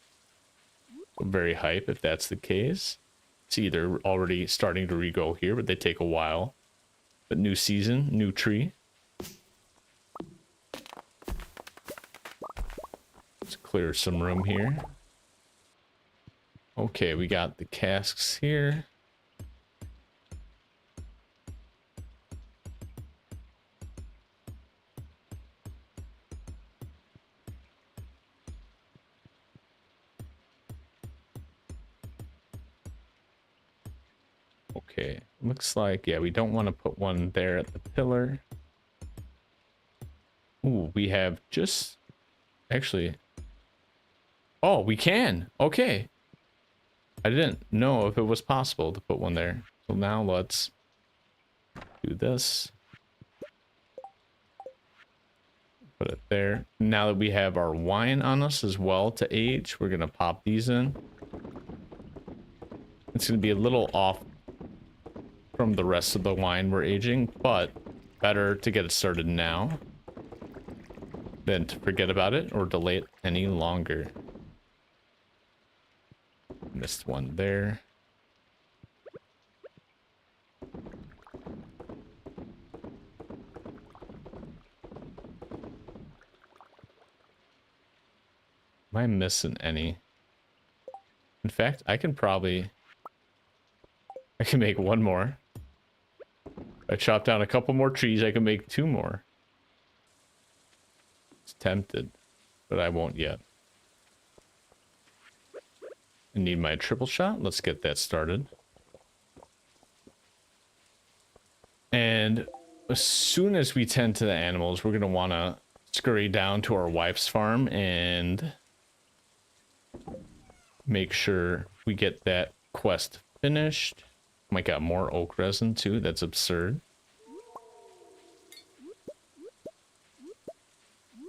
Very hype if that's the case. See, they're already starting to regrow here, but they take a while. But new season, new tree. Let's clear some room here. Okay, we got the casks here. Okay, looks like, yeah, we don't want to put one there at the pillar. Ooh, we have just, actually, oh, we can, okay. I didn't know if it was possible to put one there. So now let's do this. Put it there. Now that we have our wine on us as well to age, we're going to pop these in. It's going to be a little off from the rest of the wine we're aging, but better to get it started now than to forget about it or delay it any longer. Missed one there. Am I missing any? In fact, I can make one more. I chop down a couple more trees, I can make 2 more. It's tempted, but I won't yet. I need my triple shot. Let's get that started. And as soon as we tend to the animals, we're going to want to scurry down to our wife's farm and make sure we get that quest finished. Oh my god, more oak resin too. That's absurd.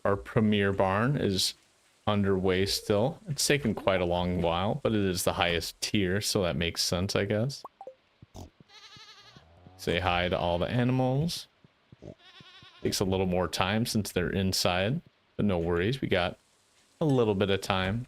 Our premier barn is underway still. It's taken quite a long while, but it is the highest tier, so that makes sense, I guess. Say hi to all the animals. Takes a little more time since they're inside, but no worries. We got a little bit of time.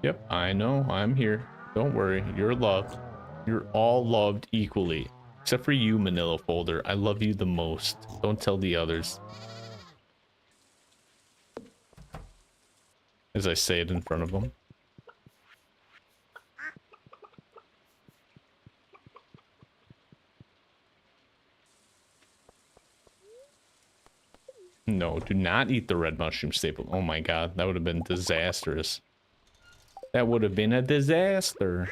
Yep, I know, I'm here. Don't worry, you're loved. You're all loved equally. Except for you, Manila Folder. I love you the most. Don't tell the others. As I say it in front of them. No, do not eat the red mushroom staple. Oh my god, that would have been disastrous. That would have been a disaster.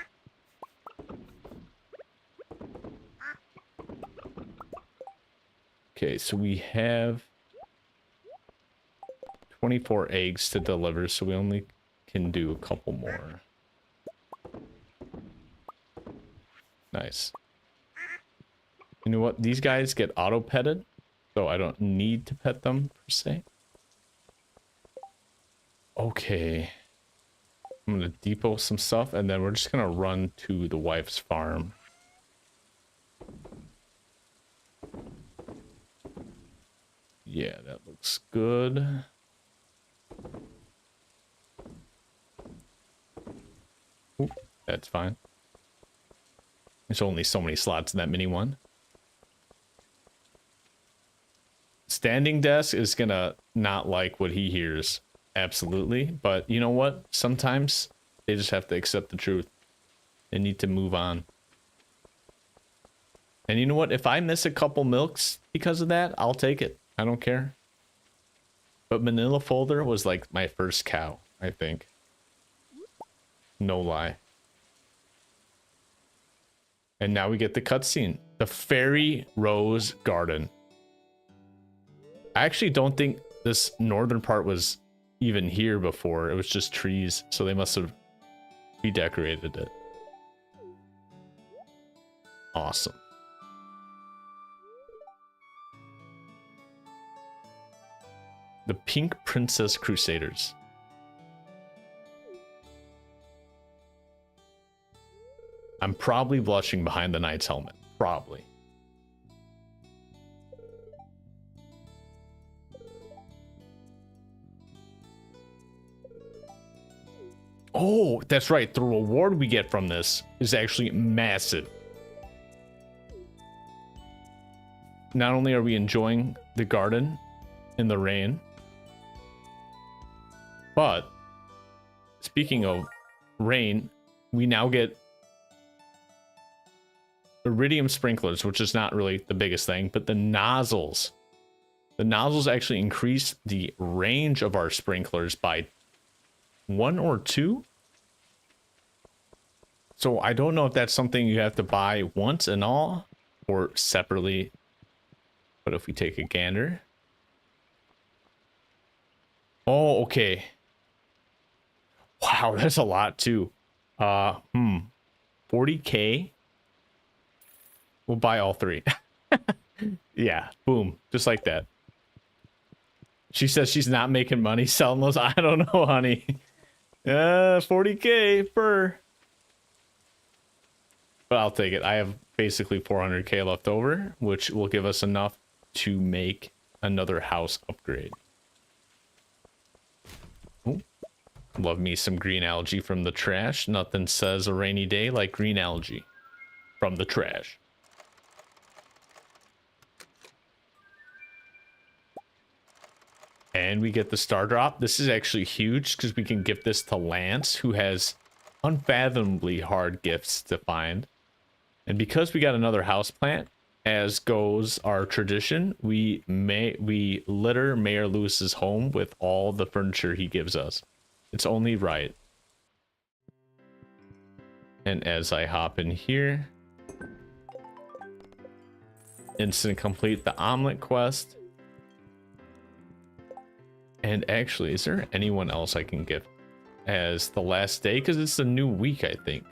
Okay, so we have 24 eggs to deliver, so we only can do a couple more. Nice. You know what? These guys get auto-petted, so I don't need to pet them, per se. Okay. I'm gonna depot some stuff, and then we're just gonna run to the wife's farm. Yeah, that looks good. Oop, that's fine. There's only so many slots in that mini one. Standing desk is gonna not like what he hears. Absolutely. But you know what? Sometimes they just have to accept the truth. They need to move on. And you know what? If I miss a couple milks because of that, I'll take it. I don't care. But Manila Folder was like my first cow, I think. No lie. And now we get the cutscene. The Fairy Rose Garden. I actually don't think this northern part was even here before. It was just trees, so they must have redecorated it. Awesome. The Pink Princess Crusaders. I'm probably blushing behind the knight's helmet. Probably. Oh, that's right. The reward we get from this is actually massive. Not only are we enjoying the garden in the rain, but speaking of rain, we now get iridium sprinklers, which is not really the biggest thing, but the nozzles. The nozzles actually increase the range of our sprinklers by 1 or 2. So I don't know if that's something you have to buy once and all or separately. But if we take a gander. Oh, okay. Wow, that's a lot too. 40K. We'll buy all 3. Yeah, boom, just like that. She says she's not making money selling those. I don't know, honey. 40K per. But I'll take it. I have basically 400K left over, which will give us enough to make another house upgrade. Ooh. Love me some green algae from the trash. Nothing says a rainy day like green algae from the trash. And we get the star drop. This is actually huge because we can give this to Lance, who has unfathomably hard gifts to find. And because we got another house plant, as goes our tradition, we litter Mayor Lewis's home with all the furniture he gives us. It's only right. And as I hop in here, instant complete the omelet quest. And actually, is there anyone else I can gift as the last day? Because it's a new week, I think.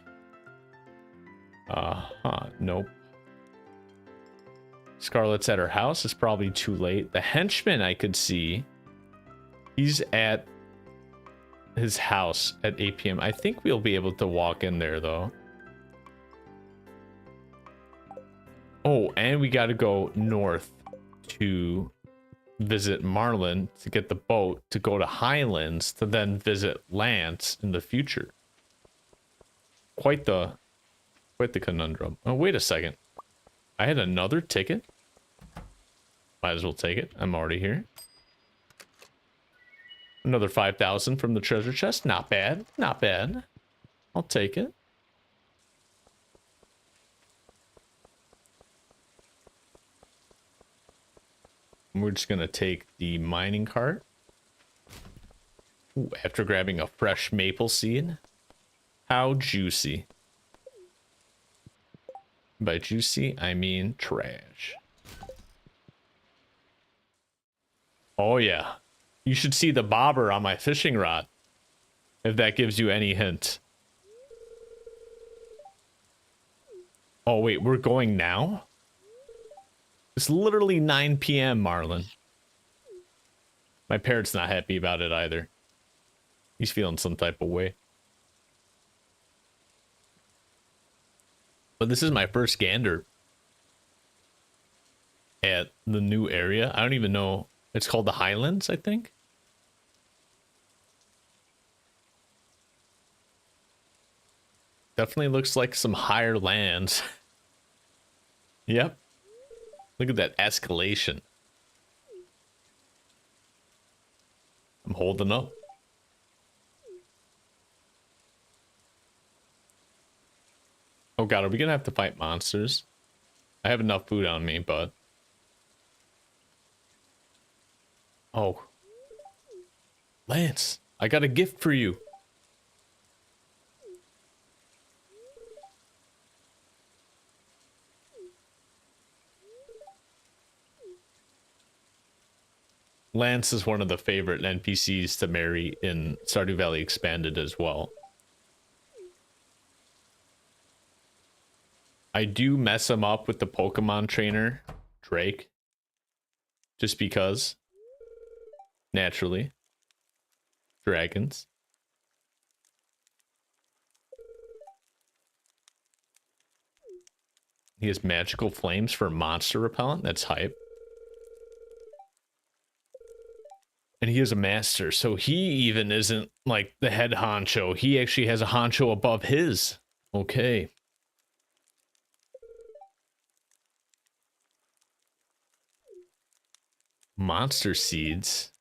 Nope. Scarlett's at her house. It's probably too late. The henchman I could see. He's at his house at 8 p.m. I think we'll be able to walk in there, though. Oh, and we got to go north to visit Marlin to get the boat to go to Highlands to then visit Lance in the future. Quite the conundrum. Oh, wait a second. I had another ticket. Might as well take it. I'm already here. Another 5,000 from the treasure chest. Not bad. Not bad. I'll take it. We're just going to take the mining cart. Ooh, after grabbing a fresh maple seed. How juicy. By juicy, I mean trash. Oh yeah. You should see the bobber on my fishing rod. If that gives you any hint. Oh wait, we're going now? It's literally 9 p.m., Marlon. My parrot's not happy about it either. He's feeling some type of way. But this is my first gander at the new area. I don't even know. It's called the Highlands, I think. Definitely looks like some higher lands. Yep. Look at that escalation. I'm holding up. Oh god, are we gonna have to fight monsters? I have enough food on me, but... Oh. Lance, I got a gift for you. Lance is one of the favorite NPCs to marry in Stardew Valley Expanded as well. I do mess him up with the Pokemon trainer, Drake. Just because. Naturally. Dragons. He has magical flames for monster repellent. That's hype. And he is a master, so he even isn't like the head honcho. He actually has a honcho above his. Okay. Monster seeds.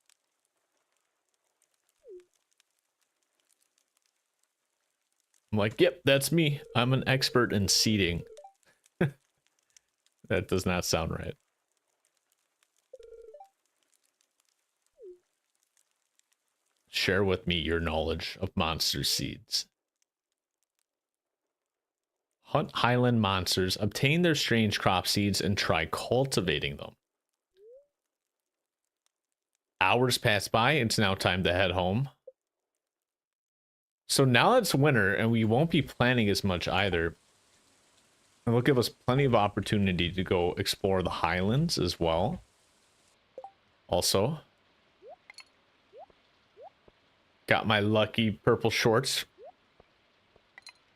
I'm like, yep, that's me. I'm an expert in seeding. That does not sound right. Share with me your knowledge of monster seeds. Hunt highland monsters, obtain their strange crop seeds, and try cultivating them. Hours pass by. It's now time to head home. So now it's winter, and we won't be planning as much either. it'll give us plenty of opportunity to go explore the highlands as well. Also, got my lucky purple shorts.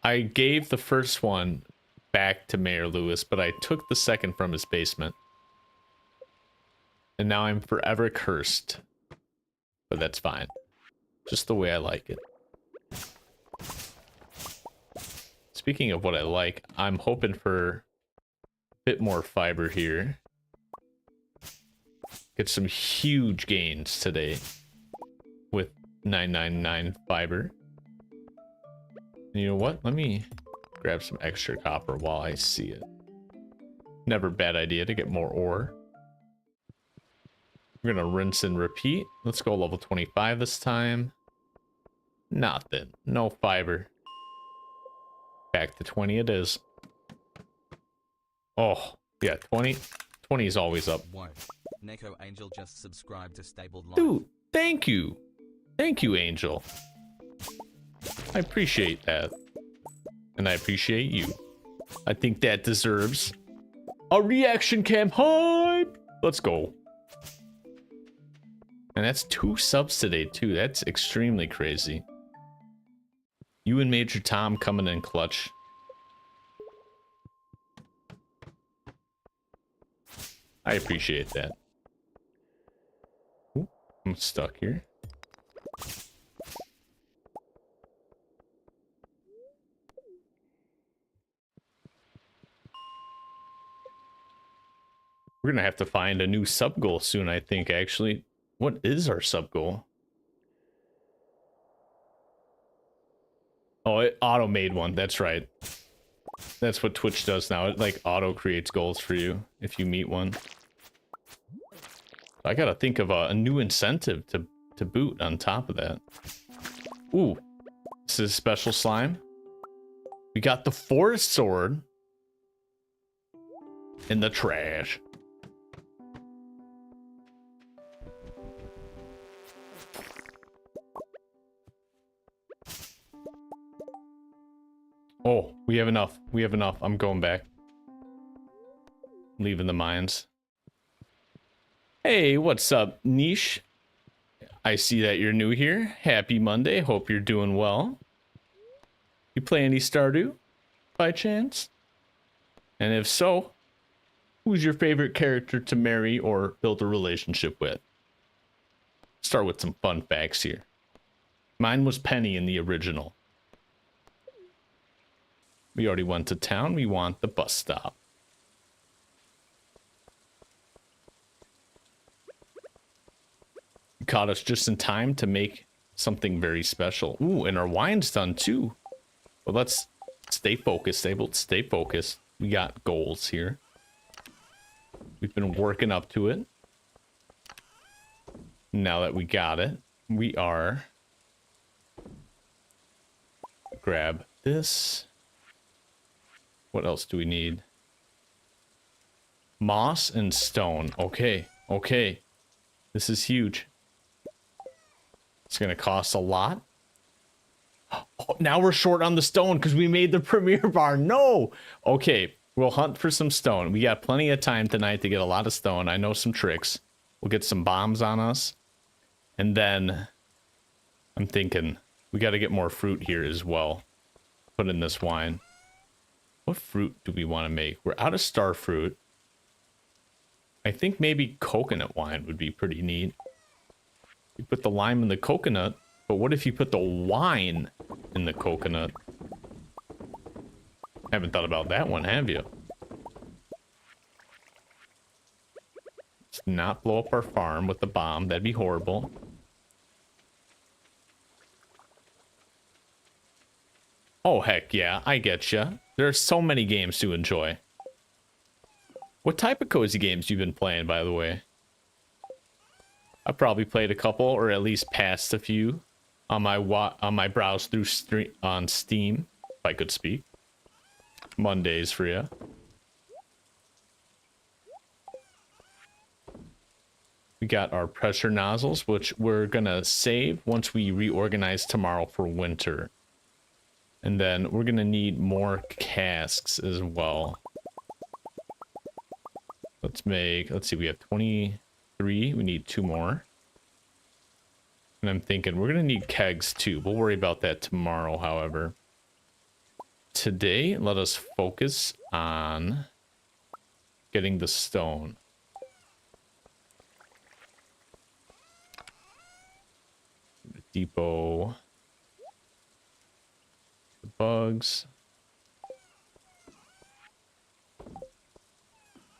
I gave the first one back to Mayor Lewis, but I took the second from his basement. And now I'm forever cursed. But that's fine. Just the way I like it. Speaking of what I like, I'm hoping for a bit more fiber here. Get some huge gains today with 999 fiber. And you know what? Let me grab some extra copper while I see it. Never a bad idea to get more ore. We're gonna rinse and repeat. Let's go level 25 this time. Nothing. No fiber. Back to 20 it is. Oh, yeah, 20. 20 is always up. Whoa. Neko Angel just subscribed to Stable Life. Dude, thank you. Thank you, Angel. I appreciate that. And I appreciate you. I think that deserves a reaction cam hype. Let's go. And that's 2 subs today, too. That's extremely crazy. You and Major Tom coming in clutch. I appreciate that. Ooh, I'm stuck here. We're gonna have to find a new sub goal soon, I think, actually. What is our sub goal? Oh, it auto made one. That's right. That's what Twitch does now. It like auto creates goals for you if you meet one. I gotta think of a new incentive to boot on top of that. Ooh, this is special slime. We got the forest sword in the trash. Oh, we have enough. We have enough. I'm going back. Leaving the mines. Hey, what's up, Niche? I see that you're new here. Happy Monday. Hope you're doing well. You play any Stardew by chance? And if so, who's your favorite character to marry or build a relationship with? Start with some fun facts here. Mine was Penny in the original. We already went to town. We want the bus stop. You caught us just in time to make something very special. Ooh, and our wine's done too. Well, let's stay focused. Stay focused. We got goals here. We've been working up to it. Now that we got it, we are... Grab this. What else do we need? Moss and stone. Okay, okay. This is huge. It's gonna cost a lot. Oh, now we're short on the stone because we made the premiere bar. No! Okay, we'll hunt for some stone. We got plenty of time tonight to get a lot of stone. I know some tricks. We'll get some bombs on us. And then I'm thinking we got to get more fruit here as well. Put in this wine. What fruit do we want to make? We're out of star fruit. I think maybe coconut wine would be pretty neat. You put the lime in the coconut, but what if you put the wine in the coconut? Haven't thought about that one, have you? Let's not blow up our farm with the bomb. That'd be horrible. Oh, heck yeah, I get ya. There are so many games to enjoy. What type of cozy games you been playing, by the way? I've probably played a couple, or at least passed a few on my browse through on Steam, if I could speak. Mondays for you. We got our pressure nozzles, which we're gonna save once we reorganize tomorrow for winter. And then we're gonna need more casks as well. Let's see, we have 23. We need 2 more. And I'm thinking we're gonna need kegs too. We'll worry about that tomorrow, however. Today, let us focus on getting the stone. Depot the bugs.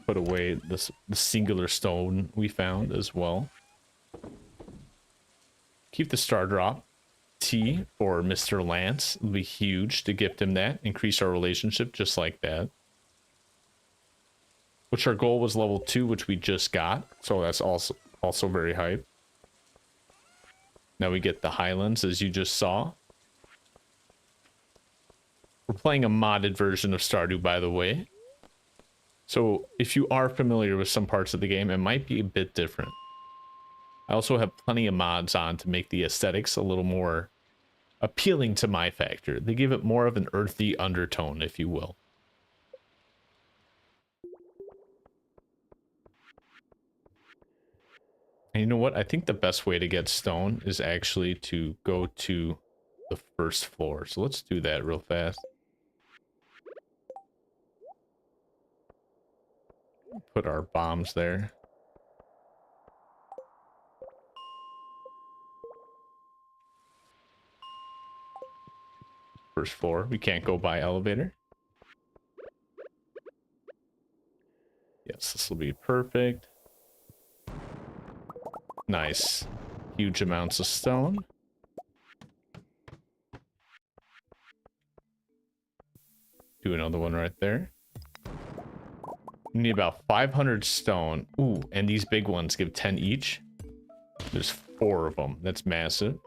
Put away the singular stone we found as well. Keep the star drop. T for Mr. Lance. It'll be huge to gift him that. Increase our relationship just like that. Which our goal was level 2, which we just got. So that's also very hype. Now we get the Highlands, as you just saw. We're playing a modded version of Stardew, by the way. So if you are familiar with some parts of the game, it might be a bit different. I also have plenty of mods on to make the aesthetics a little more appealing to my factor. They give it more of an earthy undertone, if you will. And you know what? I think the best way to get stone is actually to go to the first floor. So let's do that real fast. Put our bombs there. First floor. We can't go by elevator. Yes, this will be perfect. Nice. Huge amounts of stone. Do another one right there. We need about 500 stone. Ooh, and these big ones give 10 each. There's 4 of them. That's massive.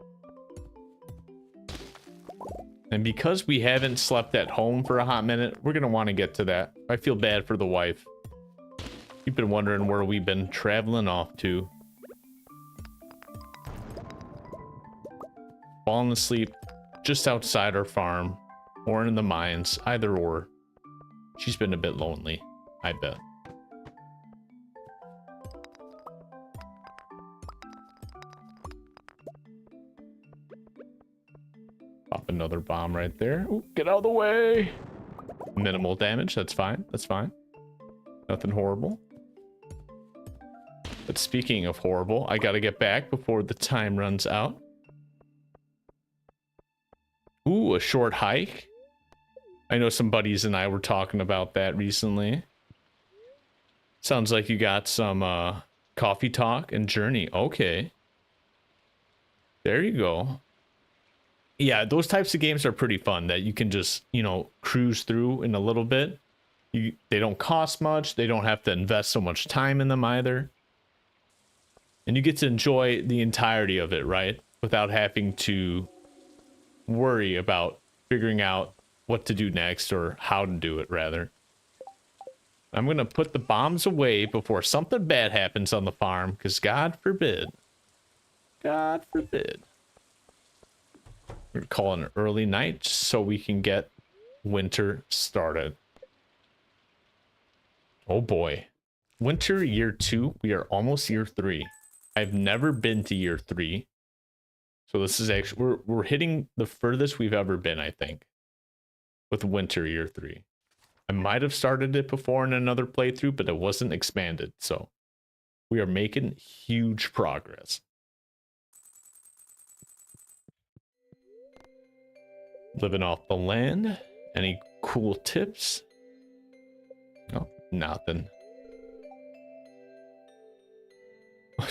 And because we haven't slept at home for a hot minute, we're going to want to get to that. I feel bad for the wife. You've been wondering where we've been traveling off to. Falling asleep just outside our farm or in the mines, either or. She's been a bit lonely, I bet. Pop another bomb right there. Ooh, get out of the way. Minimal damage, that's fine, that's fine. Nothing horrible. But speaking of horrible, I gotta get back before the time runs out. Ooh, a short hike. I know some buddies and I were talking about that recently. Sounds like you got some coffee talk and journey. Okay. There you go. Yeah, those types of games are pretty fun that you can just, you know, cruise through in a little bit. They don't cost much. They don't have to invest so much time in them either. And you get to enjoy the entirety of it, right? Without having to worry about figuring out what to do next, or how to do it rather. I'm gonna put the bombs away before something bad happens on the farm, because God forbid. God forbid. We're gonna call it an early night just so we can get winter started. Oh boy. Winter year 2. We are almost year 3. I've never been to year 3. So this is actually, we're hitting the furthest we've ever been, I think, with winter year 3. I might have started it before in another playthrough, but it wasn't expanded. So we are making huge progress. Living off the land. Any cool tips? No, nothing.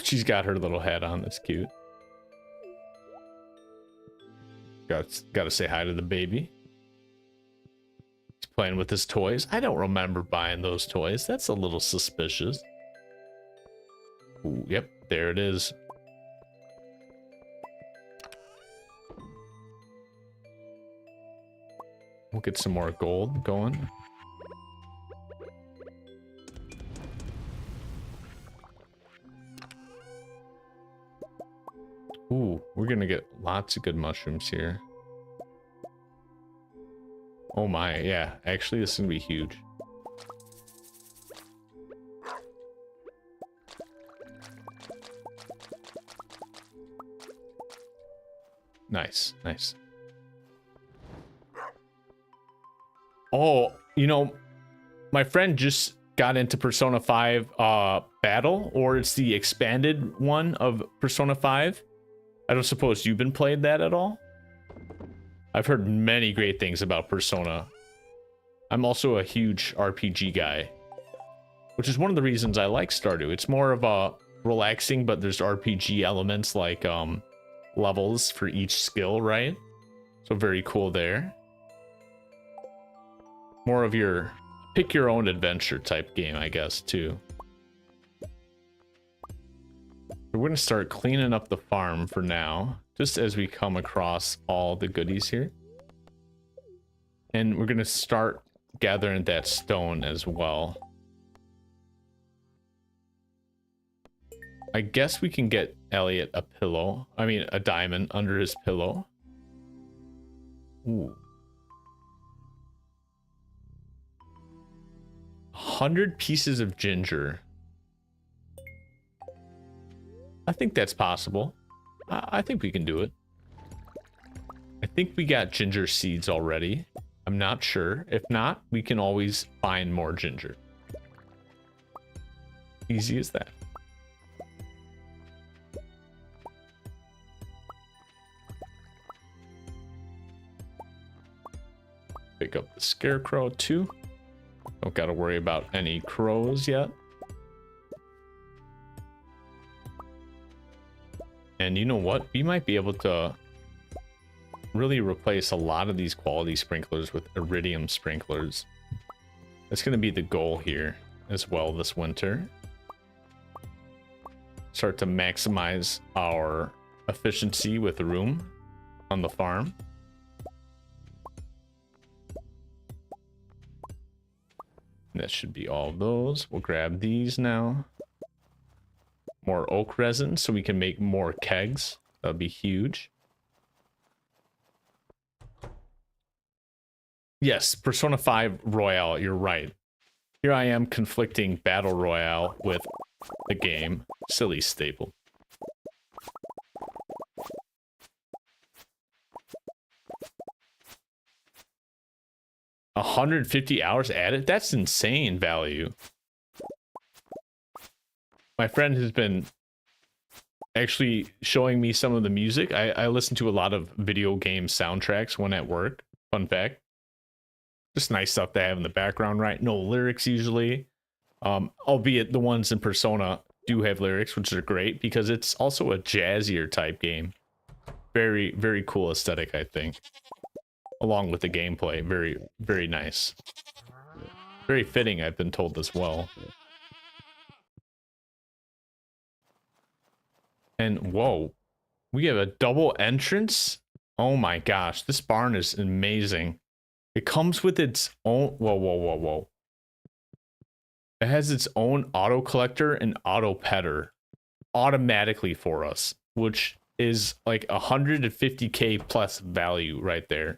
She's got her little hat on. That's cute. Got to say hi to the baby. He's playing with his toys. I don't remember buying those toys. That's a little suspicious. Ooh, yep, there it is. We'll get some more gold going. Ooh, we're gonna get lots of good mushrooms here. Oh my, yeah. Actually, this is gonna be huge. Nice, nice. Oh, you know, my friend just got into Persona 5 Battle, or it's the expanded one of Persona 5. I don't suppose you've been playing that at all? I've heard many great things about Persona. I'm also a huge RPG guy, which is one of the reasons I like Stardew. It's more of a relaxing, but there's RPG elements like levels for each skill, right? So very cool there. More of your pick your own adventure type game, I guess, too. We're gonna start cleaning up the farm for now, just as we come across all the goodies here. And we're gonna start gathering that stone as well. I guess we can get Elliot a pillow. I mean, a diamond under his pillow. Ooh. 100 pieces of ginger. I think that's possible. I think we can do it. I think we got ginger seeds already. I'm not sure. If not, we can always find more ginger. Easy as that. Pick up the scarecrow too. Don't gotta worry about any crows yet. And you know what? We might be able to really replace a lot of these quality sprinklers with iridium sprinklers. That's going to be the goal here as well this winter. Start to maximize our efficiency with the room on the farm. That should be all of those. We'll grab these now. More oak resin so we can make more kegs. That'll be huge. Yes, Persona 5 Royale, you're right. Here I am conflicting Battle Royale with the game. Silly staple. $150 added? That's insane value. My friend has been actually showing me some of the music. I listen to a lot of video game soundtracks when at work. Fun fact. Just nice stuff to have in the background, right? No lyrics usually. Albeit the ones in Persona do have lyrics, which are great because it's also a jazzier type game. Very, very cool aesthetic, I think. Along with the gameplay. Very, very nice. Very fitting, I've been told as well. And whoa, we have a double entrance? Oh my gosh, this barn is amazing. It comes with its own, whoa. It has its own auto collector and auto petter automatically for us, which is like 150k plus value right there.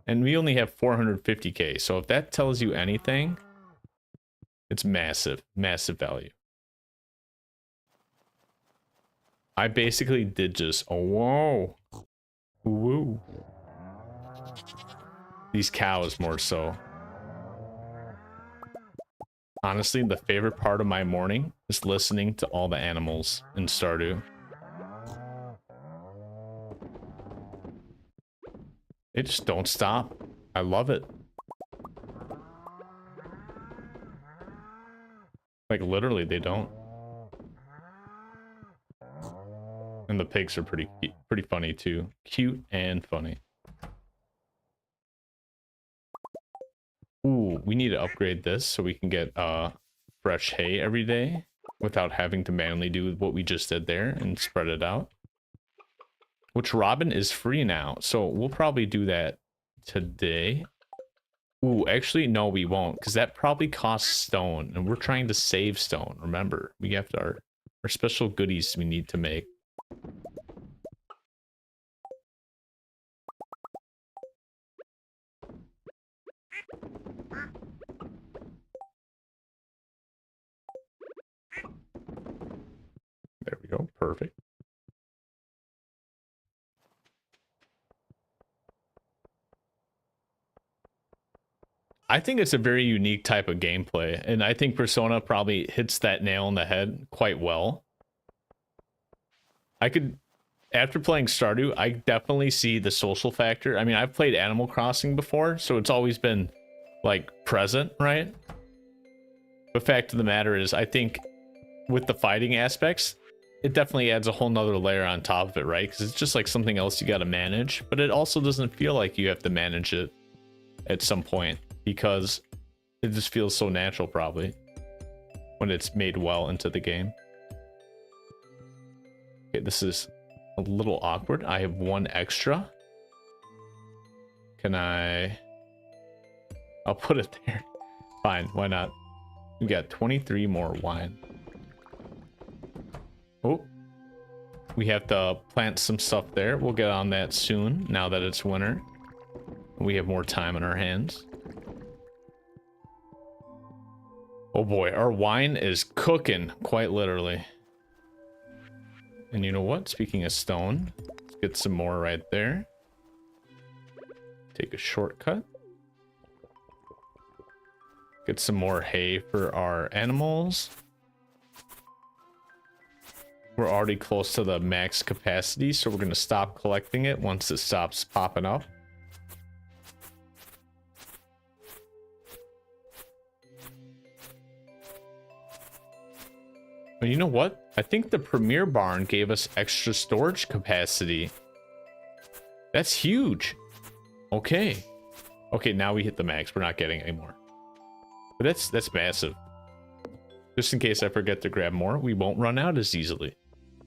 And we only have 450k, so if that tells you anything, it's massive, massive value. I basically did just, oh, whoa. Woo. These cows more so. Honestly, the favorite part of my morning is listening to all the animals in Stardew. They just don't stop. I love it. Like literally, they don't. And the pigs are pretty funny too. Cute and funny. Ooh, we need to upgrade this so we can get fresh hay every day without having to manually do what we just did there and spread it out. Which Robin is free now, so we'll probably do that today. Ooh, actually, no, we won't, because that probably costs stone, and we're trying to save stone. Remember, we have our special goodies we need to make. There we go. Perfect. I think it's a very unique type of gameplay, and I think Persona probably hits that nail on the head quite well. After playing Stardew, I definitely see the social factor. I mean, I've played Animal Crossing before, so it's always been, like, present, right? The fact of the matter is, I think with the fighting aspects, it definitely adds a whole nother layer on top of it, right? Because it's just like something else you got to manage, but it also doesn't feel like you have to manage it at some point because it just feels so natural, probably, when it's made well into the game. Okay, this is a little awkward. I have one extra. Can I... I'll put it there. Fine, why not? We got 23 more wine. Oh, we have to plant some stuff there. We'll get on that soon, now that it's winter. We have more time on our hands. Oh boy, our wine is cooking, quite literally. And you know what? Speaking of stone, let's get some more right there. Take a shortcut. Get some more hay for our animals. We're already close to the max capacity, so we're going to stop collecting it once it stops popping up. But you know what? I think the Premier Barn gave us extra storage capacity. That's huge. Okay. Okay, now we hit the max. We're not getting any more. But that's massive. Just in case I forget to grab more, we won't run out as easily.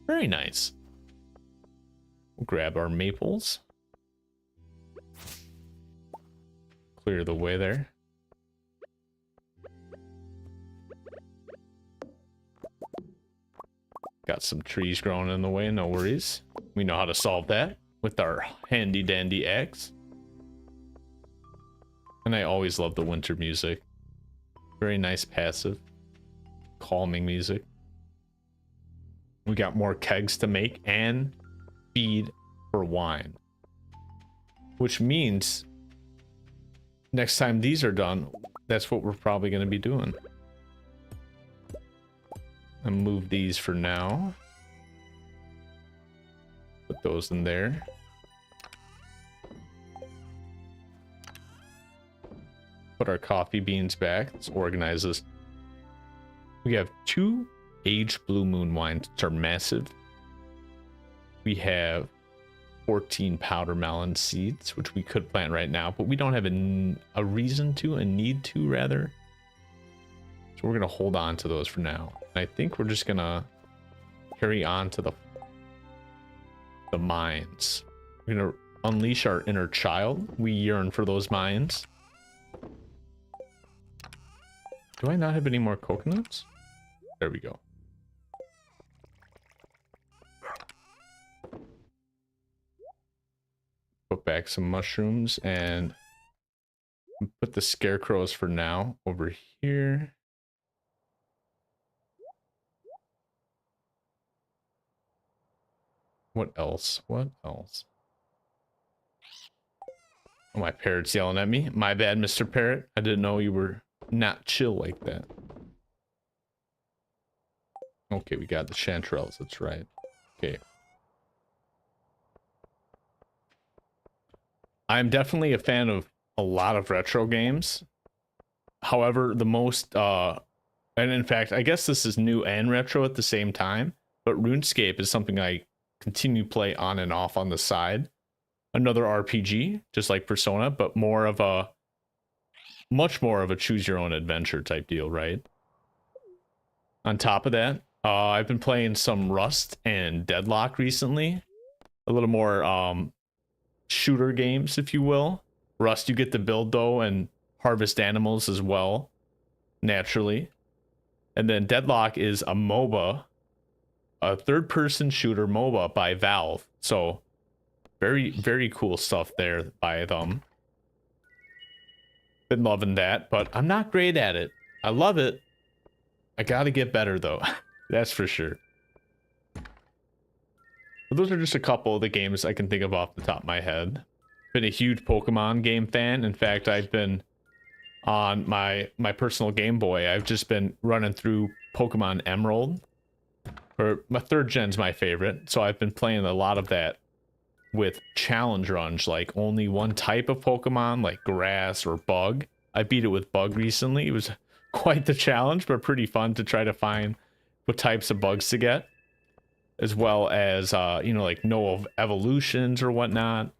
Very nice. We'll grab our maples. Clear the way there. Got some trees growing in the way, no worries. We know how to solve that with our handy dandy axe. And I always love the winter music. Very nice passive, calming music. We got more kegs to make and feed for wine. Which means next time these are done, that's what we're probably going to be doing. And move these for now. Put those in there. Put our coffee beans back. Let's organize this. We have 2 aged blue moon wines, which are massive. We have 14 powder melon seeds, which we could plant right now, but we don't have a reason to, a need to rather. So we're going to hold on to those for now. And I think we're just going to carry on to the mines. We're going to unleash our inner child. We yearn for those mines. Do I not have any more coconuts? There we go. Put back some mushrooms and put the scarecrows for now over here. What else? What else? Oh, my parrot's yelling at me. My bad, Mr. Parrot. I didn't know you were not chill like that. Okay, we got the chanterelles. That's right. Okay. I'm definitely a fan of a lot of retro games. However, the most, and in fact, I guess this is new and retro at the same time, but RuneScape is something I continue to play on and off on the side. Another RPG, just like Persona, but more of a, much more of a choose your own adventure type deal, right? On top of that, I've been playing some Rust and Deadlock recently. A little more shooter games, if you will. Rust, you get to build though and harvest animals as well, naturally. And then Deadlock is a MOBA, a third-person shooter MOBA by Valve. So very, very cool stuff there by them. Been loving that, but I'm not great at it. I love it. I gotta get better though. That's for sure. But those are just a couple of the games I can think of off the top of my head. Been a huge Pokemon game fan. In fact, I've been on my personal Game Boy. I've just been running through Pokemon Emerald. Or my 3rd gen's my favorite, so I've been playing a lot of that with challenge runs, like only one type of Pokemon, like grass or bug. I beat it with bug recently. It was quite the challenge, but pretty fun to try to find what types of bugs to get, as well as you know, like no evolutions or whatnot.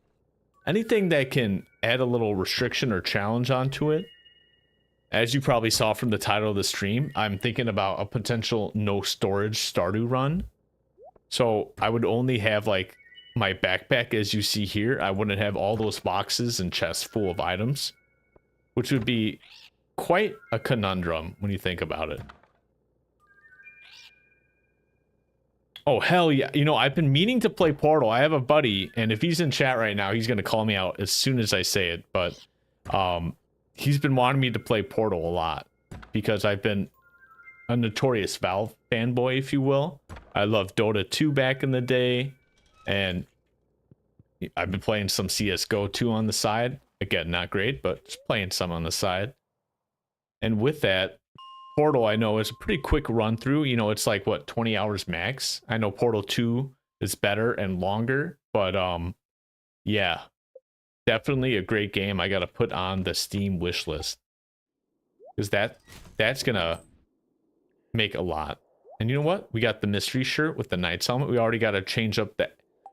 Anything that can add a little restriction or challenge onto it. As you probably saw from the title of the stream, I'm thinking about a potential no storage Stardew run. So I would only have like my backpack, as you see here. I wouldn't have all those boxes and chests full of items, which would be quite a conundrum when you think about it. Oh, hell yeah. You know, I've been meaning to play Portal. I have a buddy, and if he's in chat right now, he's going to call me out as soon as I say it. But he's been wanting me to play Portal a lot because I've been a notorious Valve fanboy, if you will. I loved Dota 2 back in the day, and I've been playing some CSGO 2 on the side. Again, not great, but just playing some on the side. And with that, Portal, I know, is a pretty quick run through. You know, it's like, what, 20 hours max? I know Portal 2 is better and longer, but yeah, definitely a great game I got to put on the Steam wish list. Because that's going to make a lot. And you know what? We got the mystery shirt with the Knight's helmet. We already got to change up the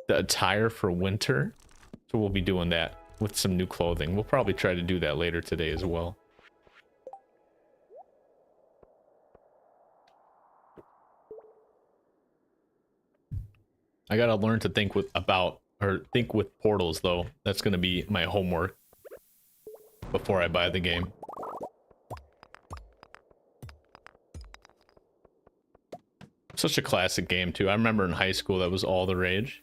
attire for winter. So we'll be doing that with some new clothing. We'll probably try to do that later today as well. I gotta learn to think with portals though. That's gonna be my homework before I buy the game. Such a classic game too. I remember in high school that was all the rage.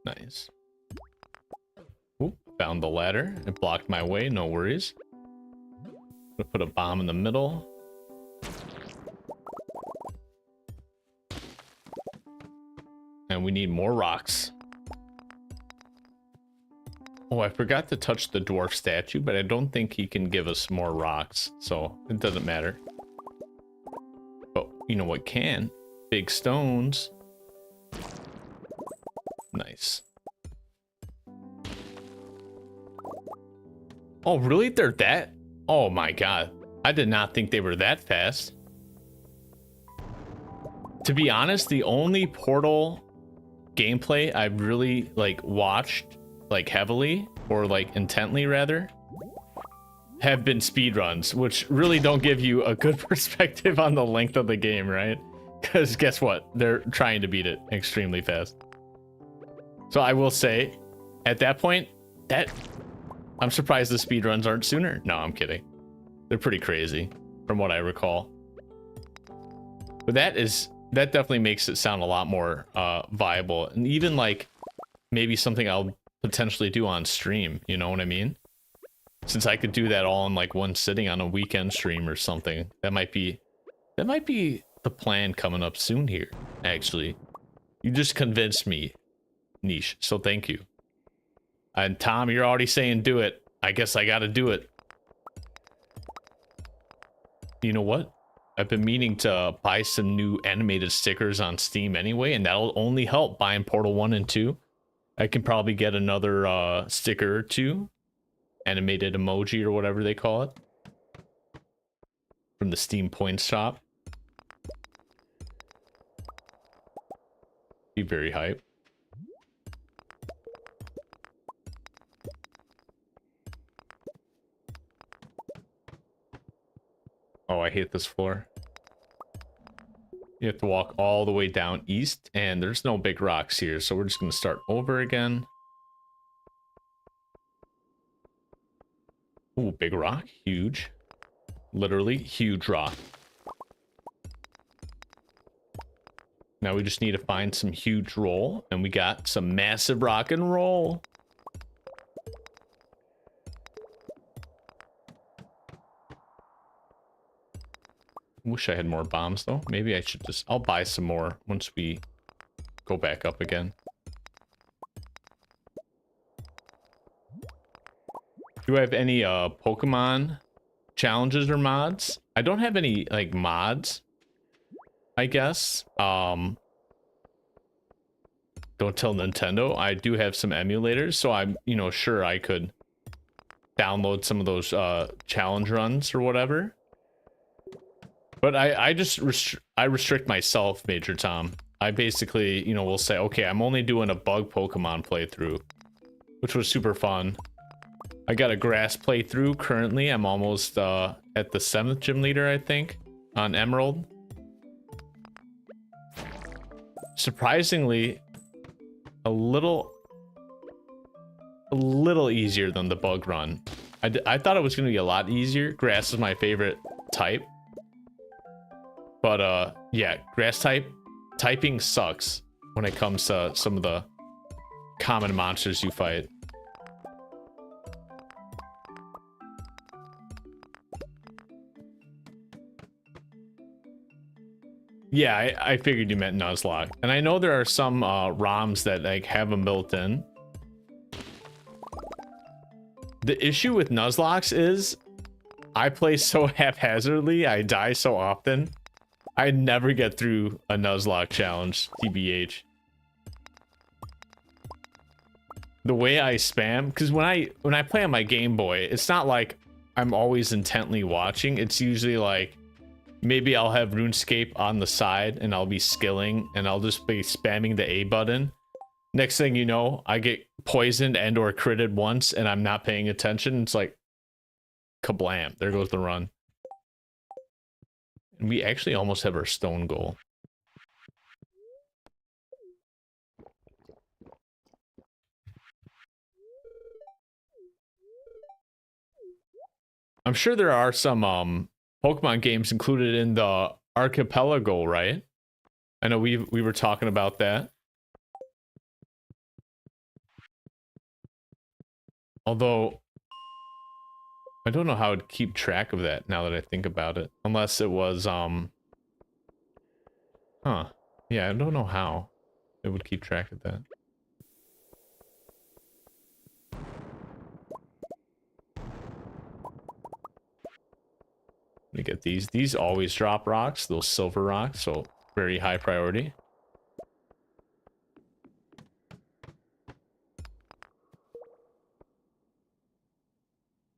Nice. Ooh, found the ladder. It blocked my way, no worries. Gonna put a bomb in the middle. And we need more rocks. Oh, I forgot to touch the dwarf statue, but I don't think he can give us more rocks, so it doesn't matter. But you know what can? Big stones. Nice. Oh, really? They're that? Oh my god. I did not think they were that fast. To be honest, the only Portal gameplay I've really like watched like heavily or like intently rather have been speedruns, which really don't give you a good perspective on the length of the game, right? Because guess what? They're trying to beat it extremely fast. So I will say, at that point, that I'm surprised the speedruns aren't sooner. No, I'm kidding. They're pretty crazy from what I recall. But that definitely makes it sound a lot more viable, and even like maybe something I'll potentially do on stream, you know what I mean? Since I could do that all in like one sitting on a weekend stream or something. That might be the plan coming up soon here, actually. You just convinced me, Niche, so thank you. And Tom, you're already saying do it. I guess I gotta do it. You know what? I've been meaning to buy some new animated stickers on Steam anyway, and that'll only help buying Portal 1 and 2. I can probably get another sticker or two. Animated emoji or whatever they call it. From the Steam Points shop. Be very hype. Oh, I hate this floor. You have to walk all the way down east, and there's no big rocks here, so we're just going to start over again. Ooh, big rock. Huge. Literally huge rock. Now we just need to find some huge roll, and we got some massive rock and roll. wish I had more bombs though. Maybe I should just, I'll buy some more once we go back up again. Do I have any Pokemon challenges or mods? I don't have any like mods, I guess. Don't tell Nintendo. I do have some emulators, so I'm, you know, sure I could download some of those challenge runs or whatever. But I just restrict myself, Major Tom. I basically, you know, will say, okay, I'm only doing a bug Pokemon playthrough, which was super fun. I got a grass playthrough currently. I'm almost at the 7th gym leader, I think, on Emerald. Surprisingly, a little easier than the bug run. I thought it was going to be a lot easier. Grass is my favorite type. But yeah, grass typing sucks when it comes to some of the common monsters you fight. Yeah, I figured you meant Nuzlocke. And I know there are some ROMs that like have them built in. The issue with Nuzlocks is I play so haphazardly, I die so often. I never get through a Nuzlocke challenge, TBH. The way I spam, because when I play on my Game Boy, it's not like I'm always intently watching. It's usually like maybe I'll have RuneScape on the side and I'll be skilling and I'll just be spamming the A button. Next thing you know, I get poisoned and or critted once and I'm not paying attention. It's like kablam, there goes the run. And we actually almost have our stone goal. I'm sure there are some Pokemon games included in the Archipelago, right? I know we were talking about that. Although I don't know how I'd keep track of that now that I think about it. Unless it was huh. Yeah, I don't know how it would keep track of that. Let me get these. These always drop rocks, those silver rocks, so very high priority.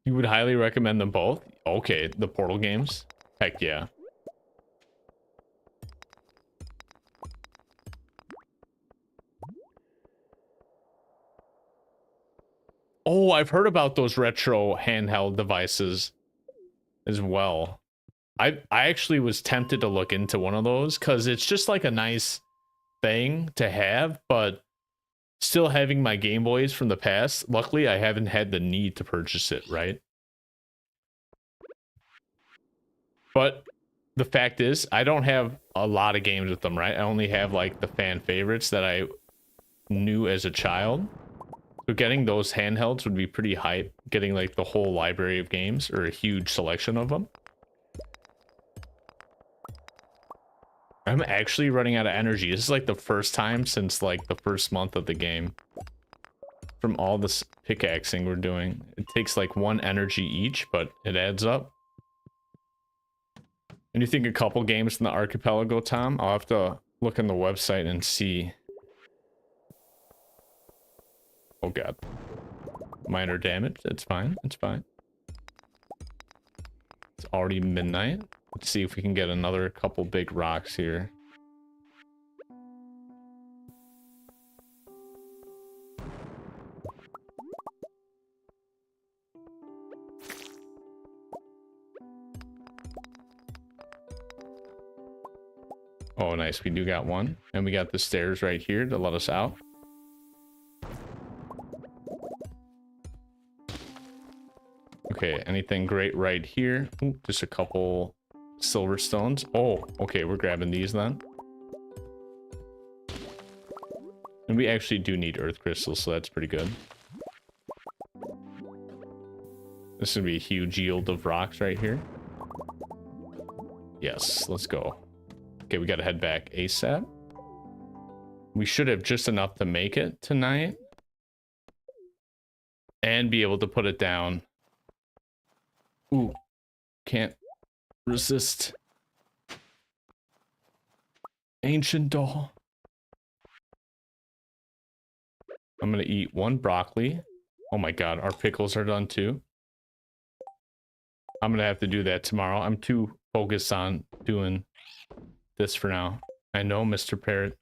You would highly recommend them both? Okay, the Portal games? Heck yeah. Oh, I've heard about those retro handheld devices as well. I actually was tempted to look into one of those because it's just like a nice thing to have, but still having my Game Boys from the past, luckily I haven't had the need to purchase it, right? But the fact is, I don't have a lot of games with them, right? I only have like the fan favorites that I knew as a child. So getting those handhelds would be pretty hype. Getting like the whole library of games or a huge selection of them. I'm actually running out of energy. This is like the first time since like the first month of the game. From all this pickaxing we're doing. It takes like 1 energy each, but it adds up. And you think a couple games in the Archipelago, Tom? I'll have to look on the website and see. Oh god. Minor damage. It's fine. It's fine. It's already midnight. Let's see if we can get another couple big rocks here. Oh, nice. We do got one. And we got the stairs right here to let us out. Okay, anything great right here? Ooh, just a couple silver stones. Oh, okay, we're grabbing these then. And we actually do need earth crystals, so that's pretty good. This is gonna be a huge yield of rocks right here. Yes, let's go. Okay, we gotta head back ASAP. We should have just enough to make it tonight. And be able to put it down. Ooh, can't resist. Ancient doll. I'm gonna eat one broccoli. Oh my god, our pickles are done too. I'm gonna have to do that tomorrow. I'm too focused on doing this for now. I know, Mr. Parrot.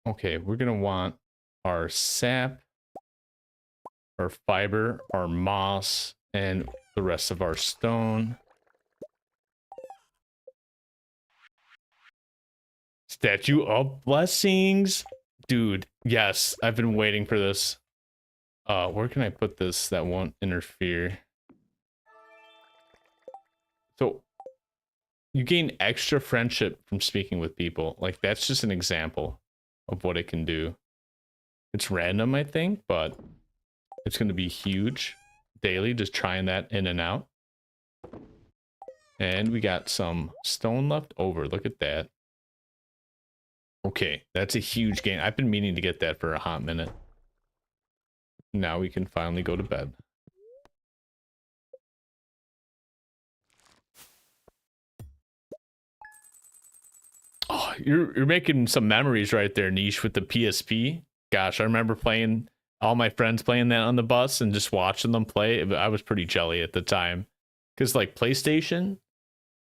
Okay, we're gonna want our sap, our fiber, our moss, and the rest of our stone. Statue of Blessings. Dude, yes, I've been waiting for this. Where can I put this that won't interfere? So, you gain extra friendship from speaking with people. Like, that's just an example of what it can do. It's random, I think, but it's going to be huge daily, just trying that in and out. And we got some stone left over. Look at that. Okay, that's a huge gain. I've been meaning to get that for a hot minute. Now we can finally go to bed. Oh, you're making some memories right there, Niche, with the PSP. Gosh, I remember playing, all my friends playing that on the bus and just watching them play. I was pretty jelly at the time. Because, like, PlayStation,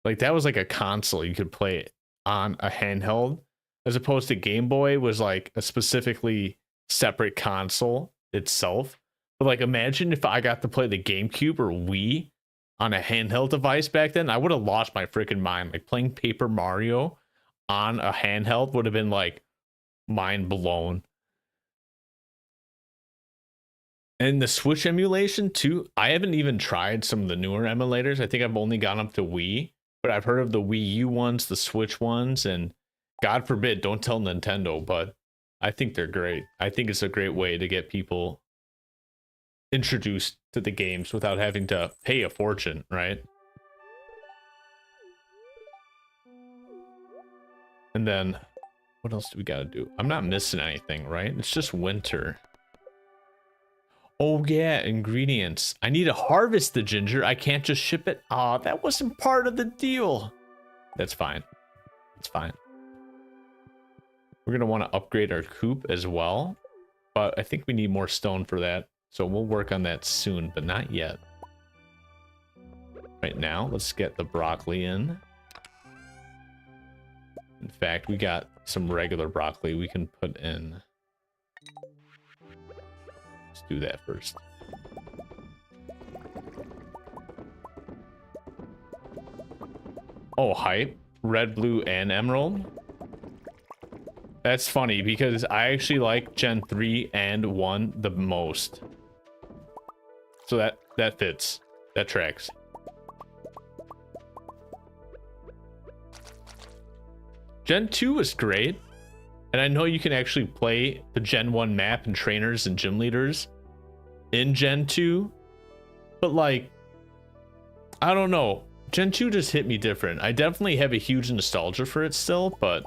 like, that was like a console you could play on a handheld. As opposed to Game Boy was, like, a specifically separate console itself. But, like, imagine if I got to play the GameCube or Wii on a handheld device back then. I would have lost my freaking mind. Like, playing Paper Mario on a handheld would have been like mind blown. And the Switch emulation too. I haven't even tried some of the newer emulators. I think I've only gone up to Wii, but I've heard of the Wii U ones, the Switch ones, and God forbid, don't tell Nintendo, but I think they're great. I think it's a great way to get people introduced to the games without having to pay a fortune, right? And then, what else do we gotta do? I'm not missing anything, right? It's just winter. Oh yeah, ingredients. I need to harvest the ginger. I can't just ship it. Aw, that wasn't part of the deal. That's fine. It's fine. We're gonna want to upgrade our coop as well. But I think we need more stone for that. So we'll work on that soon, but not yet. Right now, let's get the broccoli in. In fact, we got some regular broccoli we can put in. Let's do that first. Oh, hype. Red, blue, and emerald. That's funny because I actually like Gen 3 and 1 the most. So that fits. That tracks. Gen 2 is great. And I know you can actually play the Gen 1 map and trainers and gym leaders in Gen 2. But like, I don't know. Gen 2 just hit me different. I definitely have a huge nostalgia for it still, but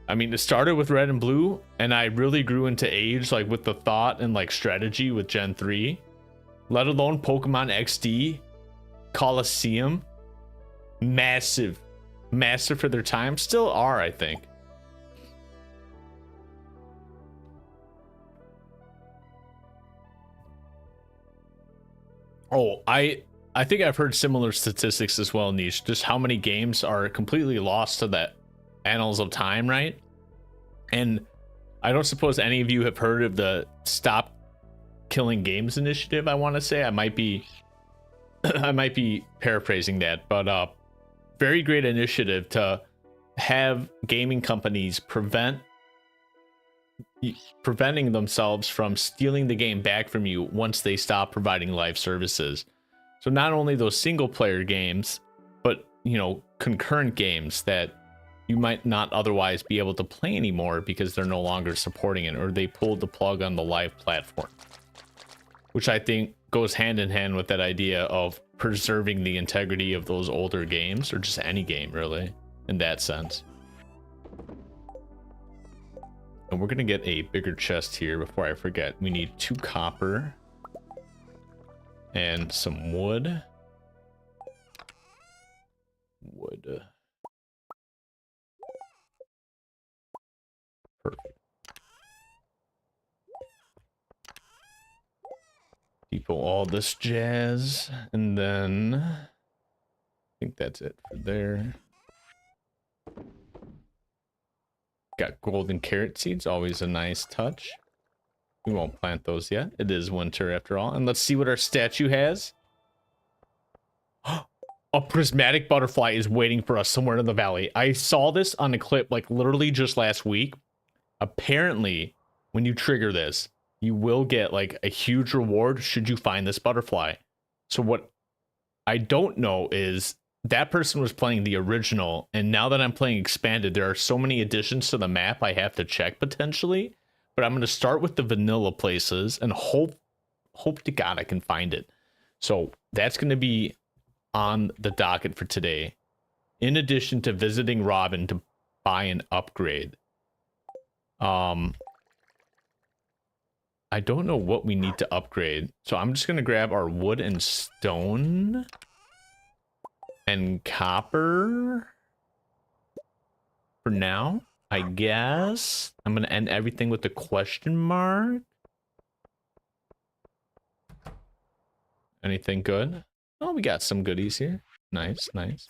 I mean, it started with red and blue, and I really grew into age, like with the thought and like strategy with Gen 3, let alone Pokemon XD, Coliseum. Massive for their time. Still are, I think. Oh, I think I've heard similar statistics as well, Niche. Just how many games are completely lost to the annals of time, right? And I don't suppose any of you have heard of the Stop Killing Games initiative. I want to say I might be paraphrasing that, but very great initiative to have gaming companies preventing themselves from stealing the game back from you once they stop providing live services. So not only those single player games, but concurrent games that you might not otherwise be able to play anymore because they're no longer supporting it, or they pulled the plug on the live platform, which I think goes hand in hand with that idea of preserving the integrity of those older games, or just any game really, in that sense. And we're gonna get a bigger chest here before I forget. We need 2 copper and some wood. Perfect. Depot all this jazz, and then I think that's it for there. Got golden carrot seeds, always a nice touch. We won't plant those yet. It is winter after all. And let's see what our statue has. A prismatic butterfly is waiting for us somewhere in the valley. I saw this on a clip like literally just last week. Apparently, when you trigger this, you will get like a huge reward should you find this butterfly. So what I don't know is that person was playing the original, and now that I'm playing expanded, there are so many additions to the map I have to check potentially. But I'm going to start with the vanilla places and hope to God I can find it. So that's going to be on the docket for today. In addition to visiting Robin to buy an upgrade. I don't know what we need to upgrade. So I'm just going to grab our wood and stone and copper for now, I guess. I'm going to end everything with a question mark. Anything good? Oh, we got some goodies here. Nice, nice.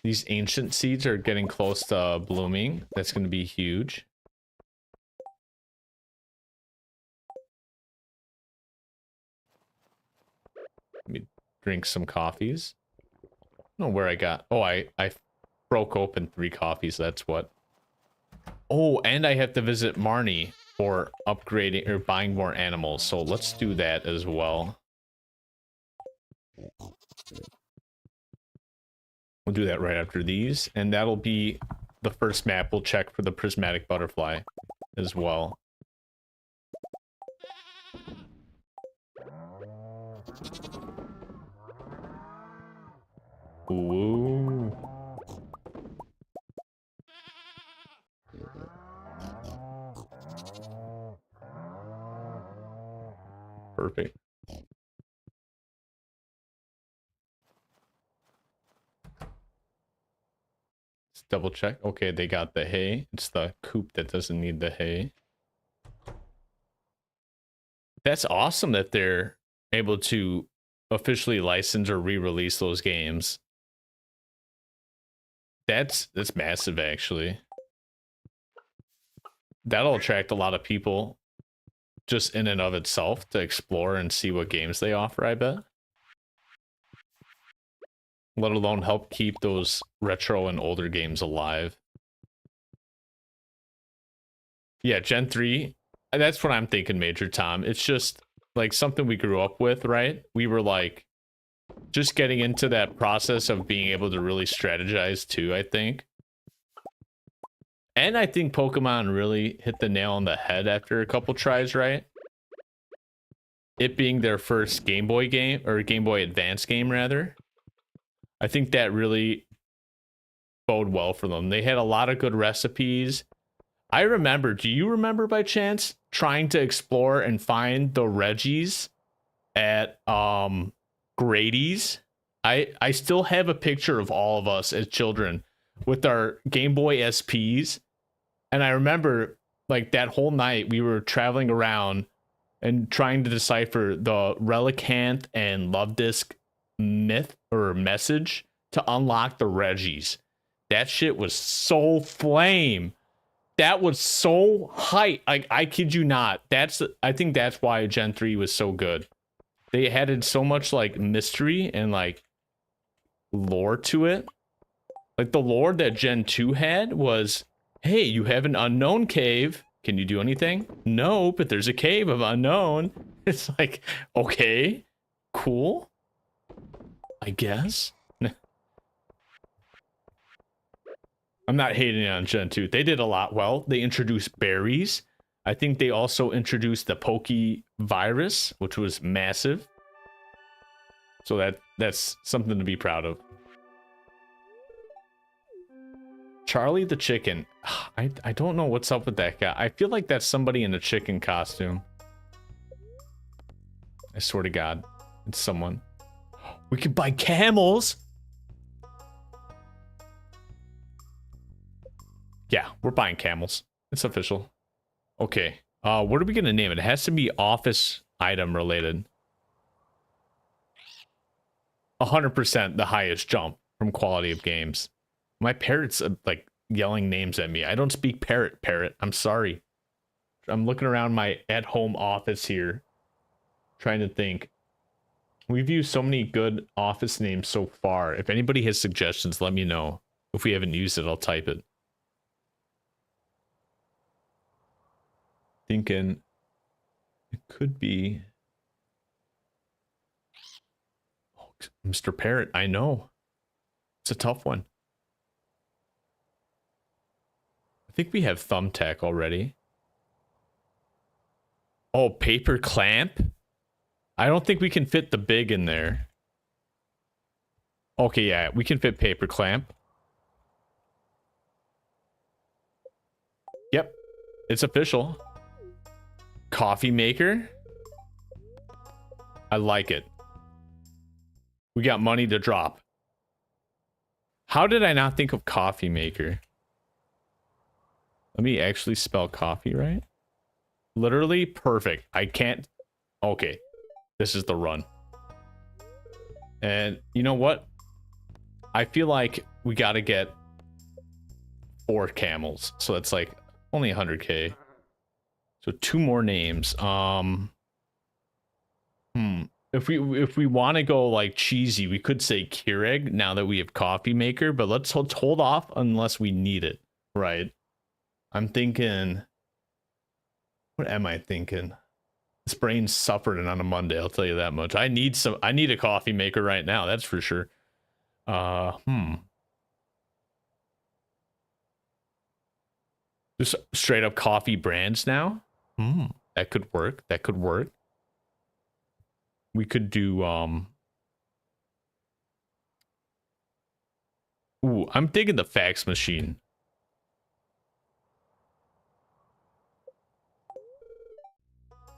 These ancient seeds are getting close to blooming. That's going to be huge. Let me drink some coffees. I don't know where I got. Oh, I broke open 3 coffees. That's what. Oh, and I have to visit Marnie for upgrading or buying more animals. So let's do that as well. We'll do that right after these. And that'll be the first map we'll check for the prismatic butterfly as well. Ooh. Perfect. Let's double check. Okay, they got the hay. It's the coop that doesn't need the hay. That's awesome that they're able to officially license or re-release those games. That's massive, actually. That'll attract a lot of people just in and of itself to explore and see what games they offer, I bet. Let alone help keep those retro and older games alive. Yeah, Gen 3, that's what I'm thinking, Major Tom. It's just like something we grew up with, right? We were like just getting into that process of being able to really strategize too, I think. And I think Pokemon really hit the nail on the head after a couple tries, right? It being their first Game Boy game, or Game Boy Advance game, rather. I think that really bode well for them. They had a lot of good recipes. I remember, do you remember by chance trying to explore and find the Reggies at Grady's? I still have a picture of all of us as children with our Game Boy SPs. And I remember like that whole night we were traveling around and trying to decipher the Relicanth and Love Disc myth or message to unlock the Reggies. That shit was so flame. That was so hype. I kid you not. I think that's why Gen 3 was so good. They added so much like mystery and like lore to it. Like the lore that Gen 2 had was, hey, you have an unknown cave. Can you do anything? No, but there's a cave of unknown. It's like, okay, cool. I guess. I'm not hating on Gen 2. They did a lot well. They introduced berries. I think they also introduced the Poke virus, which was massive. So that's something to be proud of. Charlie the chicken. I don't know what's up with that guy. I feel like that's somebody in a chicken costume. I swear to God, it's someone. We can buy camels. Yeah, we're buying camels. It's official. Okay. What are we gonna name it? It has to be office item related. 100% the highest jump from quality of games. My parrot's like yelling names at me. I don't speak parrot. I'm sorry. I'm looking around my at-home office here, trying to think. We've used so many good office names so far. If anybody has suggestions, let me know. If we haven't used it, I'll type it. Thinking it could be Mr. Parrot. I know. It's a tough one. I think we have Thumbtack already. Oh, Paper Clamp? I don't think we can fit the big in there. Okay, yeah, we can fit Paper Clamp. Yep, it's official. Coffee maker? I like it. We got money to drop. How did I not think of coffee maker? Let me actually spell coffee right. Literally perfect. I can't. Okay. This is the run. And you know what? I feel like we got to get 4 camels. So that's like only 100k. So 2 more names. If we want to go like cheesy, we could say Keurig now that we have coffee maker, but let's hold off unless we need it, right? I'm thinking, what am I thinking? This brain's suffering on a Monday, I'll tell you that much. I need a coffee maker right now, that's for sure. Just straight up coffee brands now? That could work. That could work. We could do ooh, I'm digging the fax machine.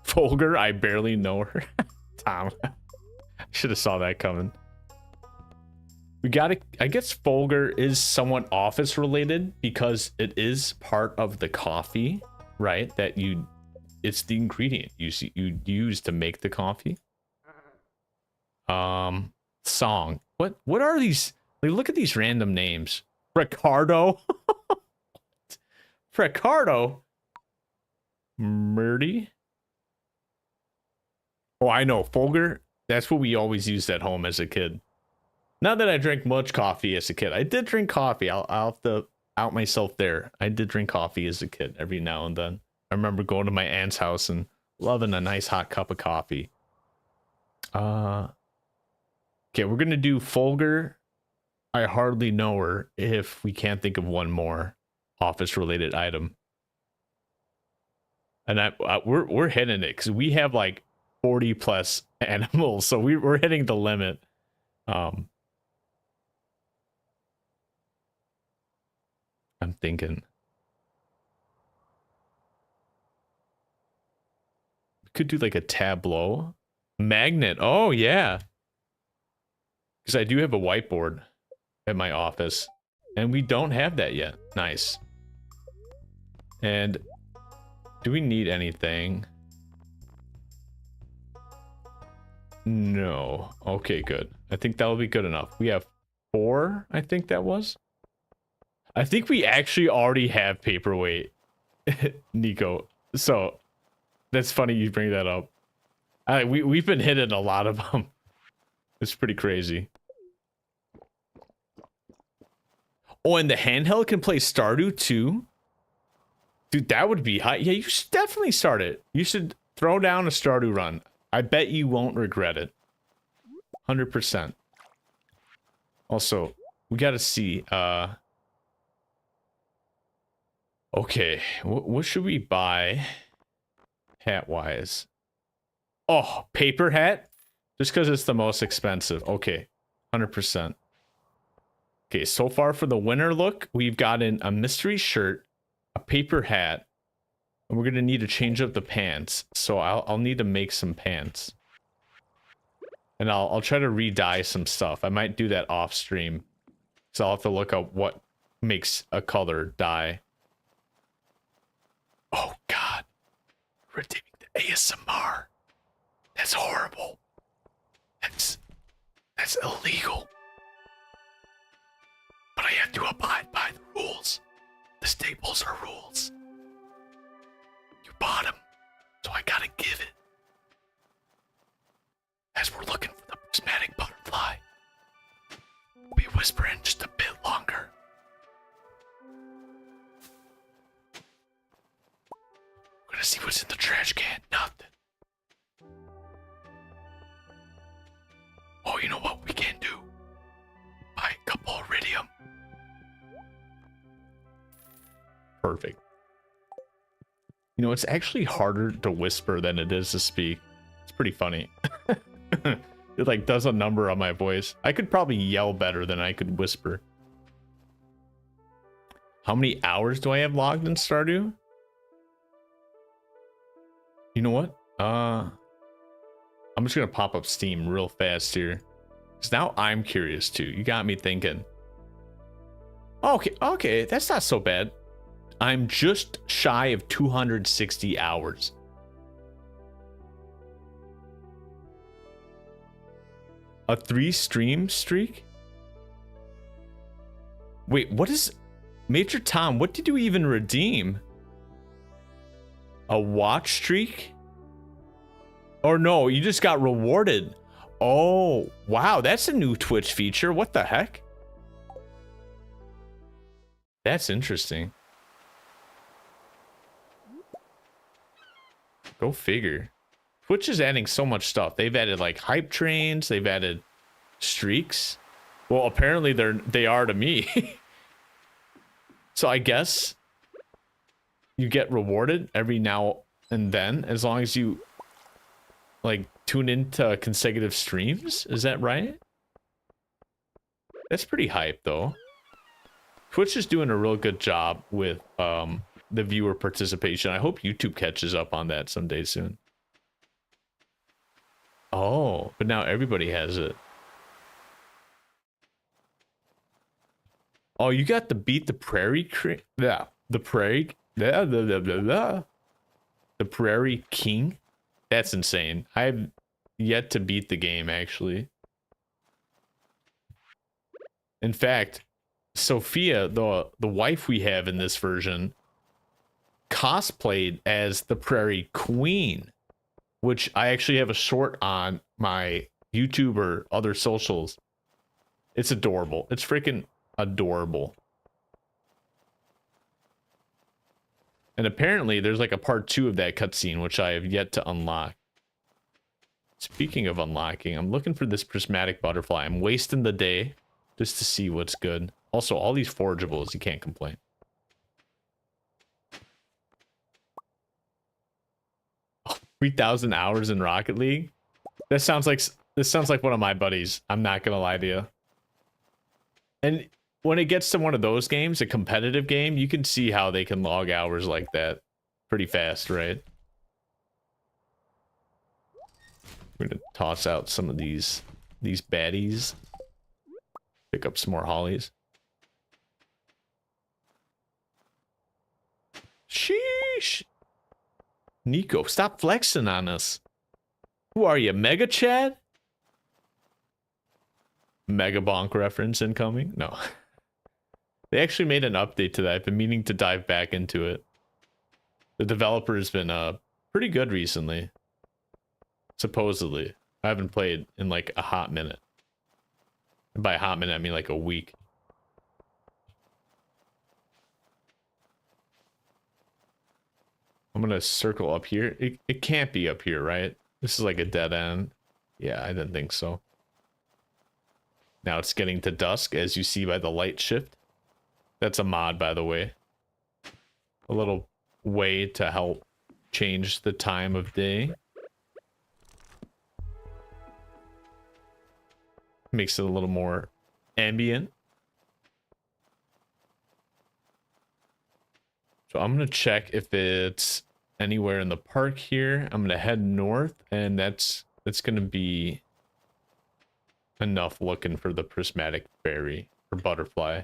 Folger, I barely know her. Tom. Should have saw that coming. We gotta, I guess Folger is somewhat office related because it is part of the coffee, right? That it's the ingredient you use to make the coffee. Song. What are these? Like, look at these random names. Ricardo. Ricardo. Murdy. Oh, I know. Folger. That's what we always used at home as a kid. Not that I drank much coffee as a kid. I did drink coffee. I'll have to out myself there. I did drink coffee as a kid every now and then. I remember going to my aunt's house and loving a nice hot cup of coffee. Okay, we're gonna do Folger. I hardly know her if we can't think of one more office related item. And we're hitting it because we have like 40 plus animals, so we're hitting the limit. I'm thinking we could do like a tableau magnet. Oh yeah, because I do have a whiteboard at my office and we don't have that yet. Nice. And do we need anything? No. Okay, good. I think that'll be good enough. We have 4, I think that was. I think we actually already have paperweight, Nico. So that's funny you bring that up. We've been hitting a lot of them. It's pretty crazy. Oh, and the handheld can play Stardew too? Dude, that would be high. Yeah, you should definitely start it. You should throw down a Stardew run. I bet you won't regret it. 100%. Also, we gotta see, okay, what should we buy? Hat wise. Oh, paper hat? Just because it's the most expensive. Okay. 100%. Okay, so far for the winter look, we've gotten a mystery shirt, a paper hat, and we're gonna need to change up the pants. So I'll need to make some pants. And I'll try to re-dye some stuff. I might do that off stream. So I'll have to look up what makes a color dye. Oh god. Redeeming the ASMR. That's horrible. That's illegal. But I have to abide by the rules. The staples are rules. You bought them, so I gotta give it. As we're looking for the prismatic butterfly, we'll be whispering just a bit longer. We're gonna see what's in the trash can. Nothing. Oh, you know what we can do? Buy a couple of iridium. Perfect. You know, it's actually harder to whisper than it is to speak. It's pretty funny. It like does a number on my voice. I could probably yell better than I could whisper. How many hours do I have logged in Stardew? You know what? I'm just gonna pop up Steam real fast here. Cause now I'm curious too. You got me thinking. Okay, that's not so bad. I'm just shy of 260 hours. A 3-stream streak? Wait, what is... Major Tom, what did you even redeem? A watch streak? Or no, you just got rewarded. Oh, wow, that's a new Twitch feature. What the heck? That's interesting. Go figure. Twitch is adding so much stuff. They've added like hype trains. They've added streaks. Well, apparently they are to me. So I guess you get rewarded every now and then as long as you like tune into consecutive streams. Is that right? That's pretty hype though. Twitch is doing a real good job with the viewer participation. I hope YouTube catches up on that someday soon. Oh, but now everybody has it. Oh, you got the beat the prairie the prairie the prairie king. That's insane. I've yet to beat the game actually. In fact, Sophia, the wife we have in this version, cosplayed as the Prairie Queen, which I actually have a short on my YouTube or other socials. It's adorable. It's freaking adorable. And apparently there's like a part 2 of that cutscene, which I have yet to unlock. Speaking of unlocking, I'm looking for this prismatic butterfly. I'm wasting the day just to see what's good. Also, all these forageables, you can't complain. Oh, 3,000 hours in Rocket League? This sounds like one of my buddies. I'm not gonna lie to you. And when it gets to one of those games, a competitive game, you can see how they can log hours like that pretty fast, right? We're gonna toss out some of these baddies. Pick up some more hollies. Sheesh. Nico, stop flexing on us. Who are you, Mega Chad? Mega Bonk reference incoming? No. They actually made an update to that. I've been meaning to dive back into it. The developer's been pretty good recently. Supposedly. I haven't played in like a hot minute. And by a hot minute, I mean like a week. I'm gonna circle up here. It can't be up here, right? This is like a dead end. Yeah, I didn't think so. Now it's getting to dusk, as you see by the light shift. That's a mod, by the way. A little way to help change the time of day. Makes it a little more ambient. So I'm gonna check if it's anywhere in the park here. I'm gonna head north, and that's gonna be enough looking for the prismatic berry or butterfly.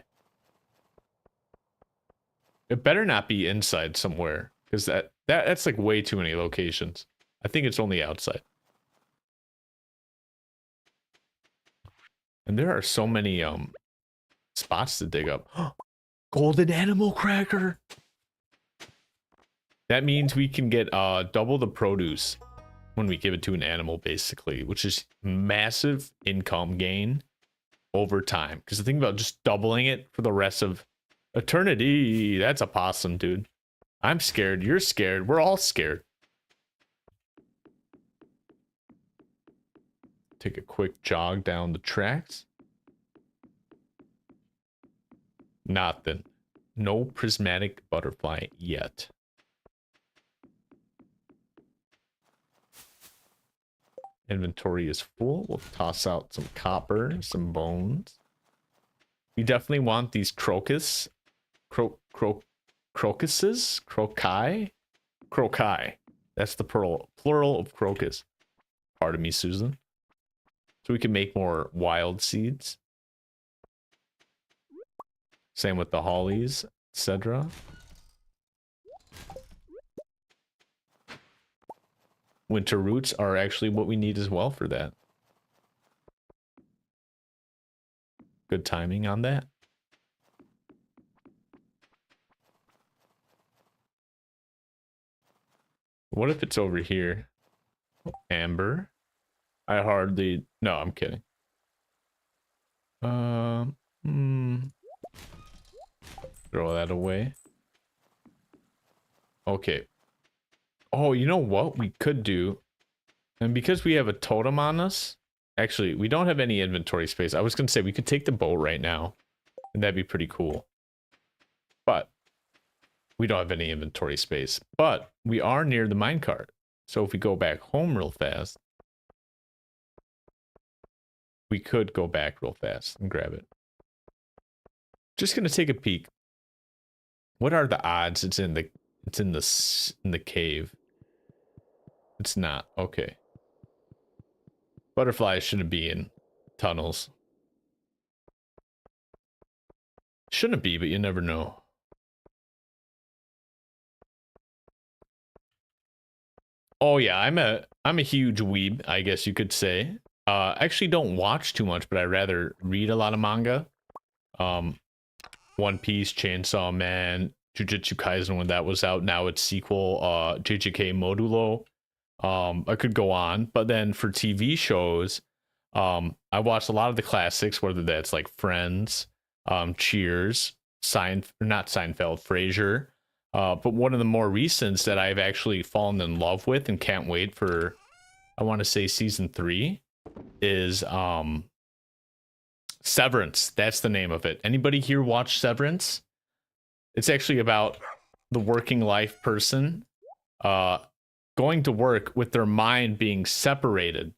It better not be inside somewhere, because that's like way too many locations. I think it's only outside. And there are so many spots to dig up. Golden animal cracker. That means we can get double the produce when we give it to an animal, basically, which is massive income gain over time. Because the thing about just doubling it for the rest of eternity, that's a possum, dude. I'm scared. You're scared. We're all scared. Take a quick jog down the tracks. Nothing. No prismatic butterfly yet. Inventory is full. We'll toss out some copper, some bones. We definitely want these crocuses. Croci. That's the plural of crocus. Pardon me, Susan. So we can make more wild seeds. Same with the hollies, etc. Winter roots are actually what we need as well for that. Good timing on that. What if it's over here? Amber. I hardly... No, I'm kidding. Throw that away. Okay. Oh, you know what we could do? And because we have a totem on us... Actually, we don't have any inventory space. I was going to say we could take the boat right now. And that'd be pretty cool. But we don't have any inventory space. But we are near the minecart. So if we go back home real fast... We could go back real fast and grab it. Just going to take a peek. What are the odds it's in the cave? It's not. Okay. Butterflies shouldn't be in tunnels. Shouldn't be, but you never know. Oh yeah, I'm a huge weeb, I guess you could say. Actually don't watch too much, but I rather read a lot of manga. One Piece, Chainsaw Man, Jujutsu Kaisen when that was out. Now it's sequel, JJK Modulo. I could go on, but then for TV shows, I watched a lot of the classics, whether that's like Friends, Cheers, not Seinfeld, Frasier. But one of the more recents that I've actually fallen in love with and can't wait for, I want to say season 3, is Severance. That's the name of it. Anybody here watch Severance? It's actually about the working life person going to work with their mind being separated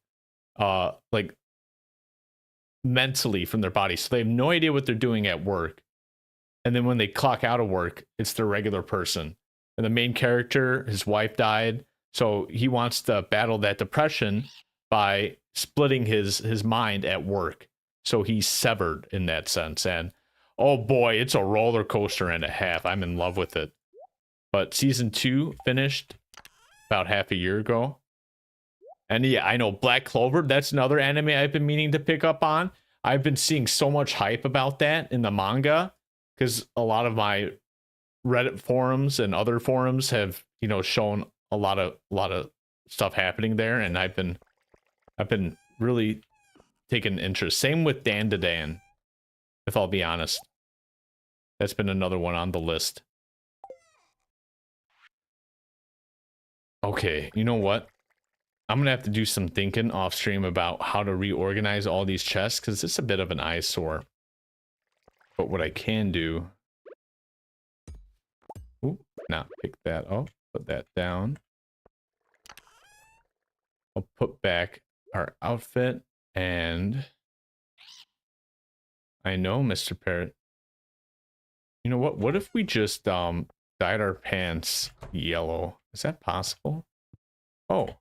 like mentally from their body, so they have no idea what they're doing at work, and then when they clock out of work, it's their regular person. And the main character, his wife died, so he wants to battle that depression by splitting his mind at work, so he's severed in that sense. And oh boy, it's a roller coaster and a half. I'm in love with it. But season 2 finished about half a year ago. And yeah, I know Black Clover, that's another anime I've been meaning to pick up on. I've been seeing so much hype about that in the manga, because a lot of my Reddit forums and other forums have, you know, shown a lot of stuff happening there, and I've been really taking interest. Same with Dan to Dan, if I'll be honest. That's been another one on the list. Okay, you know what? I'm gonna have to do some thinking off stream about how to reorganize all these chests, because it's a bit of an eyesore. But what I can do... Ooh, not pick that up. Put that down. I'll put back our outfit, and I know, Mr. Parrot. You know what? What if we just dyed our pants yellow? Is that possible? Oh,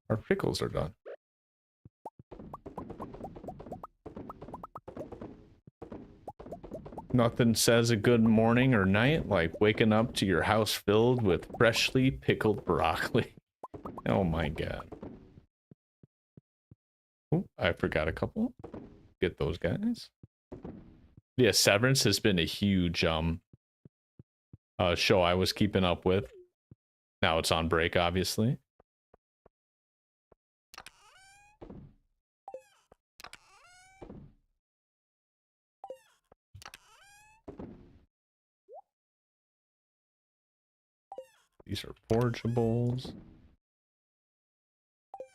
our pickles are done. Nothing says a good morning or night like waking up to your house filled with freshly pickled broccoli. Oh my god. Oh, I forgot a couple. Get those guys. Yeah, Severance has been a huge show I was keeping up with. Now it's on break, obviously. These are forgeables.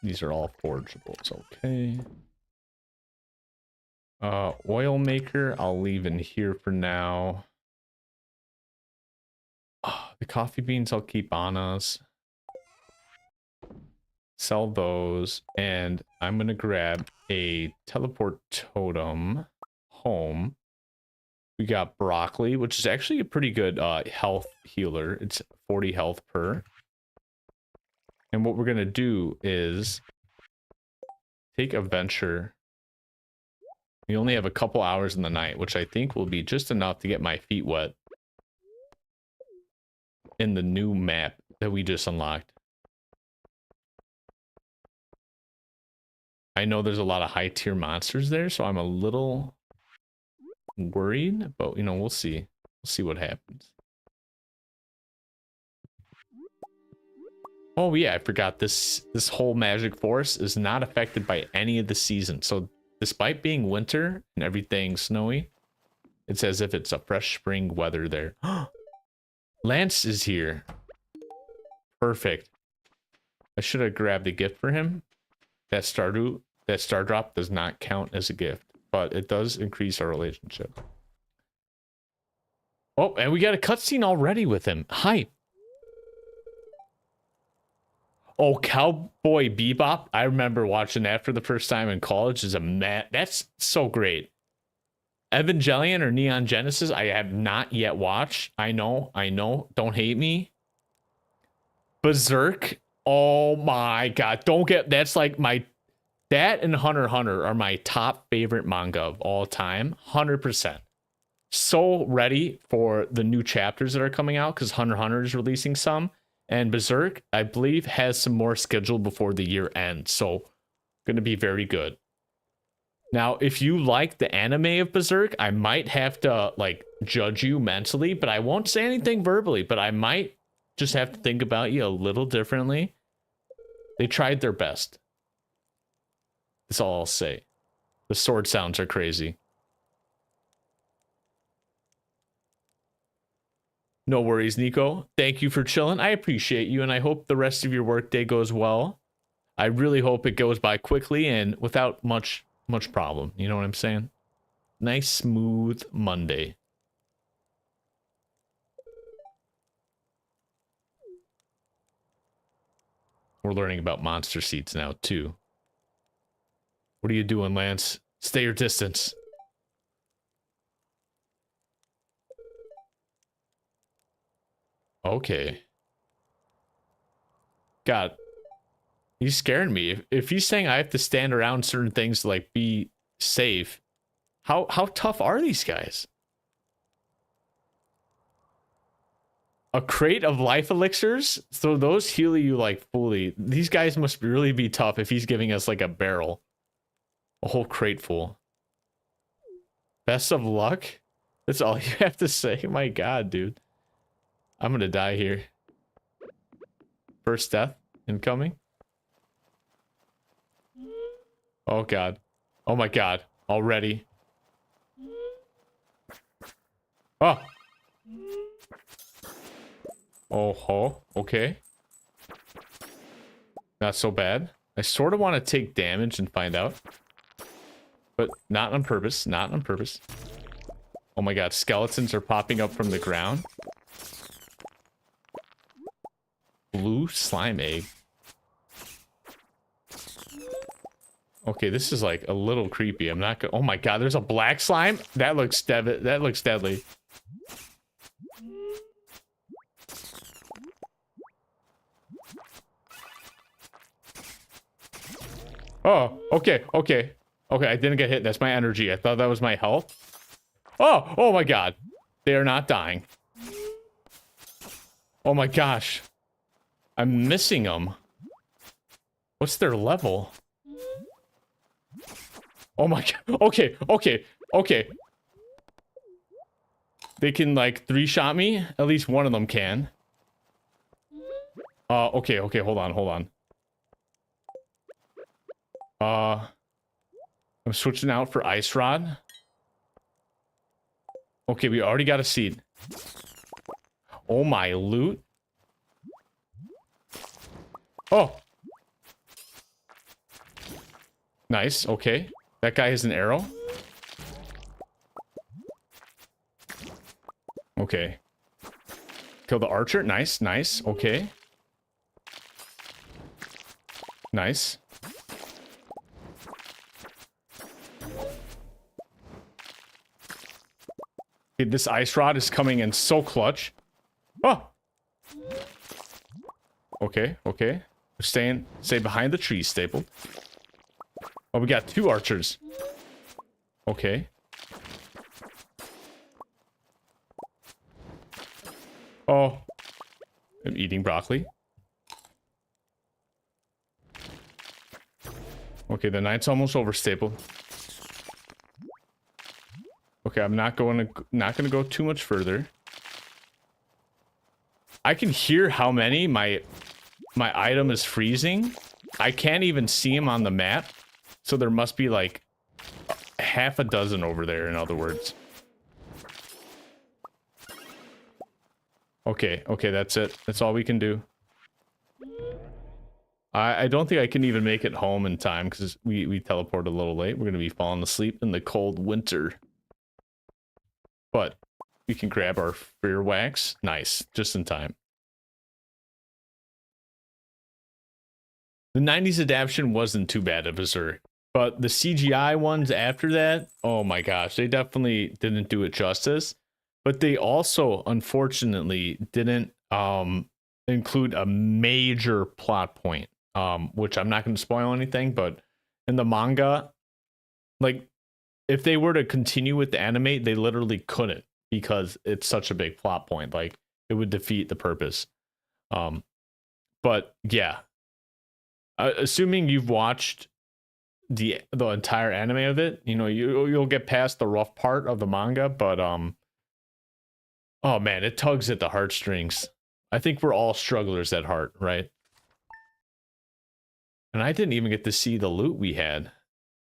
These are all forgeables, okay. Oil maker, I'll leave in here for now. Oh, the coffee beans I'll keep on us. Sell those, and I'm gonna grab a teleport totem home. We got broccoli, which is actually a pretty good health healer. It's 40 health per. And what we're gonna do is take a venture. We only have a couple hours in the night, which I think will be just enough to get my feet wet in the new map that we just unlocked. I know there's a lot of high tier monsters there, so I'm a little worried, but you know, we'll see. We'll see what happens. Oh yeah, I forgot this whole magic forest is not affected by any of the seasons. So despite being winter and everything snowy, it's as if it's a fresh spring weather there. Lance is here. Perfect. I should have grabbed a gift for him. That stardew, that star drop does not count as a gift, but it does increase our relationship. Oh, and we got a cutscene already with him. Hi. Oh, Cowboy Bebop. I remember watching that for the first time in college as a man. That's so great. Evangelion or Neon Genesis, I have not yet watched. I know. Don't hate me. Berserk. Oh my god. Don't get, that's like my, that and Hunter x Hunter are my top favorite manga of all time. 100%. So ready for the new chapters that are coming out because Hunter x Hunter is releasing some. And Berserk, I believe, has some more scheduled before the year ends. So, going to be very good. Now, if you like the anime of Berserk, I might have to, like, judge you mentally, but I won't say anything verbally, but I might just have to think about you a little differently. They tried their best. That's all I'll say. The sword sounds are crazy. No worries, Nico. Thank you for chilling. I appreciate you, and I hope the rest of your workday goes well. I really hope it goes by quickly and without much problem. You know what I'm saying? Nice, smooth Monday. We're learning about monster seeds now, too. What are you doing, Lance? Stay your distance. Okay. God. He's scaring me. If he's saying I have to stand around certain things to, like, be safe, how tough are these guys? A crate of life elixirs? So those heal you, like, fully. These guys must really be tough if he's giving us, like, a barrel. A whole crate full. Best of luck? That's all you have to say? My god, dude. I'm gonna die here. First death incoming. Oh god. Oh my god. Already. Oh. Oh ho. Okay. Not so bad. I sort of want to take damage and find out. But not on purpose. Not on purpose. Oh my god. Skeletons are popping up from the ground. Blue slime egg. Okay, this is like a little creepy. I'm not gonna. Oh my god, there's a black slime. That looks that looks deadly. Oh, okay, okay, okay. I didn't get hit. That's my energy. I thought that was my health. Oh, oh my god, they are not dying. Oh my gosh, I'm missing them. What's their level? Oh my god. Okay, okay, okay. They can like 3-shot me. At least one of them can. Okay, okay, hold on, hold on. I'm switching out for Ice Rod. Okay, we already got a seed. Oh my loot. Oh. Nice, okay. That guy has an arrow. Okay. Kill the archer. Nice, nice. Okay. Nice. Okay, this ice rod is coming in so clutch. Oh! Okay, okay. We're stay behind the trees, stapled. Oh, we got 2 archers. Okay. Oh. I'm eating broccoli. Okay, the night's almost over, stapled. Okay, I'm not gonna go too much further. I can hear how many my item is freezing. I can't even see him on the map. So there must be like half a dozen over there, in other words. Okay, okay, that's it. That's all we can do. I don't think I can even make it home in time because we teleported a little late. We're gonna be falling asleep in the cold winter. But we can grab our fear wax. Nice, just in time. The 90s adaptation wasn't too bad of a Zerg. But the CGI ones after that, oh my gosh, they definitely didn't do it justice. But they also, unfortunately, didn't include a major plot point, which I'm not going to spoil anything, but in the manga, like, if they were to continue with the anime, they literally couldn't because it's such a big plot point. Like, it would defeat the purpose. But yeah, assuming you've watched the entire anime of it, you know, you'll get past the rough part of the manga, but oh man, it tugs at the heartstrings. I think we're all strugglers at heart, right? And I didn't even get to see the loot we had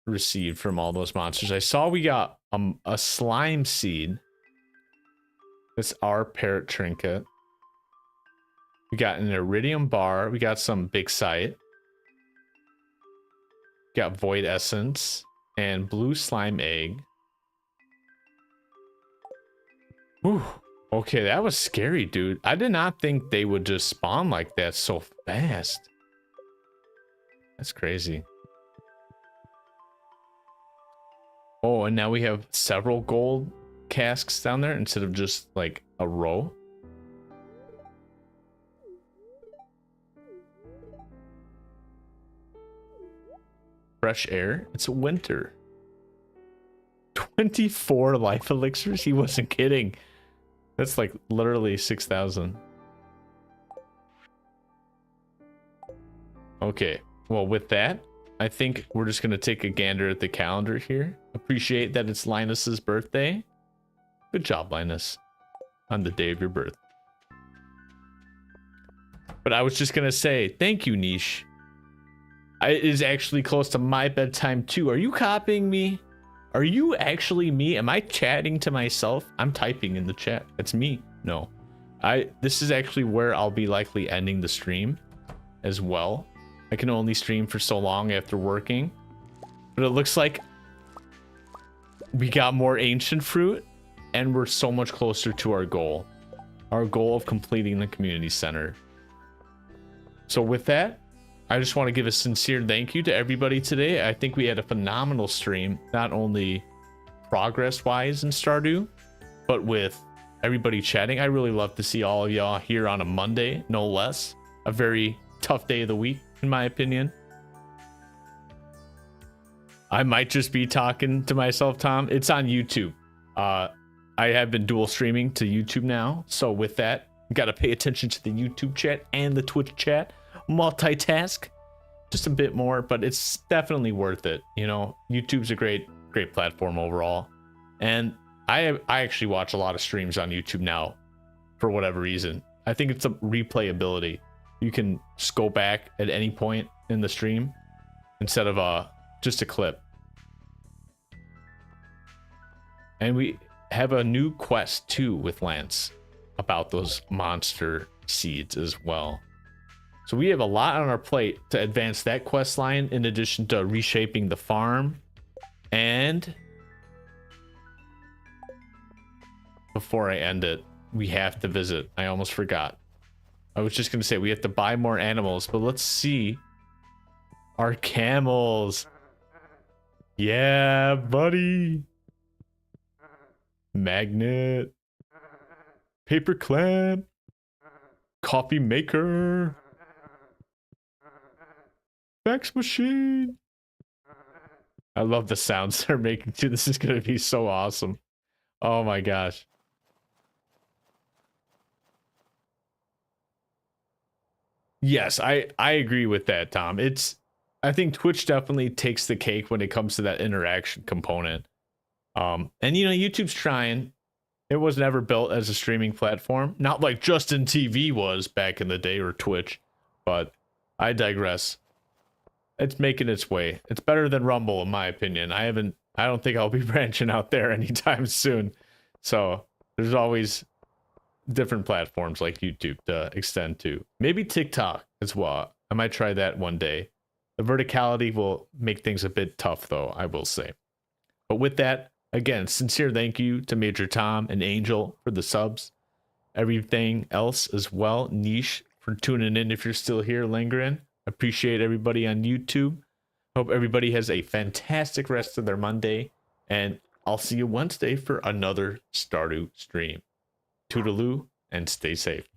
received from all those monsters. I saw we got a slime seed. That's our parrot trinket. We got an iridium bar. We got some big sight. Got void essence and blue slime egg. Whew. Okay, that was scary, dude. I did not think they would just spawn like that so fast. That's crazy. Oh, and now we have several gold casks down there instead of just like a row. Fresh air. It's winter. 24 life elixirs? He wasn't kidding. That's like literally 6,000. Okay. Well, with that, I think we're just going to take a gander at the calendar here. Appreciate that it's Linus's birthday. Good job, Linus, on the day of your birth. But I was just going to say, thank you, Niche. It is actually close to my bedtime too. Are you copying me? Are you actually me? Am I chatting to myself? I'm typing in the chat. It's me. No. This is actually where I'll be likely ending the stream as well. I can only stream for so long after working. But it looks like we got more ancient fruit and we're so much closer to our goal. Our goal of completing the community center. So with that, I just want to give a sincere thank you to everybody today. I think we had a phenomenal stream, not only progress-wise in Stardew, but with everybody chatting. I really love to see all of y'all here on a Monday, no less. A very tough day of the week, in my opinion. I might just be talking to myself, Tom. It's on YouTube. I have been dual streaming to YouTube now. So with that, got to pay attention to the YouTube chat and the Twitch chat. Multitask just a bit more, but it's definitely worth it. You know, YouTube's a great platform overall. And I actually watch a lot of streams on YouTube now for whatever reason. I think it's a replayability. You can just go back at any point in the stream instead of just a clip. And we have a new quest too with Lance about those monster seeds as well. So we have a lot on our plate to advance that quest line in addition to reshaping the farm. And before I end it, we have to visit. I almost forgot. I was just going to say we have to buy more animals, but let's see our camels. Yeah, buddy. Magnet, paper clamp, coffee maker, fax machine. I love the sounds they're making too. This is going to be so awesome. Oh my gosh. Yes, I agree with that, Tom. I think Twitch definitely takes the cake when it comes to that interaction component. And you know, YouTube's trying. It was never built as a streaming platform, not like Justin TV was back in the day or Twitch, but I digress. It's making its way. It's better than Rumble in my opinion. I don't think I'll be branching out there anytime soon. So there's always different platforms like YouTube to extend to. Maybe TikTok as well. I might try that one day. The verticality will make things a bit tough though, I will say. But with that, again, sincere thank you to Major Tom and Angel for the subs. Everything else as well. Niche for tuning in if you're still here, lingering. Appreciate everybody on YouTube. Hope everybody has a fantastic rest of their Monday. And I'll see you Wednesday for another Stardew stream. Toodaloo and stay safe.